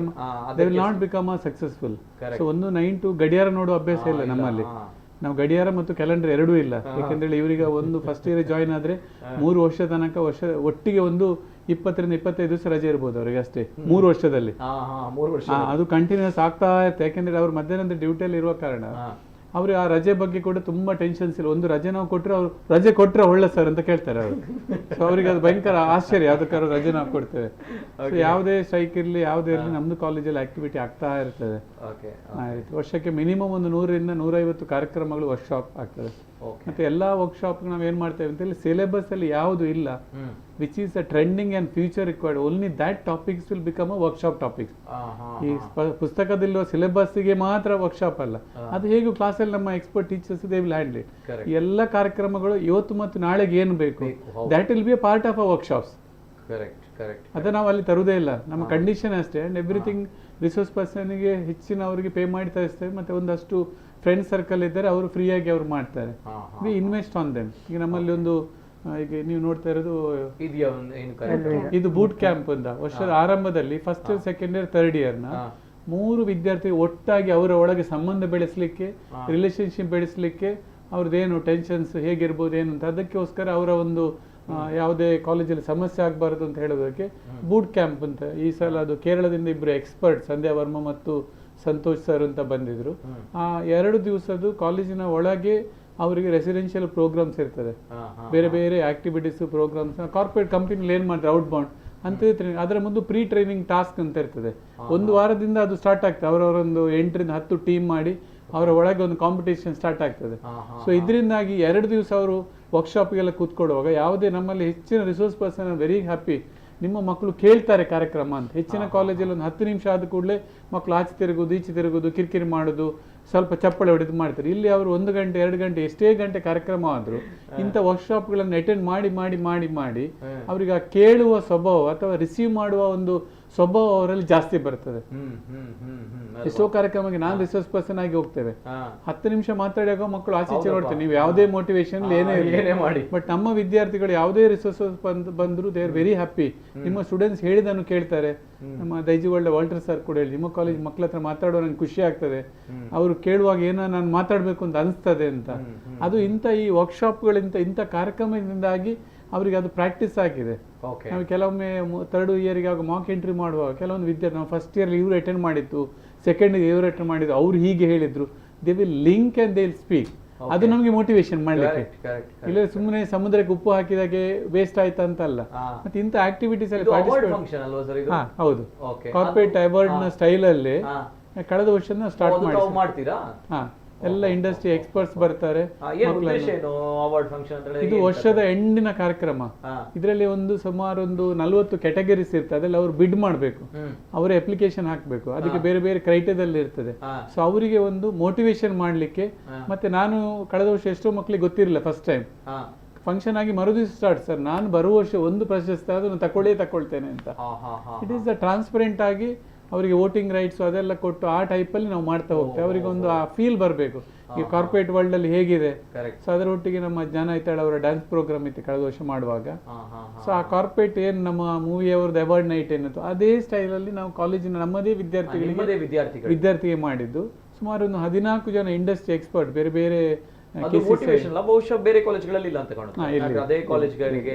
S2: will not become a successful. So ಒಂದು 9 to ಗಡಿಯಾರ ನೋಡುವ ಅಭ್ಯಾಸ ಇಲ್ಲ ನಮ್ಮಲ್ಲಿ. ನಾವು ಗಡಿಯಾರ ಮತ್ತು ಕ್ಯಾಲೆಂಡರ್ ಎರಡೂ ಇಲ್ಲ. ಯಾಕೆಂದ್ರೆ ಇವರಿಗೆ ಒಂದು ಫಸ್ಟ್ ಇಯರ್ ಜಾಯಿನ್ ಆದ್ರೆ 3 ವರ್ಷ ತನಕ ಒಟ್ಟಿಗೆ ಒಂದು 20ರಿಂದ 25 ದಿವಸ ರಜೆ ಇರ್ಬೋದು ಅವರಿಗೆ ಅಷ್ಟೇ 3 ವರ್ಷದಲ್ಲಿ. ಅದು ಕಂಟಿನ್ಯೂಸ್ ಆಗ್ತಾ ಇರುತ್ತೆ. ಯಾಕೆಂದ್ರೆ ಅವ್ರು ಮಧ್ಯಾಹ್ನದ ಡ್ಯೂಟಿಯಲ್ಲಿ ಇರುವ ಕಾರಣ ಅವ್ರಿಗೆ ಆ ರಜೆ ಬಗ್ಗೆ ಕೂಡ ತುಂಬಾ ಟೆನ್ಷನ್ಸ್ ಇಲ್ಲ. ಒಂದು ರಜೆ ನಾವು ಕೊಟ್ಟರೆ ಅವ್ರು ರಜೆ ಕೊಟ್ಟರೆ ಒಳ್ಳೆ ಸರ್ ಅಂತ ಕೇಳ್ತಾರೆ ಅವರು. ಸೊ ಅವರಿಗೆ ಅದು ಭಯಂಕರ ಆಶ್ಚರ್ಯ, ಅದಕ್ಕಾರ ರಜೆ ನಾವು ಕೊಡ್ತೇವೆ. ಸೊ ಯಾವುದೇ ಸ್ಟ್ರೈಕ್ ಇರಲಿ ಯಾವುದೇ ಇರಲಿ ನಮ್ದು ಕಾಲೇಜಲ್ಲಿ ಆಕ್ಟಿವಿಟಿ ಆಗ್ತಾ ಇರ್ತದೆ. ವರ್ಷಕ್ಕೆ ಮಿನಿಮಮ್ ಒಂದು 100ರಿಂದ 150 ಕಾರ್ಯಕ್ರಮಗಳು ವರ್ಕ್ಶಾಪ್ ಆಗ್ತದೆ. ಮತ್ತೆ ಎಲ್ಲಾ ವರ್ಕ್ಶಾಪ್ ನಾವು ಏನ್ ಮಾಡ್ತೇವೆ ಅಂತ ಹೇಳಿ ಸಿಲೆಬಸ್ ಅಲ್ಲಿ ಯಾವುದು ಇಲ್ಲ, which is a trending and future required, only that topics will become a workshop topics. ಈ ಪುಸ್ತಕದಲ್ಲಿರುವ ಸಿಲೆಬಸ್ಗೆ ಮಾತ್ರ ವರ್ಕ್ಶಾಪ್ ಅಲ್ಲ, ಅದು ಹೇಗೂ ಕ್ಲಾಸಲ್ಲಿ ನಮ್ಮ expert teachers they will handle it. ಎಲ್ಲ ಕಾರ್ಯಕ್ರಮಗಳು ಇವತ್ತು ಮತ್ತು ನಾಳೆಗೆ ಏನು ಬೇಕು that will be a part of a workshops. ಅದ ನಾವು ಅಲ್ಲಿ ತರುವುದೇ ಇಲ್ಲ, ನಮ್ಮ ಕಂಡೀಷನ್ ಅಷ್ಟೇ. ಅಂಡ್ ಎವ್ರಿಥಿಂಗ್ ರಿಸೋರ್ಸ್ ಪರ್ಸನ್ಗೆ ಹೆಚ್ಚಿನ ಅವರಿಗೆ ಪೇ ಮಾಡಿ ತರಿಸ್ತೇವೆ. ಮತ್ತೆ ಒಂದಷ್ಟು ಫ್ರೆಂಡ್ ಸರ್ಕಲ್ ಇದ್ದಾರೆ, ಅವರು ಫ್ರೀಯಾಗಿ ಅವ್ರು ಮಾಡ್ತಾರೆ. We invest on them. ಈಗ ನಮ್ಮಲ್ಲಿ ಒಂದು ಈಗ ನೀವು ನೋಡ್ತಾ ಇರೋದು ಇದು ಬೂಟ್ ಕ್ಯಾಂಪ್ ಅಂತ ವರ್ಷದ ಆರಂಭದಲ್ಲಿ first year, second year, third ಇಯರ್ನ 3 ವಿದ್ಯಾರ್ಥಿ ಒಟ್ಟಾಗಿ ಅವರ ಒಳಗೆ ಸಂಬಂಧ ಬೆಳೆಸಲಿಕ್ಕೆ, ರಿಲೇಶನ್ಶಿಪ್ ಬೆಳೆಸಲಿಕ್ಕೆ, ಅವ್ರದ್ದೇನು ಟೆನ್ಷನ್ಸ್ ಹೇಗಿರ್ಬೋದು ಏನು ಅಂತ ಅದಕ್ಕೋಸ್ಕರ ಅವರ ಒಂದು ಯಾವುದೇ ಕಾಲೇಜಲ್ಲಿ ಸಮಸ್ಯೆ ಆಗಬಾರ್ದು ಅಂತ ಹೇಳೋದಕ್ಕೆ ಬೂಟ್ ಕ್ಯಾಂಪ್ ಅಂತ. ಈ ಸಲ ಅದು ಕೇರಳದಿಂದ 2 ಎಕ್ಸ್ಪರ್ಟ್, ಸಂಧ್ಯಾ ವರ್ಮ ಮತ್ತು ಸಂತೋಷ್ ಸರ್ ಅಂತ ಬಂದಿದ್ರು. ಆ 2 ದಿವಸದ್ದು ಕಾಲೇಜಿನ ಒಳಗೆ ಅವರಿಗೆ ರೆಸಿಡೆನ್ಷಿಯಲ್ ಪ್ರೋಗ್ರಾಮ್ಸ್ ಇರ್ತದೆ, ಬೇರೆ ಬೇರೆ ಆಕ್ಟಿವಿಟೀಸ್ ಪ್ರೋಗ್ರಾಮ್ಸ್. ಕಾರ್ಪೊರೇಟ್ ಕಂಪನಿಲಿ ಏನ್ ಮಾಡ್ತಾರೆ ಔಟ್ ಬೌಂಡ್ ಅಂತ ಅದರ ಮುಂದೆ ಪ್ರೀ ಟ್ರೈನಿಂಗ್ ಟಾಸ್ಕ್ ಅಂತ ಇರ್ತದೆ. 1 ವಾರದಿಂದ ಅದು ಸ್ಟಾರ್ಟ್ ಆಗ್ತದೆ. ಅವರವರೊಂದು 8ರಿಂದ 10 ಟೀಮ್ ಮಾಡಿ ಅವರ ಒಳಗೆ ಒಂದು ಕಾಂಪಿಟೇಷನ್ ಸ್ಟಾರ್ಟ್ ಆಗ್ತದೆ. ಸೊ ಇದರಿಂದಾಗಿ 2 ದಿವಸ ಅವರು ವರ್ಕ್ಶಾಪ್ಗೆಲ್ಲ ಕೂತ್ಕೊಳ್ಳುವಾಗ ಯಾವುದೇ ನಮ್ಮಲ್ಲಿ ಹೆಚ್ಚಿನ ರಿಸೋರ್ಸ್ ಪರ್ಸನ್ ವೆರಿ ಹ್ಯಾಪಿ, ನಿಮ್ಮ ಮಕ್ಕಳು ಕೇಳ್ತಾರೆ ಕಾರ್ಯಕ್ರಮ ಅಂತ. ಹೆಚ್ಚಿನ ಕಾಲೇಜಲ್ಲಿ ಒಂದು 10 ನಿಮಿಷ ಆದ ಕೂಡಲೇ ಮಕ್ಕಳು ಆಚೆ ತಿರುಗೋದು, ಈಚೆ ತಿರುಗೋದು, ಕಿರಿಕಿರಿ ಮಾಡೋದು, ಸ್ವಲ್ಪ ಚಪ್ಪಳೆ ಹೊಡೆದು ಮಾಡ್ತಾರೆ. ಇಲ್ಲಿ ಅವರು 1 ಗಂಟೆ 2 ಗಂಟೆ ಎಷ್ಟೇ ಗಂಟೆ ಕಾರ್ಯಕ್ರಮ ಆದರೂ ಇಂಥ ವರ್ಕ್ಶಾಪ್ಗಳನ್ನು ಅಟೆಂಡ್ ಮಾಡಿ ಮಾಡಿ ಮಾಡಿ ಮಾಡಿ ಅವರಿಗೆ ಆ ಕೇಳುವ ಸ್ವಭಾವ ಅಥವಾ ರಿಸೀವ್ ಮಾಡುವ ಒಂದು ಸ್ವಭಾವ ಅವರಲ್ಲಿ ಜಾಸ್ತಿ ಬರ್ತದೆ. ಎಷ್ಟೋ ಕಾರ್ಯಕ್ರಮಕ್ಕೆ ನಾನು ರಿಸೋರ್ಸ್ ಪರ್ಸನ್ ಆಗಿ ಹೋಗ್ತೇವೆ, 10 ನಿಮಿಷ ಮಾತಾಡಿಯಾಗ ಮಕ್ಕಳು ಆಚೆ ನೋಡ್ತೇವೆ, ನೀವು ಯಾವುದೇ ಮೋಟಿವೇಶನ್ ಏನೇ ಮಾಡಿ, ಬಟ್ ನಮ್ಮ ವಿದ್ಯಾರ್ಥಿಗಳು ಯಾವುದೇ ರಿಸೋರ್ಸಸ್ ಬಂದ್ರು ದೇ ಆರ್ ವೆರಿ ಹ್ಯಾಪಿ. ನಿಮ್ಮ ಸ್ಟೂಡೆಂಟ್ಸ್ ಹೇಳಿದನ್ನು ಕೇಳ್ತಾರೆ. ನಮ್ಮ ದೈಜಿವಳ್ಳ ವಾಲ್ಟರ್ ಸರ್ ಕೂಡ ಹೇಳಿ, ನಿಮ್ಮ ಕಾಲೇಜ್ ಮಕ್ಕಳ ಹತ್ರ ಮಾತಾಡೋ ನಂಗೆ ಖುಷಿ ಆಗ್ತದೆ, ಅವರು ಕೇಳುವಾಗ ಏನೋ ನಾನು ಮಾತಾಡಬೇಕು ಅಂತ ಅನಿಸ್ತದೆ ಅಂತ. ಅದು ಇಂಥ ಈ ವರ್ಕ್ಶಾಪ್ಗಳಿಂದ ಇಂಥ ಕಾರ್ಯಕ್ರಮದಿಂದಾಗಿ ಅವರಿಗೆ ಅದು ಪ್ರಾಕ್ಟೀಸ್ ಆಗಿದೆ. ನಾವು ಕೆಲವೊಮ್ಮೆ 3rd ಇಯರ್ಗೆ ಆಗ ಮಾಕ್ ಎಂಟ್ರಿ ಮಾಡುವಾಗ ಕೆಲವೊಂದು ವಿದ್ಯಾರ್ಥಿ ನಾವು ಫಸ್ಟ್ ಇಯರ್ ಇವರು ಅಟೆಂಡ್ ಮಾಡಿತ್ತು, ಸೆಕೆಂಡ್ ಇವರು ಅಟೆಂಡ್ ಮಾಡಿದ್ದು, ಅವ್ರು ಹೀಗೆ ಹೇಳಿದ್ರು, they will link and they will speak. ಅದು ನಮಗೆ ಮೋಟಿವೇಶನ್ ಮಾಡ್ಲಿಕ್ಕೆ. ಇಲ್ಲ ಸುಮ್ಮನೆ ಸಮುದ್ರಕ್ಕೆ ಉಪ್ಪು ಹಾಕಿದಾಗೆ ವೇಸ್ಟ್ ಆಯ್ತಾ ಅಂತ ಅಲ್ಲ. ಮತ್ತೆ ಇಂಥ ಆಕ್ಟಿವಿಟೀಸ್ ಅಲ್ಲಿ ಹೌದು, ಕಾರ್ಪೊರೇಟ್ ಅವಾರ್ಡ್ ನ ಸ್ಟೈಲ್ ಅಲ್ಲಿ ಕಳೆದ ವರ್ಷ ಸ್ಟಾರ್ಟ್ ಮಾಡ್ತೀರಾ? ಎಲ್ಲ ಇಂಡಸ್ಟ್ರಿ ಎಕ್ಸ್ಪರ್ಟ್ಸ್ ಬರ್ತಾರೆ. ಇದು ವರ್ಷದ ಎಂಡಿನ ಕಾರ್ಯಕ್ರಮ. ಇದರಲ್ಲಿ ಸುಮಾರು 40 ಕ್ಯಾಟಗರೀಸ್ ಇರ್ತದೆ. ಅದ್ರಲ್ಲಿ ಅವ್ರು ಬಿಡ್ ಮಾಡಬೇಕು, ಅವರ ಅಪ್ಲಿಕೇಶನ್ ಹಾಕಬೇಕು, ಅದಕ್ಕೆ ಬೇರೆ ಬೇರೆ ಕ್ರೈಟೇರಿಯಾದಲ್ಲಿ ಇರ್ತದೆ. ಸೊ ಅವರಿಗೆ ಒಂದು ಮೋಟಿವೇಶನ್ ಮಾಡ್ಲಿಕ್ಕೆ. ಮತ್ತೆ ನಾನು ಕಳೆದ ವರ್ಷ ಎಷ್ಟೋ ಮಕ್ಕಳಿಗೆ ಗೊತ್ತಿರಲಿಲ್ಲ, ಫಸ್ಟ್ ಟೈಮ್ ಫಂಕ್ಷನ್ ಆಗಿ ಮರುದಿವಸ ಸ್ಟಾರ್ಟ್, ಸರ್ ನಾನು ಬರುವ ವರ್ಷ ಒಂದು ಪ್ರಶಸ್ತಿ ಅದನ್ನು ತಗೊಳ್ತೇನೆ ಅಂತ. ಇಟ್ ಈಸ್ ಟ್ರಾನ್ಸ್ಪರೆಂಟ್ ಆಗಿ ಅವರಿಗೆ ವೋಟಿಂಗ್ ರೈಟ್ಸ್ ಅದೆಲ್ಲ ಕೊಟ್ಟು ಆ ಟೈಪಲ್ಲಿ ನಾವು ಮಾಡ್ತಾ ಹೋಗ್ತೇವೆ. ಅವರಿಗೆ ಒಂದು ಆ ಫೀಲ್ ಬರಬೇಕು ಈ ಕಾರ್ಪೊರೇಟ್ ವರ್ಲ್ಡ್ ಅಲ್ಲಿ ಹೇಗಿದೆ. ಸೊ ಅದರೊಟ್ಟಿಗೆ ನಮ್ಮ ಜ್ಞಾನ ಐತಾಳ್ ಅವರ ಡ್ಯಾನ್ಸ್ ಪ್ರೋಗ್ರಾಮ್ ಇತ್ತು ಕಳೆದ ವರ್ಷ ಮಾಡುವಾಗ. ಸೊ ಆ ಕಾರ್ಪೊರೇಟ್ ಏನು ನಮ್ಮ ಮೂವಿ ಅವ್ರದ್ದು ಅವಾರ್ಡ್ ನೈಟ್ ಏನಿತ್ತು ಅದೇ ಸ್ಟೈಲ್ ಅಲ್ಲಿ ನಾವು ಕಾಲೇಜಿನ ನಮ್ಮದೇ ವಿದ್ಯಾರ್ಥಿಗೆ ಮಾಡಿದ್ದು. ಸುಮಾರು 14 ಜನ ಇಂಡಸ್ಟ್ರಿ ಎಕ್ಸ್ಪರ್ಟ್ ಬೇರೆ ಬೇರೆ
S1: ಬಹುಶಃ ಬೇರೆ ಕಾಲೇಜ್ಗಳಲ್ಲಿ ಇಲ್ಲ ಅಂತ ಕಾಣುತ್ತೆ. ಅದೇ ಕಾಲೇಜ್ಗಳಿಗೆ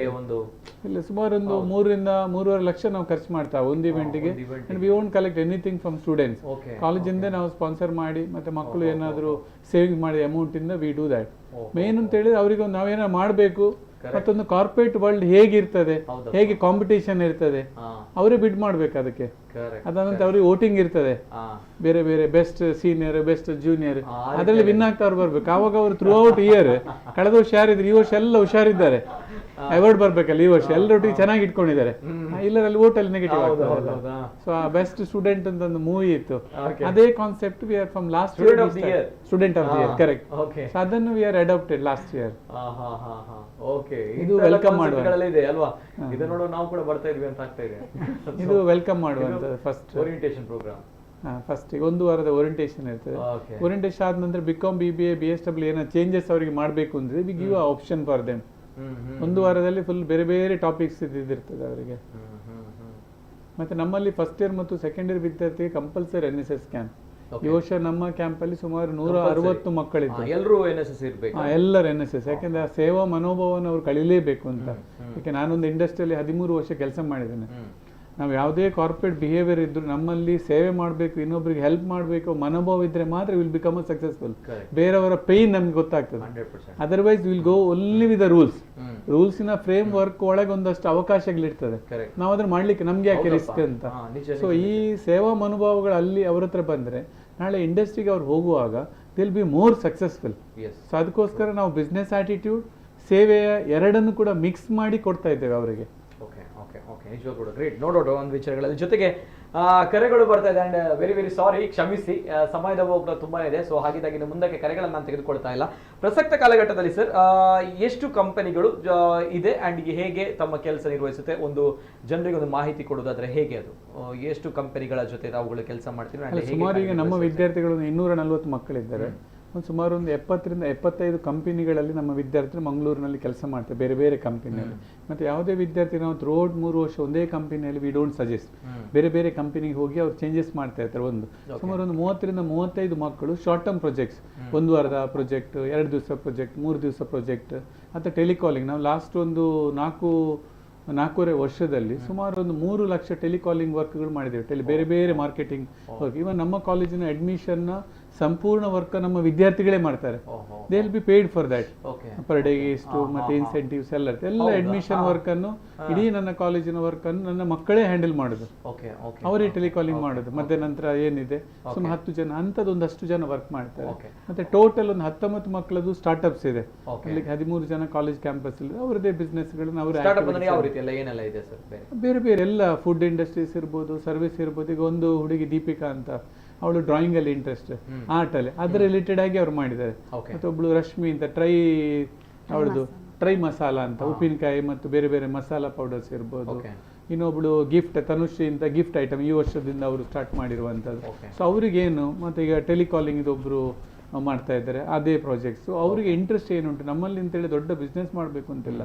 S2: ಇಲ್ಲ ಸುಮಾರು 3 ರಿಂದ 3.5 ಲಕ್ಷ ನಾವು ಖರ್ಚು ಮಾಡ್ತಾವೆ ಒಂದು ಇವೆಂಟ್ಗೆ. And we won't collect anything from students. ಕಾಲೇಜಿಂದ ನಾವು ಸ್ಪಾನ್ಸರ್ ಮಾಡಿ ಮತ್ತೆ ಮಕ್ಕಳು ಏನಾದ್ರು ಸೇವಿಂಗ್ ಮಾಡಿದ ಅಮೌಂಟ್ ಇಂದ ವಿ ಡೂ ದಟ್. ಮೇನ್ ಅಂತ ಹೇಳಿದ್ರೆ ಅವರಿಗೆ ನಾವೇನಾದ್ರು ಮಾಡಬೇಕು. ಮತ್ತೊಂದು ಕಾರ್ಪೊರೇಟ್ ವರ್ಲ್ಡ್ ಹೇಗಿರ್ತದೆ, ಹೇಗೆ ಕಾಂಪಿಟೇಷನ್ ಇರ್ತದೆ, ಅವರೇ ಬಿಡ್ ಮಾಡ್ಬೇಕು ಅದಕ್ಕೆ. ಅದಾದಂತ ಅವ್ರಿಗೆ ವೋಟಿಂಗ್ ಇರ್ತದೆ, ಬೇರೆ ಬೇರೆ ಬೆಸ್ಟ್ ಸೀನಿಯರ್ ಬೆಸ್ಟ್ ಜೂನಿಯರ್, ಅದರಲ್ಲಿ ವಿನ್ ಆಗ್ತಾ ಅವ್ರು ಬರ್ಬೇಕು. ಆವಾಗ ಅವರು ಥ್ರೂ ಔಟ್ ಇಯರ್ ಕಳೆದ ವರ್ಷ ಯಾರಿದ್ರು ಈ ವರ್ಷ ಎಲ್ಲ ಹುಷಾರಿದ್ದಾರೆ, ಅವಾರ್ಡ್ ಬರ್ಬೇಕಲ್ಲ ಈ ವರ್ಷ ಎಲ್ಲರೊಟ್ಟಿಗೆ ಚೆನ್ನಾಗಿ ಇಟ್ಕೊಂಡಿದ್ದಾರೆ. ಇಲ್ಲರಲ್ಲಿ ವೋಟ್ ಅಲ್ಲಿ ನೆಗೆಟಿವ್ ಆಗ್ತದೆ. ಸೊ ಆ ಬೆಸ್ಟ್ ಸ್ಟೂಡೆಂಟ್ ಅಂತ ಒಂದು ಮೂವಿ ಇತ್ತು, ಅದೇ concept we are from last year student of the year correct. So ಅದನ್ನು we are adapted last year.
S1: ಇದು ವೆಲ್ಕಮ್ ಮಾಡುವಂತದ್ದು ಅಲ್ವಾ? ಇದು ನೋಡು ನಾವು ಕೂಡ ಬರ್ತಾ ಇದ್ವಿ ಅಂತ ಆಗ್ತಾ ಇದೆ.
S2: ಇದು ವೆಲ್ಕಮ್ ಮಾಡುವಂತದ್ದು ಫಸ್ಟ್
S1: ಓರಿಯಂಟೇಷನ್ ಪ್ರೋಗ್ರಾಮ್.
S2: ಫಸ್ಟ್ 1 ವಾರದ ಓರಿಯಂಟೇಷನ್ ಇರ್ತದೆ. ಓರಿಯಂಟೇಷನ್ ಆದ ನಂತರ BCom BBA BSW ಏನೋ ಚೇಂಜಸ್ ಅವರಿಗೆ ಮಾಡಬೇಕು ಅಂದ್ರೆ we give option for them. 1 ವಾರದಲ್ಲಿ ಫುಲ್ ಬೇರೆ ಬೇರೆ ಟಾಪಿಕ್ಸ್ ಇದಿರ್ತದೆ ಅವರಿಗೆ. ಮತ್ತೆ ನಮ್ಮಲ್ಲಿ ಫಸ್ಟ್ ಇಯರ್ ಮತ್ತು ಸೆಕೆಂಡ್ ಇಯರ್ ವಿದ್ಯಾರ್ಥಿಗೆ ಕಂಪಲ್ಸರಿ NSS ಕ್ಯಾಂಪ್. ಈ ವರ್ಷ ನಮ್ಮ ಕ್ಯಾಂಪ್ ಅಲ್ಲಿ ಸುಮಾರು 160 ಮಕ್ಕಳಿದ್ದು.
S1: ಎಲ್ಲರೂ NSS ಇರಬೇಕು.
S2: ಎಲ್ಲರೂ NSS, ಯಾಕೆಂದ್ರೆ ಆ ಸೇವಾ ಮನೋಭಾವನ ಅವ್ರು ಕಳೀಲೇಬೇಕು ಅಂತ. ಯಾಕೆ ನಾನೊಂದು ಇಂಡಸ್ಟ್ರಿಯಲ್ಲಿ 13 ವರ್ಷ ಕೆಲಸ ಮಾಡಿದ್ದೇನೆ. ನಾವು ಯಾವುದೇ ಕಾರ್ಪೊರೇಟ್ ಬಿಹೇವಿಯರ್ ಇದ್ರು ನಮ್ಮಲ್ಲಿ ಸೇವೆ ಮಾಡಬೇಕು, ಇನ್ನೊಬ್ಬರಿಗೆ ಹೆಲ್ಪ್ ಮಾಡಬೇಕು ಮನೋಭಾವ ಇದ್ರೆ ಮಾತ್ರ ವಿಲ್ ಬಿಕಮ್ ಅ ಸಕ್ಸಸ್ಫುಲ್. ಬೇರೆಯವರ ಪೇನ್ ನಮ್ಗೆ ಗೊತ್ತಾಗ್ತದೆ. Otherwise will go only with the rules ಇನ ಫ್ರೇಮ್ ವರ್ಕ್ ಒಳಗೆ ಒಂದಷ್ಟು ಅವಕಾಶಗಳಿರ್ತದೆ. ನಾವು ಅದನ್ನ ಮಾಡ್ಲಿಕ್ಕೆ ನಮ್ಗೆ ಯಾಕೆ ರಿಸ್ಕ್ ಅಂತ. ಸೊ ಈ ಸೇವಾ ಮನೋಭಾವಗಳು ಅಲ್ಲಿ ಅವ್ರ ಹತ್ರ ಬಂದ್ರೆ ನಾಳೆ ಇಂಡಸ್ಟ್ರಿಗೆ ಅವ್ರು ಹೋಗುವಾಗ ದಿಲ್ ಬಿ ಮೋರ್ ಸಕ್ಸಸ್ಫುಲ್. ಸೊ ಅದಕ್ಕೋಸ್ಕರ ನಾವು ಬಿಸ್ನೆಸ್ ಆಟಿಟ್ಯೂಡ್ ಸೇವೆಯ ಎರಡನ್ನು ಕೂಡ ಮಿಕ್ಸ್ ಮಾಡಿ ಕೊಡ್ತಾ ಇದ್ದೇವೆ ಅವರಿಗೆ.
S1: ನಿಜವಾಗ ಕೂಡ ಗ್ರೇಟ್. ನೋಡೋಣ ಒಂದು ವಿಚಾರಗಳಲ್ಲಿ ಜೊತೆಗೆ ಕರೆಗಳು ಬರ್ತಾ ಇದೆ. ಅಂಡ್ ವೆರಿ ವೆರಿ ಸಾರಿ, ಕ್ಷಮಿಸಿ, ಸಮಯದ ಹೋಗ್ತಾ ತುಂಬಾ ಇದೆ. ಸೊ ಹಾಗಿದ್ದಾಗಿ ಮುಂದಕ್ಕೆ ಕರೆಗಳನ್ನು ನಾನು ತೆಗೆದುಕೊಳ್ತಾ ಇಲ್ಲ. ಪ್ರಸಕ್ತ ಕಾಲಘಟ್ಟದಲ್ಲಿ ಸರ್ ಎಷ್ಟು ಕಂಪನಿಗಳು ಇದೆ ಅಂಡ್ ಹೇಗೆ ತಮ್ಮ ಕೆಲಸ ನಿರ್ವಹಿಸುತ್ತೆ, ಒಂದು ಜನರಿಗೆ ಒಂದು ಮಾಹಿತಿ ಕೊಡೋದಾದ್ರೆ ಹೇಗೆ, ಅದು ಎಷ್ಟು ಕಂಪನಿಗಳ ಜೊತೆ ತಾವುಗಳು ಕೆಲಸ ಮಾಡ್ತೀವಿ?
S2: ಸುಮಾರು ಈಗ ನಮ್ಮ ವಿದ್ಯಾರ್ಥಿಗಳು 240 ಮಕ್ಕಳಿದ್ದಾರೆ. ಸುಮಾರು 70 ರಿಂದ 75 ಕಂಪನಿಗಳಲ್ಲಿ ನಮ್ಮ ವಿದ್ಯಾರ್ಥಿಗಳು ಮಂಗಳೂರಿನಲ್ಲಿ ಕೆಲಸ ಮಾಡ್ತಾರೆ, ಬೇರೆ ಬೇರೆ ಕಂಪನಿಯಲ್ಲಿ. ಮತ್ತೆ ಯಾವುದೇ ವಿದ್ಯಾರ್ಥಿ ನಾವು ಥ್ರೂಔಟ್ 3 ವರ್ಷ ಒಂದೇ ಕಂಪನಿಯಲ್ಲಿ ವಿ ಡೋಂಟ್ ಸಜೆಸ್ಟ್. ಬೇರೆ ಬೇರೆ ಕಂಪನಿಗೆ ಹೋಗಿ ಅವ್ರು ಚೇಂಜಸ್ ಮಾಡ್ತಾ ಇರ್ತಾರೆ. ಸುಮಾರು 30 ರಿಂದ 35 ಮಕ್ಕಳು ಶಾರ್ಟ್ ಟರ್ಮ್ ಪ್ರಾಜೆಕ್ಟ್ಸ್, 1 ವಾರದ ಪ್ರಾಜೆಕ್ಟ್, 2 ದಿವಸ ಪ್ರಾಜೆಕ್ಟ್, 3 ದಿವಸ ಪ್ರಾಜೆಕ್ಟ್, ಅಥವಾ ಟೆಲಿಕಾಲಿಂಗ್. ನಾವು ಲಾಸ್ಟ್ ಒಂದು 4.5 ವರ್ಷದಲ್ಲಿ ಸುಮಾರು 3 ಲಕ್ಷ ಟೆಲಿಕಾಲಿಂಗ್ ವರ್ಕ್ಗಳು ಮಾಡಿದ್ದೇವೆ. ಬೇರೆ ಬೇರೆ ಮಾರ್ಕೆಟಿಂಗ್ ವರ್ಕ್. ಇವನ್ ನಮ್ಮ ಕಾಲೇಜಿನ ಅಡ್ಮಿಷನ್ ಸಂಪೂರ್ಣ ವರ್ಕ್ ನಮ್ಮ ವಿದ್ಯಾರ್ಥಿಗಳೇ ಮಾಡ್ತಾರೆ. They will be paid for that. Per day ಇಷ್ಟು ಮತ್ತೆ ಇನ್ಸೆಂಟಿವ್ಸ್ ಎಲ್ಲ ಅಡ್ಮಿಷನ್ ವರ್ಕ್ ಅನ್ನು ಇಡೀ ನನ್ನ ಕಾಲೇಜಿನ ವರ್ಕ್ ಅನ್ನು ನನ್ನ ಮಕ್ಕಳೇ ಹ್ಯಾಂಡಲ್ ಮಾಡುದು, ಅವರೇ ಟೆಲಿಕಾಲಿಂಗ್ ಮಾಡುದು. ಮತ್ತೆ ನಂತರ ಏನಿದೆ ಸುಮಾರು 10 ಜನ ಅಂತದೊಂದಷ್ಟು ಜನ ವರ್ಕ್ ಮಾಡ್ತಾರೆ. ಮತ್ತೆ ಟೋಟಲ್ ಒಂದು 19 ಮಕ್ಕಳದು ಸ್ಟಾರ್ಟ್ಅಪ್ಸ್ ಇದೆ. ಅಲ್ಲಿ 13 ಜನ ಕಾಲೇಜ್ ಕ್ಯಾಂಪಸ್ ಅಲ್ಲಿ ಅವರದೇ ಬಿಸ್ನೆಸ್ ಗಳನ್ನ ಬೇರೆ ಬೇರೆ ಎಲ್ಲ ಫುಡ್ ಇಂಡಸ್ಟ್ರೀಸ್ ಇರ್ಬೋದು, ಸರ್ವಿಸ್ ಇರ್ಬೋದು. ಈಗ ಒಂದು ಹುಡುಗಿ ದೀಪಿಕಾ ಅಂತ, ಅವಳು ಡ್ರಾಯಿಂಗ್ ಅಲ್ಲಿ ಇಂಟ್ರೆಸ್ಟ್, ಆರ್ಟ್ ಅಲ್ಲಿ, ಅದ್ರ ರಿಲೇಟೆಡ್ ಆಗಿ ಅವ್ರು ಮಾಡಿದ್ದಾರೆ. ಮತ್ತೆ ಒಬ್ಳು ರಶ್ಮಿ ಅಂತ ಅವಳದು ಟ್ರೈ ಮಸಾಲಾ ಅಂತ, ಉಪ್ಪಿನಕಾಯಿ ಮತ್ತು ಬೇರೆ ಬೇರೆ ಮಸಾಲಾ ಪೌಡರ್ಸ್ ಇರ್ಬೋದು. ಇನ್ನೊಬ್ಳು ಗಿಫ್ಟ್ ತನುಶ್ರೀ ಅಂತ ಗಿಫ್ಟ್ ಐಟಮ್ ಈ ವರ್ಷದಿಂದ ಅವರು ಸ್ಟಾರ್ಟ್ ಮಾಡಿರುವಂಥದ್ದು. ಸೊ ಅವ್ರಿಗೇನು ಮತ್ತು ಈಗ ಟೆಲಿಕಾಲಿಂಗ್ ಇದೊಬ್ಬರು ಮಾಡ್ತಾ ಇದ್ದಾರೆ ಅದೇ ಪ್ರಾಜೆಕ್ಟ್ಸು. ಅವರಿಗೆ ಇಂಟ್ರೆಸ್ಟ್ ಏನುಂಟು ನಮ್ಮಲ್ಲಿ ಅಂತೇಳಿ ದೊಡ್ಡ ಬಿಸ್ನೆಸ್ ಮಾಡಬೇಕು ಅಂತಿಲ್ಲ,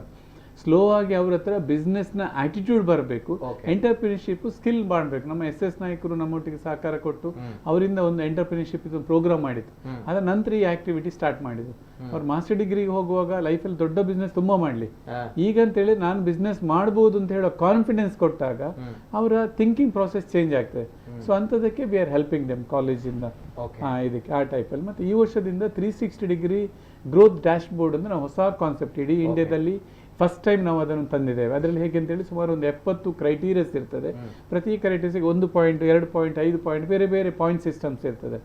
S2: ಸ್ಲೋ ಆಗಿ ಅವ್ರ ಹತ್ರ ಬಿಸ್ನೆಸ್ನ ಆಟಿಟ್ಯೂಡ್ ಬರಬೇಕು, ಎಂಟರ್ಪ್ರಿನರ್ಶಿಪ್ ಸ್ಕಿಲ್ ಮಾಡಬೇಕು. ನಮ್ಮ SS ನಾಯಕರು ನಮ್ಮೊಟ್ಟಿಗೆ ಸಹಕಾರ ಕೊಟ್ಟು ಅವರಿಂದ ಒಂದು ಎಂಟರ್ಪ್ರಿನರ್ಶಿಪ್ ಇದು ಪ್ರೋಗ್ರಾಮ್ ಮಾಡಿದ್ದು. ಅದರ ನಂತರ ಈ ಆಕ್ಟಿವಿಟಿ ಸ್ಟಾರ್ಟ್ ಮಾಡಿದ್ದು. ಅವ್ರು ಮಾಸ್ಟರ್ ಡಿಗ್ರಿಗೆ ಹೋಗುವಾಗ ಲೈಫಲ್ಲಿ ದೊಡ್ಡ ಬಿಸ್ನೆಸ್ ತುಂಬ ಮಾಡಲಿ, ಈಗಂತೇಳಿ ನಾನು ಬಿಸ್ನೆಸ್ ಮಾಡ್ಬೋದು ಅಂತ ಹೇಳೋ ಕಾನ್ಫಿಡೆನ್ಸ್ ಕೊಟ್ಟಾಗ ಅವರ ಥಿಂಕಿಂಗ್ ಪ್ರಾಸೆಸ್ ಚೇಂಜ್ ಆಗ್ತದೆ. ಸೊ ಅಂಥದಕ್ಕೆ ವಿ ಆರ್ ಹೆಲ್ಪಿಂಗ್ ದೆಮ್ ಕಾಲೇಜಿಂದ ಇದಕ್ಕೆ ಆ ಟೈಪಲ್ಲಿ. ಮತ್ತು ಈ ವರ್ಷದಿಂದ 360 ಡಿಗ್ರಿ ಗ್ರೋತ್ ಡ್ಯಾಶ್ ಬೋರ್ಡ್ ಅಂದರೆ ನಾವು ಹೊಸ ಕಾನ್ಸೆಪ್ಟ್ ಇಡೀ ಇಂಡಿಯಾದಲ್ಲಿ ಫಸ್ಟ್ ಟೈಮ್ ನಾವು ಅದನ್ನು ತಂದಿದ್ದೇವೆ. ಅದರಲ್ಲಿ ಹೇಗೆ ಅಂತೇಳಿ ಸುಮಾರು ಒಂದು 70 ಕ್ರೈಟೀರಿಯಾಸ್ ಇರ್ತದೆ. ಪ್ರತಿ ಕ್ರೈಟೀರಿಯಾಸ್ಗೆ 1 ಪಾಯಿಂಟ್ 2 ಪಾಯಿಂಟ್ 5 ಪಾಯಿಂಟ್ ಬೇರೆ ಬೇರೆ ಪಾಯಿಂಟ್ ಸಿಸ್ಟಮ್ಸ್ ಇರ್ತದೆ.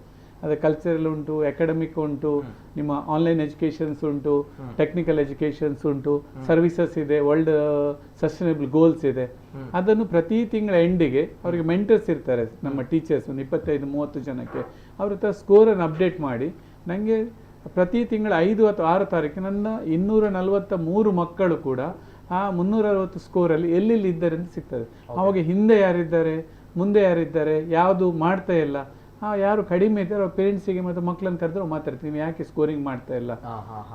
S2: ಅದು ಕಲ್ಚರಲ್ ಉಂಟು, ಅಕಾಡೆಮಿಕ್ ಉಂಟು, ನಿಮ್ಮ ಆನ್ಲೈನ್ ಎಜುಕೇಷನ್ಸ್ ಉಂಟು, ಟೆಕ್ನಿಕಲ್ ಎಜುಕೇಷನ್ಸ್ ಉಂಟು, ಸರ್ವಿಸಸ್ ಇದೆ, ವರ್ಲ್ಡ್ ಸಸ್ಟೈನಬಲ್ ಗೋಲ್ಸ್ ಇದೆ. ಅದನ್ನು ಪ್ರತಿ ತಿಂಗಳ ಎಂಡಿಗೆ ಅವರಿಗೆ ಮೆಂಟರ್ಸ್ ಇರ್ತಾರೆ, ನಮ್ಮ ಟೀಚರ್ಸ್ ಒಂದು 25-30 ಜನಕ್ಕೆ. ಅವ್ರ ಹತ್ರ ಸ್ಕೋರನ್ನು ಅಪ್ಡೇಟ್ ಮಾಡಿ ನನಗೆ ಪ್ರತಿ ತಿಂಗಳ 5 ಅಥವಾ 6 ತಾರೀಕು ನನ್ನ 243 ಮಕ್ಕಳು ಕೂಡ ಆ 360 ಸ್ಕೋರಲ್ಲಿ ಎಲ್ಲೆಲ್ಲಿ ಇದ್ದಾರೆ ಅಂತ ಸಿಗ್ತದೆ. ಅವಾಗ ಹಿಂದೆ ಯಾರಿದ್ದಾರೆ, ಮುಂದೆ ಯಾರಿದ್ದಾರೆ, ಯಾವುದು ಮಾಡ್ತಾ ಇಲ್ಲ, ಯಾರು ಕಡಿಮೆ ಇದ್ದಾರೆ ಅವ್ರ ಪೇರೆಂಟ್ಸಿಗೆ ಮತ್ತು ಮಕ್ಕಳನ್ನು ಕರೆದ್ರೆ ಮಾತಾಡ್ತೀವಿ ನೀವು ಯಾಕೆ ಸ್ಕೋರಿಂಗ್ ಮಾಡ್ತಾ ಇಲ್ಲ.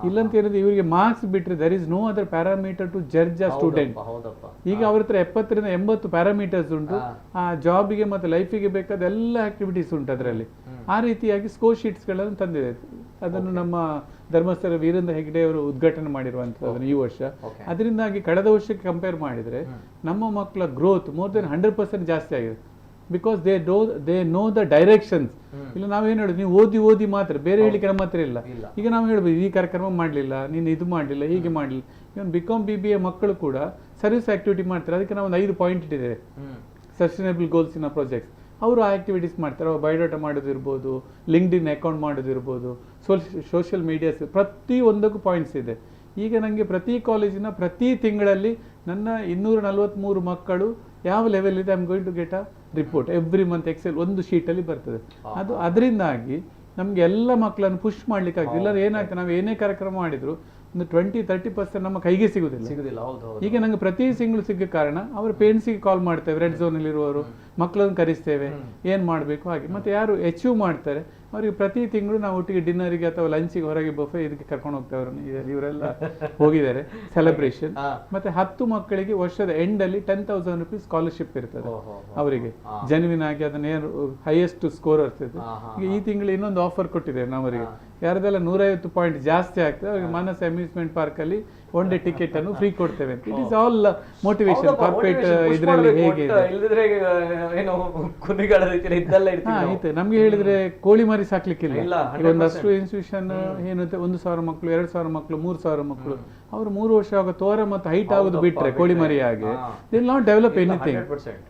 S2: ಇಲ್ಲಂತ ಹೇಳಿದ್ರೆ ಇವರಿಗೆ ಮಾರ್ಕ್ಸ್ ಬಿಟ್ಟರೆ there is no other parameter to judge a student. ಈಗ ಅವ್ರ ಹತ್ರ 70ರಿಂದ 80 ಪ್ಯಾರಾಮೀಟರ್ಸ್ ಉಂಟು. ಆ ಜಾಬಿಗೆ ಮತ್ತು ಲೈಫಿಗೆ ಬೇಕಾದ ಎಲ್ಲ ಆಕ್ಟಿವಿಟೀಸ್ ಉಂಟು ಅದರಲ್ಲಿ. ಆ ರೀತಿಯಾಗಿ ಸ್ಕೋರ್ ಶೀಟ್ಸ್ಗಳನ್ನು ತಂದಿದೆ. ಅದನ್ನು ನಮ್ಮ ಧರ್ಮಸ್ಥಳ ವೀರೇಂದ್ರ ಹೆಗ್ಡೆ ಅವರು ಉದ್ಘಾಟನೆ ಮಾಡಿರುವಂಥದ್ದು ಈ ವರ್ಷ. ಅದರಿಂದಾಗಿ ಕಳೆದ ವರ್ಷಕ್ಕೆ ಕಂಪೇರ್ ಮಾಡಿದರೆ ನಮ್ಮ ಮಕ್ಕಳ ಗ್ರೋತ್ ಮೋರ್ ದೆನ್ 100% ಜಾಸ್ತಿ ಆಗಿದೆ. Because they know the directions. ಇಲ್ಲ ನಾವೇನು ಹೇಳೋದು ನೀವು ಓದಿ ಮಾತ್ರ, ಬೇರೆ ಹೇಳಿಕೆ ನಮ್ಮ ಹತ್ರ ಇಲ್ಲ. ಈಗ ನಾವು ಹೇಳ್ಬೋದು ಈ ಕಾರ್ಯಕ್ರಮ ಮಾಡಲಿಲ್ಲ, ನೀನು ಇದು ಮಾಡಲಿಲ್ಲ, ಹೀಗೆ ಮಾಡಲಿಲ್ಲ. ಇವನ್ BCom BBA ಮಕ್ಕಳು ಕೂಡ ಸರ್ವಿಸ್ ಆಕ್ಟಿವಿಟಿ ಮಾಡ್ತಾರೆ. ಅದಕ್ಕೆ ನಾವು ಒಂದು 5 ಪಾಯಿಂಟ್ ಇಟ್ಟಿದ್ದೇವೆ ಸಸ್ಟೈನಬಲ್ ಗೋಲ್ಸ್ ಇನ್ ಪ್ರಾಜೆಕ್ಟ್ಸ್. ಅವರು ಆ ಆಕ್ಟಿವಿಟೀಸ್ ಮಾಡ್ತಾರೆ. ಅವ್ರು ಬಯೋಡಾಟಾ ಮಾಡೋದು ಇರ್ಬೋದು, ಲಿಂಕ್ಡ್ಇನ್ ಅಕೌಂಟ್ ಮಾಡೋದು ಇರ್ಬೋದು, ಸೋಷಿಯಲ್ ಮೀಡಿಯಾಸ್ ಪ್ರತಿ ಒಂದಕ್ಕೂ ಪಾಯಿಂಟ್ಸ್ ಇದೆ. ಈಗ ನನಗೆ ಪ್ರತಿ ಕಾಲೇಜಿನ ಪ್ರತಿ ತಿಂಗಳಲ್ಲಿ ನನ್ನ 243 ಮಕ್ಕಳು ಯಾವ ಲೆವೆಲ್ ಇದೆ I am going to get a report every month. Excel ಒಂದು ಶೀಟಲ್ಲಿ ಬರ್ತದೆ. ಅದರಿಂದಾಗಿ ನಮಗೆ ಎಲ್ಲ ಮಕ್ಕಳನ್ನು ಪುಷ್ ಮಾಡ್ಲಿಕ್ಕೆ ಆಗ್ತದೆ. ಇಲ್ಲಾಂದ್ರೆ ಏನಾಗ್ತದೆ, ನಾವು ಏನೇ ಕಾರ್ಯಕ್ರಮ ಮಾಡಿದ್ರು ಒಂದು 20-30% ನಮ್ಮ ಕೈಗೆ ಸಿಗುದಿಲ್ಲ. ಈಗ ನಂಗೆ ಪ್ರತಿ ತಿಂಗಳು ಸಿಗೋ ಕಾರಣ ಅವರ ಪೇರೆಂಟ್ಸಿಗೆ ಕಾಲ್ ಮಾಡ್ತೇವೆ, ರೆಡ್ ಝೋನಲ್ಲಿ ಇರುವವರು ಮಕ್ಕಳನ್ನು ಕರೆಸ್ತೇವೆ, ಏನು ಮಾಡಬೇಕು ಹಾಗೆ. ಮತ್ತು ಯಾರು ಅಚೀವ್ ಮಾಡ್ತಾರೆ ಅವರಿಗೆ ಪ್ರತಿ ತಿಂಗಳು ನಾವು ಒಟ್ಟಿಗೆ ಡಿನ್ನರಿಗೆ ಅಥವಾ ಲಂಚಿಗೆ ಹೊರಗೆ ಬಫೆ ಇದಕ್ಕೆ ಕರ್ಕೊಂಡು ಹೋಗ್ತೇವೆ. ಇವರೆಲ್ಲ ಹೋಗಿದ್ದಾರೆ ಸೆಲೆಬ್ರೇಷನ್. ಮತ್ತೆ 10 ಮಕ್ಕಳಿಗೆ ವರ್ಷದ ಎಂಡಲ್ಲಿ 10,000 ರೂಪೀಸ್ ಸ್ಕಾಲರ್ಶಿಪ್ ಇರ್ತದೆ ಅವರಿಗೆ. ಜೆನ್ವಿನ್ ಆಗಿ ಅದನ್ನ ಏನು ಹೈಯೆಸ್ಟ್ ಸ್ಕೋರ್ ಇರ್ತದೆ. ಈಗ ಈ ತಿಂಗಳು ಇನ್ನೊಂದು ಆಫರ್ ಕೊಟ್ಟಿದ್ದೇವೆ ನಾವು ಅವರಿಗೆ. ಯಾರದೆಲ್ಲ 150 ಪಾಯಿಂಟ್ ಜಾಸ್ತಿ ಆಗ್ತದೆ ಅವರಿಗೆ ಮಾನಸ ಅಮ್ಯೂಸ್ಮೆಂಟ್ ಪಾರ್ಕ್ ಅಲ್ಲಿ 1 ಡೇ ಟಿಕೆಟ್ ಅನ್ನು ಫ್ರೀ ಕೊಡ್ತೇವೆ. It is all motivation. Corporate ಇದರಲ್ಲಿ ಹೇಗೆ ನಮ್ಗೆ ಹೇಳಿದ್ರೆ ಕೋಳಿ ಮರಿ ಸಾಕ್ಲಿಕ್ಕಿಲ್ಲ. ಈಗ ಒಂದಷ್ಟು ಇನ್ಸ್ಟಿಟ್ಯೂಷನ್ ಏನುತ್ತೆ 1,000 ಮಕ್ಕಳು, 2,000 ಮಕ್ಕಳು, 3,000 ಮಕ್ಕಳು, ಅವರು 3 ವರ್ಷ ಆಗ ತೋರ ಮತ್ತು ಹೈಟ್ ಆಗೋದು ಬಿಟ್ರೆ ಕೋಳಿ ಮರಿ ಹಾಗೆ they will not develop anything.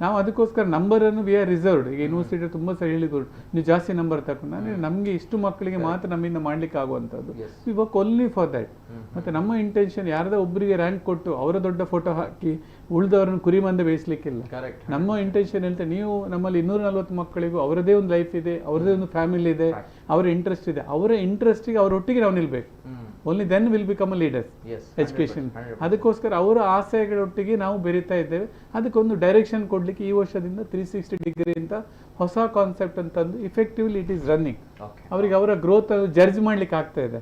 S2: ನಾವು ಅದಕ್ಕೋಸ್ಕರ ನಂಬರ್ ಅನ್ನು ವಿ ಆರ್ ರಿಸರ್ವ್ಡ್. ಈಗ ಯೂನಿವರ್ಸಿಟಿ ತುಂಬಾ ಸರಿ ಹೇಳಿದ್ರು ನೀವು ಜಾಸ್ತಿ ನಂಬರ್ ತಗೊಂಡು, ಅಂದ್ರೆ ನಮ್ಗೆ ಇಷ್ಟು ಮಕ್ಕಳಿಗೆ ಮಾತ್ರ ನಮ್ಮಿಂದ ಮಾಡ್ಲಿಕ್ಕೆ ಆಗುವಂಥದ್ದು. We work only for that. ಮತ್ತೆ ನಮ್ಮ ಇಂಟೆನ್ಷನ್ ಯಾರದ ಒಬ್ಬರಿಗೆ ರ್ಯಾಂಕ್ ಕೊಟ್ಟು ಅವರ ದೊಡ್ಡ ಫೋಟೋ ಹಾಕಿ ಉಳಿದವರನ್ನು ಕುರಿ ಮಂದೆ ಬೇಯಿಸ್ಲಿಕ್ಕಿಲ್ಲ. ನಮ್ಮ ಇಂಟೆನ್ಷನ್ ಅಂತ ನೀವು ನಮ್ಮಲ್ಲಿ 240 ಮಕ್ಕಳಿಗೂ ಅವರದೇ ಒಂದು ಲೈಫ್ ಇದೆ, ಅವರದೇ ಒಂದು ಫ್ಯಾಮಿಲಿ ಇದೆ, ಅವರ ಇಂಟ್ರೆಸ್ಟ್ ಇದೆ. ಅವರ ಇಂಟ್ರೆಸ್ಟಿಗೆ ಅವರೊಟ್ಟಿಗೆ ನಾವು ನಿಲ್ಬೇಕು. Only then will become a leaders education. ಅದಕ್ಕೋಸ್ಕರ ಅವರ ಆಸೆಗಳೊಟ್ಟಿಗೆ ನಾವು ಬೆರೀತಾ ಇದ್ದೇವೆ. ಅದಕ್ಕೊಂದು ಡೈರೆಕ್ಷನ್ ಕೊಡ್ಲಿಕ್ಕೆ ಈ ವರ್ಷದಿಂದ 360 ಡಿಗ್ರಿ ಅಂತ ಹೊಸ ಕಾನ್ಸೆಪ್ಟ್ ಅಂತಂದು ಇಫೆಕ್ಟಿವ್ಲಿ ಇಟ್ ಈಸ್ ರನ್ನಿಂಗ್. ಅವರಿಗೆ ಅವರ ಗ್ರೋತ್ ಜಡ್ಜ್ ಮಾಡ್ಲಿಕ್ಕೆ ಆಗ್ತಾ ಇದೆ.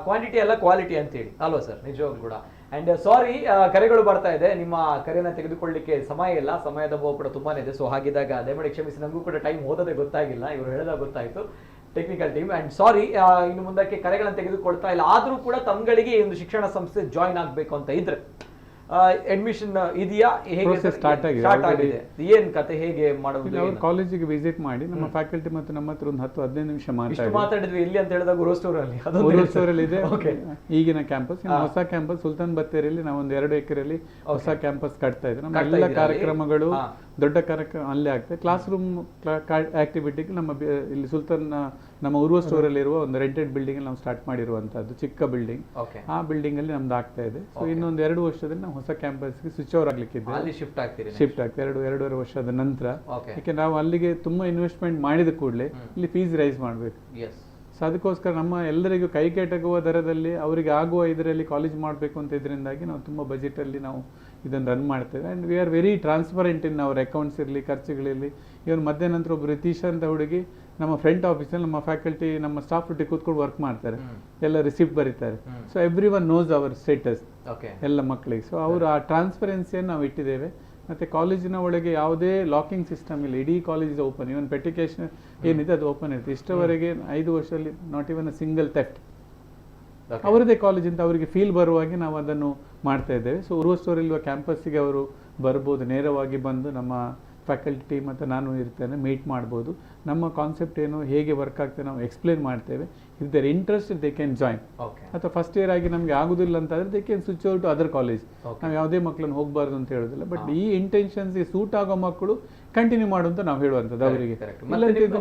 S1: ಕ್ವಾಂಟಿಟಿ ಅಲ್ಲ ಕ್ವಾಲಿಟಿ ಅಂತೇಳಿ ಅಲ್ವಾ ಸರ್? ನಿಜವಾಗ್ಲೂ ಕೂಡ. ಅಂಡ್ ಸಾರಿ, ಕರೆಗಳು ಬರ್ತಾ ಇದೆ, ನಿಮ್ಮ ಕರೆಯನ್ನ ತೆಗೆದುಕೊಳ್ಳಿಕ್ಕೆ ಸಮಯ ಇಲ್ಲ, ಸಮಯದ ಅಭಾವ ಕೂಡ ತುಂಬಾನೇ ಇದೆ. ಸೊ ಹಾಗಿದ್ದಾಗ ದಯಮಾಡಿ ಕ್ಷಮಿಸಿ, ನಮಗೂ ಕೂಡ ಟೈಮ್ ಓದೋದೇ ಗೊತ್ತಾಗಿಲ್ಲ, ಇವರು ಹೇಳಿದಾಗ ಗೊತ್ತಾಯ್ತು ಟೆಕ್ನಿಕಲ್ ಟೀಮ್. ಅಂಡ್ ಸಾರಿ, ಇನ್ನು ಮುಂದಕ್ಕೆ ಕರೆಗಳನ್ನು ತೆಗೆದುಕೊಳ್ತಾ ಇಲ್ಲ. ಆದ್ರೂ ಕೂಡ ತಮ್ಗಳಿಗೆ ಈ ಒಂದು ಶಿಕ್ಷಣ ಸಂಸ್ಥೆ ಜಾಯಿನ್ ಆಗ್ಬೇಕು ಅಂತ ಇದ್ರೆ ಅಡ್ಮಿಷನ್ ಇದೆಯಾ? ಹೇಗೆ ಸ್ಟಾರ್ಟ್ ಆಗಿದೆ? ಏನ್ ಕತೆ, ಹೇಗೆ ಮಾಡೋದು?
S2: ಅವ್ರು ಕಾಲೇಜಿಗೆ ವಿಸಿಟ್ ಮಾಡಿ ನಮ್ಮ ಫ್ಯಾಕಲ್ಟಿ ಮತ್ತು ನಮ್ಮ ಹತ್ರ ಒಂದು 10-15 ನಿಮಿಷ
S1: ಮಾತಾಡಿದ್ವಿ. ಎಲ್ಲಿ ಅಂತ ಹೇಳಿದಾಗ ಉರೋಸ್ಟೋರ್ ಅಲ್ಲಿ ಇದೆ
S2: ಈಗಿನ ಕ್ಯಾಂಪಸ್. ಹೊಸ ಕ್ಯಾಂಪಸ್ ಸುಲ್ತಾನ್ ಬತ್ತೇರಿಯಲ್ಲಿ ನಾವು ಒಂದು 2 ಎಕರೆಯಲ್ಲಿ ಹೊಸ ಕ್ಯಾಂಪಸ್ ಕಟ್ತಾ ಇದ್ದೀವಿ. ನಮ್ಮ ಎಲ್ಲ ಕಾರ್ಯಕ್ರಮಗಳು ದೊಡ್ಡ ಕಾರ್ಯಕ್ರಮ ಅಲ್ಲೇ ಆಗ್ತದೆ. ಕ್ಲಾಸ್ ರೂಮ್ ಆಕ್ಟಿವಿಟಿಗೆ ನಮ್ಮ ಇಲ್ಲಿ ಸುಲ್ತಾನ್ ನಮ್ಮ ಉರ್ವ ಸ್ಟೋರ್ ಅಲ್ಲಿ ಇರುವ ಒಂದು ರೆಂಟೆಡ್ ಬಿಲ್ಡಿಂಗ್ ನಾವು ಸ್ಟಾರ್ಟ್ ಮಾಡಿರುವಂತದ್ದು ಚಿಕ್ಕ ಬಿಲ್ಡಿಂಗ್. ಆ ಬಿಲ್ಡಿಂಗ್ ಅಲ್ಲಿ ನಮ್ದು ಆಗ್ತಾ ಇದೆ. ಸೊ ಇನ್ನೊಂದು 2 ವರ್ಷದಲ್ಲಿ ನಾವು ಹೊಸ ಕ್ಯಾಂಪಸ್ಗೆ ಸ್ವಿಚ್ ಓವರ್ ಆಗ್ಲಿಕ್ಕಿದೆ. ಶಿಫ್ಟ್ ಆಗ್ತದೆ 2-2.5 ವರ್ಷದ ನಂತರ. ಯಾಕೆ ನಾವು ಅಲ್ಲಿಗೆ ತುಂಬಾ ಇನ್ವೆಸ್ಟ್ಮೆಂಟ್ ಮಾಡಿದ ಕೂಡಲೇ ಇಲ್ಲಿ ಫೀಸ್ ರೈಸ್ ಮಾಡಬೇಕು. ಸೊ ಅದಕ್ಕೋಸ್ಕರ ನಮ್ಮ ಎಲ್ಲರಿಗೂ ಕೈಗೆಟಕುವ ದರದಲ್ಲಿ ಅವರಿಗೆ ಆಗುವ ಇದರಲ್ಲಿ ಕಾಲೇಜ್ ಮಾಡಬೇಕು ಅಂತ ಇದರಿಂದಾಗಿ ನಾವು ತುಂಬ ಬಜೆಟಲ್ಲಿ ನಾವು ಇದನ್ನು ರನ್ ಮಾಡ್ತೇವೆ. And we are very transparent in our accounts ಇರಲಿ, ಖರ್ಚುಗಳಿರಲಿ. ಇವನು ಮಧ್ಯಾಹ್ನ ಒಬ್ಬರು ರಿತೀಶ್ ಅಂತ ಹುಡುಗಿ ನಮ್ಮ ಫ್ರಂಟ್ ಆಫೀಸಲ್ಲಿ ನಮ್ಮ ಫ್ಯಾಕಲ್ಟಿ ನಮ್ಮ ಸ್ಟಾಫ್ ಒಟ್ಟಿಗೆ ಕೂತ್ಕೊಂಡು ವರ್ಕ್ ಮಾಡ್ತಾರೆ, ಎಲ್ಲ ರಿಸಿಪ್ಟ್ ಬರೀತಾರೆ. So every one knows our status ಎಲ್ಲ ಮಕ್ಕಳಿಗೆ. ಸೊ ಅವರು ಆ ಟ್ರಾನ್ಸ್ಪರೆನ್ಸಿಯನ್ನು ನಾವು ಇಟ್ಟಿದ್ದೇವೆ. ಮತ್ತು ಕಾಲೇಜಿನ ಒಳಗೆ ಯಾವುದೇ ಲಾಕಿಂಗ್ ಸಿಸ್ಟಮ್ ಇಲ್ಲ, ಇಡೀ ಕಾಲೇಜ್ ಇಸ್ ಓಪನ್. ಇವನ್ ಪೆಟಿಕೇಶನ್ ಏನಿದೆ ಅದು ಓಪನ್ ಇರುತ್ತೆ. ಇಷ್ಟವರೆಗೆ 5 ವರ್ಷದಲ್ಲಿ not even a single theft. ಅವರದೇ ಕಾಲೇಜ್ ಅಂತ ಅವರಿಗೆ ಫೀಲ್ ಬರುವಾಗೆ ನಾವು ಅದನ್ನು ಮಾಡ್ತಾ ಇದ್ದೇವೆ. ಸೊ ಉರ್ವಸ್ಟೋರಿಲ್ವ ಕ್ಯಾಂಪಸ್ಸಿಗೆ ಅವರು ಬರ್ಬೋದು, ನೇರವಾಗಿ ಬಂದು ನಮ್ಮ ಫ್ಯಾಕಲ್ಟಿ ಮತ್ತು ನಾನು ಇರ್ತೇನೆ, ಮೀಟ್ ಮಾಡ್ಬೋದು. ನಮ್ಮ ಕಾನ್ಸೆಪ್ಟ್ ಏನು, ಹೇಗೆ ವರ್ಕ್ ಆಗ್ತದೆ ನಾವು ಎಕ್ಸ್ಪ್ಲೇನ್ ಮಾಡ್ತೇವೆ. If their interest they can join. ಅಥವಾ ಫಸ್ಟ್ ಇಯರ್ ಆಗಿ ನಮಗೆ ಆಗೋದಿಲ್ಲ ಅಂತಂದರೆ they can switch out to other college. ನಾವು ಯಾವುದೇ ಮಕ್ಕಳನ್ನು ಹೋಗಬಾರ್ದು ಅಂತ ಹೇಳೋದಿಲ್ಲ. ಬಟ್ ಈ ಇಂಟೆನ್ಷನ್ಸ್ಗೆ ಸೂಟ್ ಆಗೋ ಮಕ್ಕಳು ಕಂಟಿನ್ಯೂ ಮಾಡುವಂತ ನಾವು ಹೇಳುವಂಥದ್ದು ಅವರಿಗೆ.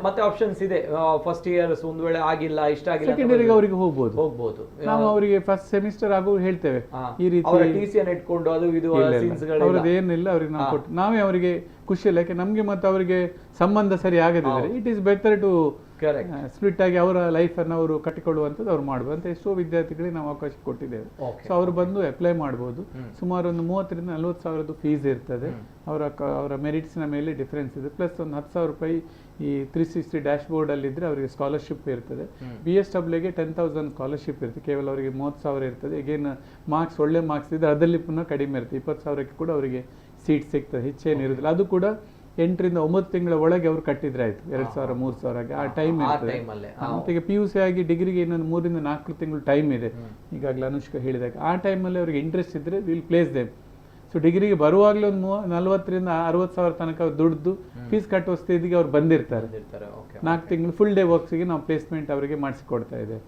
S1: ಮತ್ತೆ ಆಪ್ಷನ್ಸ್ ಇದೆ, ಫಸ್ಟ್ ಇಯರ್ ಒಂದು ವೇಳೆ ಆಗಿಲ್ಲ, ಇಷ್ಟ ಆಗಿಲ್ಲ,
S2: ಸೆಕೆಂಡ್ ಇಯರ್ಗೆ ಅವರಿಗೆ ಹೋಗ್ಬೋದು. ನಾವು ಅವರಿಗೆ ಫಸ್ಟ್ ಸೆಮಿಸ್ಟರ್ ಆಗೋ ಹೇಳ್ತೇವೆ ಈ ರೀತಿ
S1: ಇಟ್ಕೊಂಡು ಅದು ಇದು
S2: ಅವ್ರದ್ದು ಏನಿಲ್ಲ ಅವ್ರಿಗೆ ನಾವು ಕೊಟ್ಟು ನಾವೇ ಅವರಿಗೆ ಖುಷಿ ಇಲ್ಲ. ಯಾಕೆ ನಮಗೆ ಮತ್ತು ಅವರಿಗೆ ಸಂಬಂಧ ಸರಿ ಆಗದಿದ್ರೆ it is better to split ಆಗಿ ಅವರ ಲೈಫನ್ನು ಅವರು ಕಟ್ಟಿಕೊಳ್ಳುವಂಥದ್ದು ಅವ್ರು ಮಾಡ್ಬೋದು ಅಂತ ಎಷ್ಟೋ ವಿದ್ಯಾರ್ಥಿಗಳಿಗೆ ನಾವು ಅವಕಾಶ ಕೊಟ್ಟಿದ್ದೇವೆ. ಸೊ ಅವರು ಬಂದು ಅಪ್ಲೈ ಮಾಡ್ಬೋದು. ಸುಮಾರು ಒಂದು 30,000 to 40,000 ಫೀಸ್ ಇರ್ತದೆ. ಅವರ ಮೆರಿಟ್ಸ್ನ ಮೇಲೆ ಡಿಫ್ರೆನ್ಸ್ ಇದೆ. ಪ್ಲಸ್ ಒಂದು 10,000 ರೂಪಾಯಿ ಈ 360 ಡ್ಯಾಶ್ ಬೋರ್ಡ್ ಅಲ್ಲಿ ಇದ್ರೆ ಅವರಿಗೆ ಸ್ಕಾಲರ್ಶಿಪ್ ಇರ್ತದೆ. BSWಗೆ 10,000 ಸ್ಕಾಲರ್ಶಿಪ್ ಇರುತ್ತೆ. ಕೇವಲ ಅವರಿಗೆ 30,000 ಇರ್ತದೆ. ಈಗೇನು ಮಾರ್ಕ್ಸ್ ಒಳ್ಳೆ ಮಾರ್ಕ್ಸ್ ಇದ್ರೆ ಅದರಲ್ಲಿ ಪುನಃ ಕಡಿಮೆ ಇರುತ್ತೆ. 20,000ಕ್ಕೆ ಕೂಡ ಅವರಿಗೆ ಸೀಟ್ ಸಿಗ್ತದೆ, ಹೆಚ್ಚೇನು ಇರುದಿಲ್ಲ. ಅದು ಕೂಡ 8 ರಿಂದ 9 ತಿಂಗಳ ಒಳಗೆ ಅವರು ಕಟ್ಟಿದ್ರೆ ಆಯ್ತು, 2,000 3,000 ಆ ಟೈಮ್ ಇರ್ತದೆ. ಮತ್ತೆ ಈಗ PUC ಆಗಿ ಡಿಗ್ರಿಗೆ ಇನ್ನೊಂದು 3 ರಿಂದ 4 ತಿಂಗಳು ಟೈಮ್ ಇದೆ. ಈಗಾಗಲೇ ಅನುಷ್ಕಾ ಹೇಳಿದಾಗ ಆ ಟೈಮಲ್ಲಿ ಅವರಿಗೆ ಇಂಟ್ರೆಸ್ಟ್ ಇದ್ರೆ ವಿಲ್ ಪ್ಲೇಸ್ ದೇಮ್. ಸೊ ಡಿಗ್ರಿಗೆ ಬರುವಾಗಲೇ ಒಂದು 40,000 ರಿಂದ 60,000 ತನಕ ದುಡ್ದು ಫೀಸ್ ಕಟ್ಟುವ ಸ್ಥಿತಿಗೆ ಅವ್ರು ಬಂದಿರ್ತಾರೆ. 4 ತಿಂಗಳು ಫುಲ್ ಡೇ ವರ್ಕ್ಸ್ಗೆ ನಾವು ಪ್ಲೇಸ್ಮೆಂಟ್ ಅವರಿಗೆ ಮಾಡಿಸಿಕೊಡ್ತಾ ಇದೆ.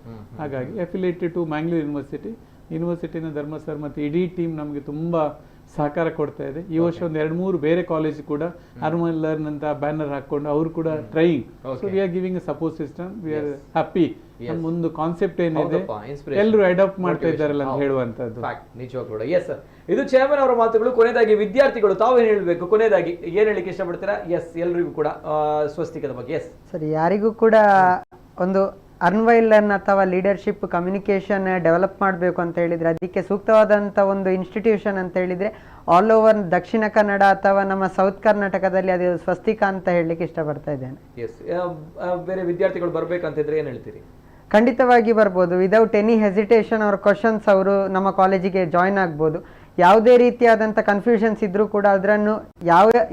S2: ಹಾಗಾಗಿ ಅಫಿಲಿಯೇಟೆಡ್ ಟು ಮ್ಯಾಂಗ್ಳೂರ್ ಯೂನಿವರ್ಸಿಟಿನ ಧರ್ಮ ಸರ್ ಮತ್ತು ಇಡೀ ಟೀಮ್ ನಮಗೆ ತುಂಬಾ ಸಹಕಾರ ಕೊಡ್ತಾ ಇದೆ. ಈ ವರ್ಷ ಒಂದು 2-3 ಬೇರೆ ಕಾಲೇಜ್ ಕೂಡ ಅರ್ಮನ್ ಲರ್ನ್ ಅಂತ ಬ್ಯಾನರ್ ಹಾಕೊಂಡು ಅವರು ಕೂಡ trying. So we are giving a support system. We are happy. ನಮ್ಮ ಒಂದು ಕಾನ್ಸೆಪ್ಟ್ ಏನಿದೆ ಎಲ್ಲರೂ ಅಡಾಪ್ಟ್ ಮಾಡ್ತಾ ಇದ್ದಾರಲ್ಲ ಅಂತ ಹೇಳುವಂತದ್ದು
S1: ನಿಜವಾಗ್ಲೂ. ಎಸ್, ಇದು ಚೇರ್ಮನ್ ಅವರ ಮಾತುಗಳು. ಕೊನೆಯದಾಗಿ ವಿದ್ಯಾರ್ಥಿಗಳು ತಾವೇನು ಹೇಳಬೇಕು, ಕೊನೆಯದಾಗಿ ಏನ್ ಹೇಳಿಕ್ಕೆ ಇಷ್ಟಪಡ್ತೀರಾ? ಎಸ್, ಎಲ್ರಿಗೂ ಕೂಡ ಸ್ವಸ್ತಿಕದ ಬಗ್ಗೆ. ಎಸ್
S3: ಸರಿ, ಯಾರಿಗೂ ಕೂಡ ಒಂದು ಅರ್ನ್ವೈಲ್ ಲರ್ನ್ ಅಥವಾ ಲೀಡರ್ಶಿಪ್ ಕಮ್ಯುನಿಕೇಷನ್ ಡೆವಲಪ್ ಮಾಡಬೇಕು ಅಂತ ಹೇಳಿದರೆ ಅದಕ್ಕೆ ಸೂಕ್ತವಾದಂಥ ಒಂದು ಇನ್ಸ್ಟಿಟ್ಯೂಷನ್ ಅಂತ ಹೇಳಿದರೆ ಆಲ್ ಓವರ್ ದಕ್ಷಿಣ ಕನ್ನಡ ಅಥವಾ ನಮ್ಮ ಸೌತ್ ಕರ್ನಾಟಕದಲ್ಲಿ ಅದು ಸ್ವಸ್ತಿಕಾ ಅಂತ ಹೇಳಲಿಕ್ಕೆ ಇಷ್ಟಪಡ್ತಾ ಇದ್ದೇನೆ.
S1: ಎಸ್, ಬೇರೆ ವಿದ್ಯಾರ್ಥಿಗಳು ಬರಬೇಕಂತಿದ್ರೆ ಏನು ಹೇಳ್ತೀರಿ?
S3: ಖಂಡಿತವಾಗಿ ಬರ್ಬೋದು. ವಿದೌಟ್ ಎನಿ ಹೆಸಿಟೇಷನ್ ಅವ್ರ ಕ್ವಶನ್ಸ್ ಅವರು ನಮ್ಮ ಕಾಲೇಜಿಗೆ ಜಾಯ್ನ್ ಆಗ್ಬೋದು. ಯಾವುದೇ ರೀತಿಯಾದಂಥ ಕನ್ಫ್ಯೂಷನ್ಸ್ ಇದ್ರೂ ಕೂಡ ಅದನ್ನು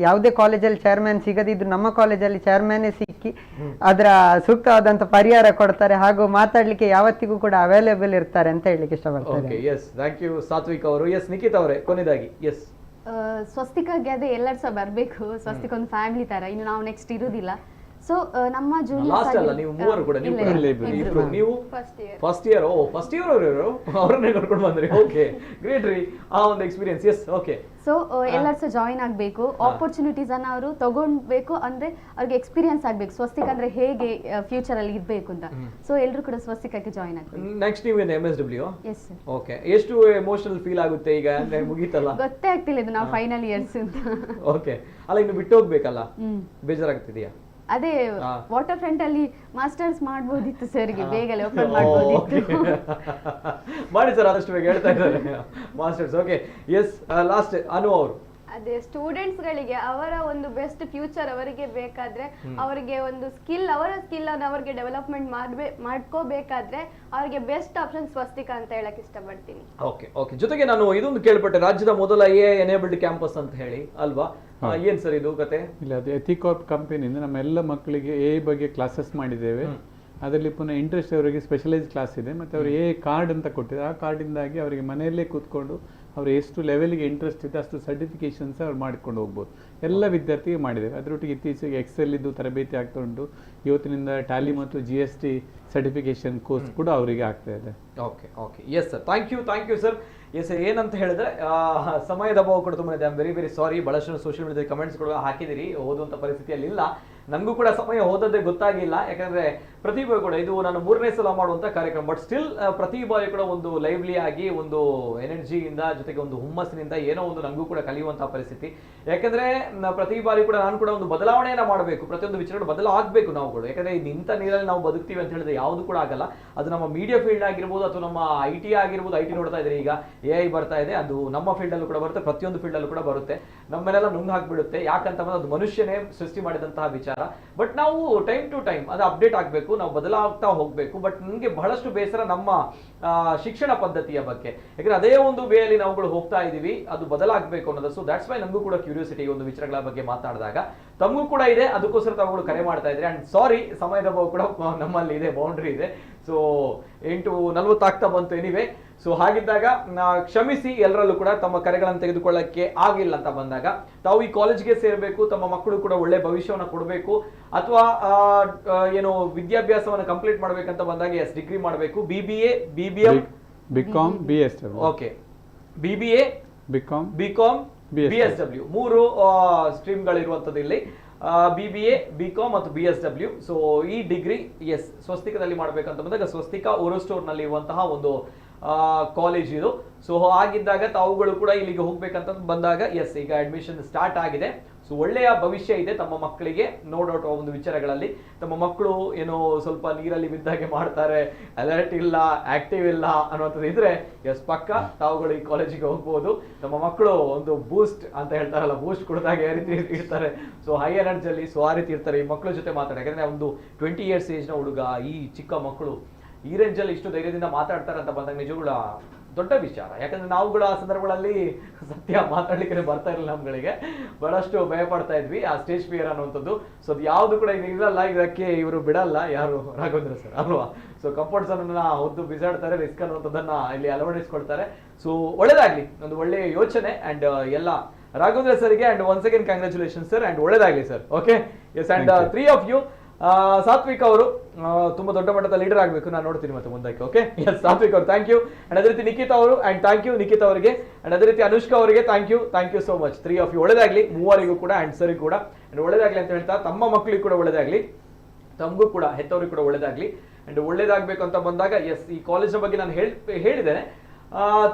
S3: ಯಾವುದೇ ಕಾಲೇಜಲ್ಲಿ ಚೇರ್ಮನ್ ಸಿಗದಿದ್ದು ನಮ್ಮ ಕಾಲೇಜಲ್ಲಿ ಚೇರ್ಮನ್ನೇ ಸಿಕ್ಕಿ ಅದರ ಸೂಕ್ತವಾದಂಥ ಪರಿಹಾರ ಕೊಡ್ತಾರೆ. ಹಾಗೂ ಮಾತಾಡಲಿಕ್ಕೆ ಯಾವತ್ತಿಗೂ ಕೂಡ ಅವೈಲೇಬಲ್ ಇರ್ತಾರೆ ಅಂತ ಹೇಳಲಿಕ್ಕೆ ಇಷ್ಟಪಡ್ತಾರೆ.
S1: ಎಸ್, ಥ್ಯಾಂಕ್ ಯು ಸಾತ್ವಿಕ್ ಅವರು. ಎಸ್, ನಿಖಿತ್ ಅವರೇ ಕೊನೆಯದಾಗಿ. ಎಸ್,
S4: ಸ್ವಸ್ತಿಕಾಗೆ ಅದೇ ಎಲ್ಲರೂ ಸಹ ಬರಬೇಕು. ಸ್ವಸ್ತಿಕ ಒಂದು ಫ್ಯಾಮಿಲಿ ತರ, ಇನ್ನು ನಾವು ನೆಕ್ಸ್ಟ್ ಇರುವುದಿಲ್ಲ. ಸೊ ನಮ್ಮ
S1: ಲಾಸ್ಟ್ ಅಲ್ಲ, ನೀವು ಮೂವರು ಕೂಡ ನೀವು ಫಸ್ಟ್ ಇಯರ್ ಅವರನ್ನೇ ಕರ್ಕೊಂಡು ಬಂದ್ರಿ. ಓಕೆ, ಗ್ರೇಟ್ ರೀ ಆ ಒಂದು ಎಕ್ಸ್ಪೀರಿಯನ್ಸ್. S, okay.
S4: ಸೊ ಎಲ್ಲರೂ ಸಹ ಜಾಯಿನ್ ಆಗಬೇಕು, ಆಪರ್ಚುನಿಟೀಸ್ ಅನ್ನ ಅವರು ತಗೊಂಡ್ಬೇಕು. ಅಂದ್ರೆ ಅವ್ರಿಗೆ ಎಕ್ಸ್ಪೀರಿಯನ್ಸ್ ಆಗ್ಬೇಕು ಸ್ವಸ್ತಿಕ ಅಂದ್ರೆ ಹೇಗೆ ಫ್ಯೂಚರ್ ಅಲ್ಲಿ ಇರ್ಬೇಕು ಅಂತ. ಸೊ ಎಲ್ಲರೂ ಕೂಡ ಸ್ವಸ್ತಿಕಕ್ಕೆ ಜಾಯಿನ್ ಆಗ್ಬೇಕು.
S1: ನೆಕ್ಸ್ಟ್ ನೀವು MSW.
S4: Yes,
S1: okay. ಎಷ್ಟು ಎಮೋಷನಲ್ ಫೀಲ್ ಆಗುತ್ತೆ ಈಗ? ಅಂದ್ರೆ ಮುಗೀತಲ್ಲ,
S4: ಗೊತ್ತೇ ಆಗ್ತಿಲ್ಲ ಇದು ನಾವು ಫೈನಲ್ ಇಯರ್ಸ್ ಅಂತ.
S1: ಓಕೆ, ಅಲ್ಲ ಇನ್ನು ಬಿಟ್ಟು ಹೋಗ್ಬೇಕಲ್ಲ, ಬೇಜಾರಾಗ್ತಿದ್ಯಾ?
S4: ಅದೇ ವಾಟರ್ ಫ್ರಂಟ್ ಅಲ್ಲಿ ಮಾಸ್ಟರ್ಸ್ ಮಾಡ್ಬೋದಿತ್ತು ಸರ್ಗೆ, ಬೇಗನೆ ಓಪನ್ ಮಾಡ್ಬೋದಿತ್ತು.
S1: ಮಾಡಿ ಸರ್, ಆದಷ್ಟು ಬೇಗ ಹೇಳ್ತಾ ಇದ್ದಾರೆ ಮಾಸ್ಟರ್ಸ್. ಓಕೆ, ಎಸ್, ಲಾಸ್ಟ್ ಅನು ಅವರು.
S5: ಅದೇ ಸ್ಟೂಡೆಂಟ್ಸ್ ಗಳಿಗೆ ಅವರ ಒಂದು ಬೆಸ್ಟ್ ಫ್ಯೂಚರ್ ಅವರಿಗೆ ಬೇಕಾದ್ರೆ ಅವರಿಗೆ ಒಂದು ಅವರ ಸ್ಕಿಲ್ ಅನ್ನು ಅವರಿಗೆ ಡೆವಲಪ್ಮೆಂಟ್ ಮಾಡ್ಕೋಬೇಕಾದ್ರೆ ಅವರಿಗೆ ಬೆಸ್ಟ್ ಆಪ್ಷನ್ ಸ್ವಸ್ತಿಕಾ ಅಂತ ಹೇಳಕ್ ಇಷ್ಟಪಡ್ತೀನಿ.
S1: Okay, okay. ಜೊತೆಗೆ ನಾನು ಇದೊಂದು ಕೇಳ್ಪಟ್ಟೆ, ರಾಜ್ಯದ ಮೊದಲ ಎನೇಬಲ್ಡ್ ಕ್ಯಾಂಪಸ್ ಅಂತ ಹೇಳಿ ಅಲ್ವಾ? ಏನ್ ಸರ್ ಇದು ಕತೆ?
S2: ಇಲ್ಲ, ಅದು ಎಥಿಕಾರ್ಪ್ ಕಂಪನಿಯಿಂದ ನಮ್ಮ ಎಲ್ಲ ಮಕ್ಕಳಿಗೆ ಬಗ್ಗೆ ಕ್ಲಾಸಸ್ ಮಾಡಿದ್ದೇವೆ. ಅದರಲ್ಲಿ ಪುನಃ ಇಂಟ್ರೆಸ್ಟ್ ಅವರಿಗೆ ಸ್ಪೆಷಲೈಸ್ ಕ್ಲಾಸ್ ಇದೆ. ಮತ್ತು ಅವರು ಕಾರ್ಡ್ ಅಂತ ಕೊಟ್ಟಿದ್ದಾರೆ. ಆ ಕಾರ್ಡಿಂದಾಗಿ ಅವರಿಗೆ ಮನೆಯಲ್ಲೇ ಕೂತ್ಕೊಂಡು ಅವರು ಎಷ್ಟು ಲೆವೆಲ್ಗೆ ಇಂಟ್ರೆಸ್ಟ್ ಇದೆ ಅಷ್ಟು ಸರ್ಟಿಫಿಕೇಶನ್ಸ್ ಅವ್ರು ಮಾಡಿಕೊಂಡು ಹೋಗ್ಬೋದು. ಎಲ್ಲ ವಿದ್ಯಾರ್ಥಿಗೆ ಮಾಡಿದ್ದೇವೆ. ಅದರೊಟ್ಟಿಗೆ ಇತ್ತೀಚೆಗೆ ಎಕ್ಸೆಲ್ ಇದ್ದು ತರಬೇತಿ ಆಗ್ತಾ ಉಂಟು. ಇವತ್ತಿನಿಂದ ಟ್ಯಾಲಿ ಮತ್ತು GST ಸರ್ಟಿಫಿಕೇಶನ್ ಕೋರ್ಸ್ ಕೂಡ ಅವರಿಗೆ ಆಗ್ತಾ ಇದೆ.
S1: Okay, okay. Yes sir, thank you sir. Yes, ಏನಂತ ಹೇಳಿದ್ರೆ ಸಮಯದ ಅಭಾವ ಕೂಡ ತುಂಬ ಇದೆ. I am very sorry. ಬಹಳಷ್ಟು ಸೋಷಿಯಲ್ ಮೀಡಿಯಾದಲ್ಲಿ ಕಮೆಂಟ್ಸ್ಗಳು ಹಾಕಿದಿರಿ, ಓದುವಂಥ ಪರಿಸ್ಥಿತಿಯಲ್ಲಿ ಇಲ್ಲ. ನನಗೂ ಕೂಡ ಸಮಯ ಹೋದದ್ದೇ ಗೊತ್ತಾಗಿಲ್ಲ. ಯಾಕಂದ್ರೆ ಪ್ರತಿ ಬಾರಿ ಕೂಡ ಇದು ನಾನು 3ನೇ ಸಲ ಮಾಡುವಂತ ಕಾರ್ಯಕ್ರಮ, ಬಟ್ ಸ್ಟಿಲ್ ಪ್ರತಿ ಬಾರಿ ಕೂಡ ಒಂದು ಲೈವ್ಲಿ ಆಗಿ ಒಂದು ಎನರ್ಜಿಯಿಂದ ಜೊತೆಗೆ ಒಂದು ಹುಮ್ಮಸ್ಸಿನಿಂದ ಏನೋ ಒಂದು ನನಗೂ ಕೂಡ ಕಲಿಯುವಂತಹ ಪರಿಸ್ಥಿತಿ. ಯಾಕಂದ್ರೆ ಪ್ರತಿ ಬಾರಿ ಕೂಡ ನಾನು ಕೂಡ ಒಂದು ಬದಲಾವಣೆಯನ್ನ ಮಾಡಬೇಕು, ಪ್ರತಿಯೊಂದು ವಿಚಾರಗಳು ಬದಲಾಗಬೇಕು ನಾವುಗಳು. ಯಾಕಂದ್ರೆ ನಿಂತ ನೀರಲ್ಲಿ ನಾವು ಬದುಕ್ತೀವಿ ಅಂತ ಹೇಳಿದ್ರೆ ಯಾವುದು ಕೂಡ ಆಗಲ್ಲ. ಅದು ನಮ್ಮ ಮೀಡಿಯಾ ಫೀಲ್ಡ್ ಆಗಿರ್ಬೋದು ಅಥವಾ ನಮ್ಮ IT ಆಗಿರ್ಬೋದು. IT ನೋಡ್ತಾ ಇದ್ರೆ ಈಗ AI ಬರ್ತಾ ಇದೆ, ಅದು ನಮ್ಮ ಫೀಲ್ಡ್ ಅಲ್ಲೂ ಕೂಡ ಬರುತ್ತೆ, ಪ್ರತಿಯೊಂದು ಫೀಲ್ಡ್ ಅಲ್ಲೂ ಕೂಡ ಬರುತ್ತೆ. ನಮ್ಮನ್ನೆಲ್ಲ ನುಂಗ್ ಹಾಕ್ಬಿಡುತ್ತೆ. ಯಾಕಂತಂದ್ರೆ ಅದು ಮನುಷ್ಯನೇ ಸೃಷ್ಟಿ ಮಾಡಿದಂತಹ ವಿಚಾರ. ಬಟ್ ನಾವು ಟೈಮ್ ಟು ಟೈಮ್ ಅದು ಅಪ್ಡೇಟ್ ಆಗಬೇಕು, ನಾವು ಬದಲಾಗ್ತಾ ಹೋಗ್ಬೇಕು. ಬಟ್ ನನಗೆ ಬಹಳಷ್ಟು ಬೇಸರ ನಮ್ಮ ಶಿಕ್ಷಣ ಪದ್ಧತಿಯ ಬಗ್ಗೆ. ಯಾಕಂದ್ರೆ ಅದೇ ಒಂದು ವೇಯಲ್ಲಿ ನಾವುಗಳು ಹೋಗ್ತಾ ಇದೀವಿ, ಅದು ಬದಲಾಗಬೇಕು ಅನ್ನೋದು. ಸೊ ದಟ್ಸ್ ವೈ ನಮಗೂ ಕೂಡ ಕ್ಯೂರಿಯಾಸಿಟಿ ಒಂದು ವಿಚಾರಗಳ ಬಗ್ಗೆ ಮಾತಾಡಿದಾಗ ತಮಗೂ ಕೂಡ ಇದೆ, ಅದಕ್ಕೋಸ್ಕರ ತಾವುಗಳು ಕರೆ ಮಾಡ್ತಾ ಇದ್ರಿ. ಅಂಡ್ ಸಾರಿ, ಸಮಯದ ಕೂಡ ನಮ್ಮಲ್ಲಿ ಇದೆ, ಬೌಂಡ್ರಿ ಇದೆ. ಸೊ 8:40 ಆಗ್ತಾ ಬಂತು ಎನಿವೆ. ಸೊ ಹಾಗಿದ್ದಾಗ ಕ್ಷಮಿಸಿ, ಎಲ್ಲರಲ್ಲೂ ಕೂಡ ತಮ್ಮ ಕರೆಗಳನ್ನು ತೆಗೆದುಕೊಳ್ಳಕ್ಕೆ ಆಗಿಲ್ಲ ಅಂತ ಬಂದಾಗ ತಾವು ಈ ಕಾಲೇಜ್ಗೆ ಸೇರಬೇಕು, ತಮ್ಮ ಮಕ್ಕಳು ಕೂಡ ಒಳ್ಳೆ ಭವಿಷ್ಯವನ್ನು ಕೊಡಬೇಕು, ಅಥವಾ ಏನು ವಿದ್ಯಾಭ್ಯಾಸವನ್ನು ಕಂಪ್ಲೀಟ್ ಮಾಡ್ಬೇಕಂತ ಬಂದಾಗ ಎಸ್ ಡಿಗ್ರಿ ಮಾಡಬೇಕು, BBA, BBM,
S2: BCom, BSW.
S1: Okay, BBA,
S2: BCom,
S1: BSW 3 ಸ್ಟ್ರೀಮ್ಗಳಿರುವಂಥದ್ದು ಇಲ್ಲಿ. BBA, BCom ಮತ್ತು BSW. ಸೊ ಈ ಡಿಗ್ರಿ ಎಸ್ ಸ್ವಸ್ತಿಕದಲ್ಲಿ ಮಾಡ್ಬೇಕಂತ ಬಂದಾಗ ಸ್ವಸ್ತಿಕ ಓರೋಸ್ಟೋರ್ ನಲ್ಲಿ ಇರುವಂತಹ ಒಂದು ಕಾಲೇಜ್ ಇದು. ಸೊ ಆಗಿದ್ದಾಗ ತಾವುಗಳು ಕೂಡ ಇಲ್ಲಿಗೆ ಹೋಗ್ಬೇಕಂತ ಬಂದಾಗ ಎಸ್ ಈಗ ಅಡ್ಮಿಷನ್ ಸ್ಟಾರ್ಟ್ ಆಗಿದೆ. ಸೊ ಒಳ್ಳೆಯ ಭವಿಷ್ಯ ಇದೆ ತಮ್ಮ ಮಕ್ಕಳಿಗೆ, ನೋ ಡೌಟ್. ಒಂದು ವಿಚಾರಗಳಲ್ಲಿ ತಮ್ಮ ಮಕ್ಕಳು ಏನೋ ಸ್ವಲ್ಪ ನೀರಲ್ಲಿ ಬಿದ್ದಾಗೆ ಮಾಡ್ತಾರೆ, ಅಲರ್ಟ್ ಇಲ್ಲ, ಆಕ್ಟಿವ್ ಇಲ್ಲ ಅನ್ನೋಂಥದ್ದು ಇದ್ರೆ ಎಸ್ ಪಕ್ಕ ತಾವುಗಳು ಈ ಕಾಲೇಜಿಗೆ ಹೋಗ್ಬೋದು. ನಮ್ಮ ಮಕ್ಕಳು ಒಂದು ಬೂಸ್ಟ್ ಅಂತ ಹೇಳ್ತಾರಲ್ಲ, ಬೂಸ್ಟ್ ಕುಡಿದಾಗ ಯಾವ ರೀತಿ ಇರ್ತಾರೆ, ಸೊ ಹೈ ಎನರ್ಜಿಯಲ್ಲಿ, ಸೊ ಆ ರೀತಿ ಇರ್ತಾರೆ. ಈ ಮಕ್ಕಳ ಜೊತೆ ಮಾತಾಡಿ, ಯಾಕಂದ್ರೆ ಒಂದು 20 years ಏಜ್ನ ಹುಡುಗ, ಈ ಚಿಕ್ಕ ಮಕ್ಕಳು ಈ ರೇಂಜಲ್ಲಿ ಇಷ್ಟು ಧೈರ್ಯದಿಂದ ಮಾತಾಡ್ತಾರೆ ಅಂತ ಬಂದಾಗ ನಿಜಗಳ ದೊಡ್ಡ ವಿಚಾರ. ಯಾಕಂದ್ರೆ ನಾವುಗಳು ಆ ಸಂದರ್ಭಗಳಲ್ಲಿ ಸತ್ಯ ಮಾತಾಡ್ಲಿಕ್ಕೆ ಬರ್ತಾ ಇರಲಿಲ್ಲ, ನಮ್ಗಳಿಗೆ ಬಹಳಷ್ಟು ಭಯ ಪಡ್ತಾ ಇದ್ವಿ, ಆ ಸ್ಟೇಜ್ ಫಿಯರ್ ಅನ್ನುವಂಥದ್ದು. ಸೊ ಅದು ಯಾವುದು ಕೂಡ ಈಗ ಇರಲ್ಲ, ಇದಕ್ಕೆ ಇವರು ಬಿಡಲ್ಲ ಯಾರು, ರಾಘವೇಂದ್ರ ಸರ್ ಅಲ್ವಾ. ಸೊ ಕಂಫರ್ಟ್ ಝೋನ್ ಹೊದ್ದು ಬಿಸಾಡ್ತಾರೆ, ರಿಸ್ಕ್ ಅನ್ನುವಂಥದ್ದನ್ನ ಇಲ್ಲಿ ಅಳವಡಿಸ್ಕೊಳ್ತಾರೆ. ಸೊ ಒಳ್ಳೇದಾಗ್ಲಿ, ಒಂದು ಒಳ್ಳೆಯ ಯೋಚನೆ. ಅಂಡ್ ಎಲ್ಲ ರಾಘವೇಂದ್ರ ಸರ್ಗೆ and once again congratulation sir, and ಒಳ್ಳೇದಾಗ್ಲಿ sir. Okay, yes. And 3 of you, Sathvik ಅವರು ತುಂಬಾ ದೊಡ್ಡ ಮಟ್ಟದ ಲೀಡರ್ ಆಗಬೇಕು, ನಾನು ನೋಡ್ತೀನಿ ಮತ್ತೆ ಮುಂದಕ್ಕೆ. ಓಕೆ, ಎಸ್ ಸಾತ್ವಿಕ್ ಅವರು ಥ್ಯಾಂಕ್ ಯು. ಅಂಡ್ ಅದೇ ರೀತಿ ನಿಖಿತ್ ಅವರು, ಅಂಡ್ ಥ್ಯಾಂಕ್ ಯು ನಿಖಿತ್ ಅವರಿಗೆ. ಅಂಡ್ ಅದೇ ರೀತಿ ಅನುಷ್ಕಾ ಅವರಿಗೆ thank you so much. 3 of you ಒಳ್ಳೇದಾಗ್ಲಿ, ಮೂವರಿಗೂ ಕೂಡ, ಅಂಡ್ ಸರಿ ಕೂಡ ಅಂಡ್ ಒಳ್ಳೇದಾಗ್ಲಿ ಅಂತ ಹೇಳ್ತಾ, ತಮ್ಮ ಮಕ್ಕಳಿಗೆ ಕೂಡ ಒಳ್ಳೇದಾಗ್ಲಿ, ತಮಗೂ ಕೂಡ ಹೆತ್ತವ್ರಿಗೆ ಕೂಡ ಒಳ್ಳೇದಾಗ್ಲಿ. ಅಂಡ್ ಒಳ್ಳೇದಾಗ್ಬೇಕು ಅಂತ ಬಂದಾಗ ಎಸ್ ಈ ಕಾಲೇಜಿನ ಬಗ್ಗೆ ನಾನು ಹೇಳಿದ್ದೇನೆ.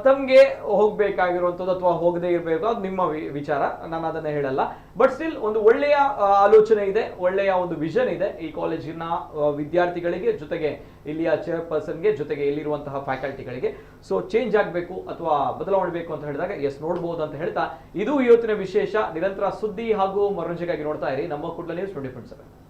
S1: ತಮಗೆ ಹೋಗ್ಬೇಕಾಗಿರುವಂಥದ್ದು ಅಥವಾ ಹೋಗದೆ ಇರಬೇಕು ಅದು ನಿಮ್ಮ ವಿಚಾರ, ನಾನು ಅದನ್ನ ಹೇಳಲ್ಲ. ಬಟ್ ಸ್ಟಿಲ್ ಒಂದು ಒಳ್ಳೆಯ ಆಲೋಚನೆ ಇದೆ, ಒಳ್ಳೆಯ ಒಂದು ವಿಷನ್ ಇದೆ ಈ ಕಾಲೇಜಿನ ವಿದ್ಯಾರ್ಥಿಗಳಿಗೆ, ಜೊತೆಗೆ ಇಲ್ಲಿಯ ಚೇರ್ಪರ್ಸನ್ಗೆ, ಜೊತೆಗೆ ಇಲ್ಲಿರುವಂತಹ ಫ್ಯಾಕಲ್ಟಿಗಳಿಗೆ. ಸೊ ಚೇಂಜ್ ಆಗಬೇಕು ಅಥವಾ ಬದಲಾವಣೆ ಬೇಕು ಅಂತ ಹೇಳಿದಾಗ ಎಸ್ ನೋಡ್ಬೋದು ಅಂತ ಹೇಳ್ತಾ, ಇದು ಇವತ್ತಿನ ವಿಶೇಷ. ನಿರಂತರ ಸುದ್ದಿ ಹಾಗೂ ಮನೋರಂಜನೆಗಾಗಿ ನೋಡ್ತಾ ಇರಿ ನಮ್ಮ ಕುಡ್ಲ ನ್ಯೂಸ್ 24/7.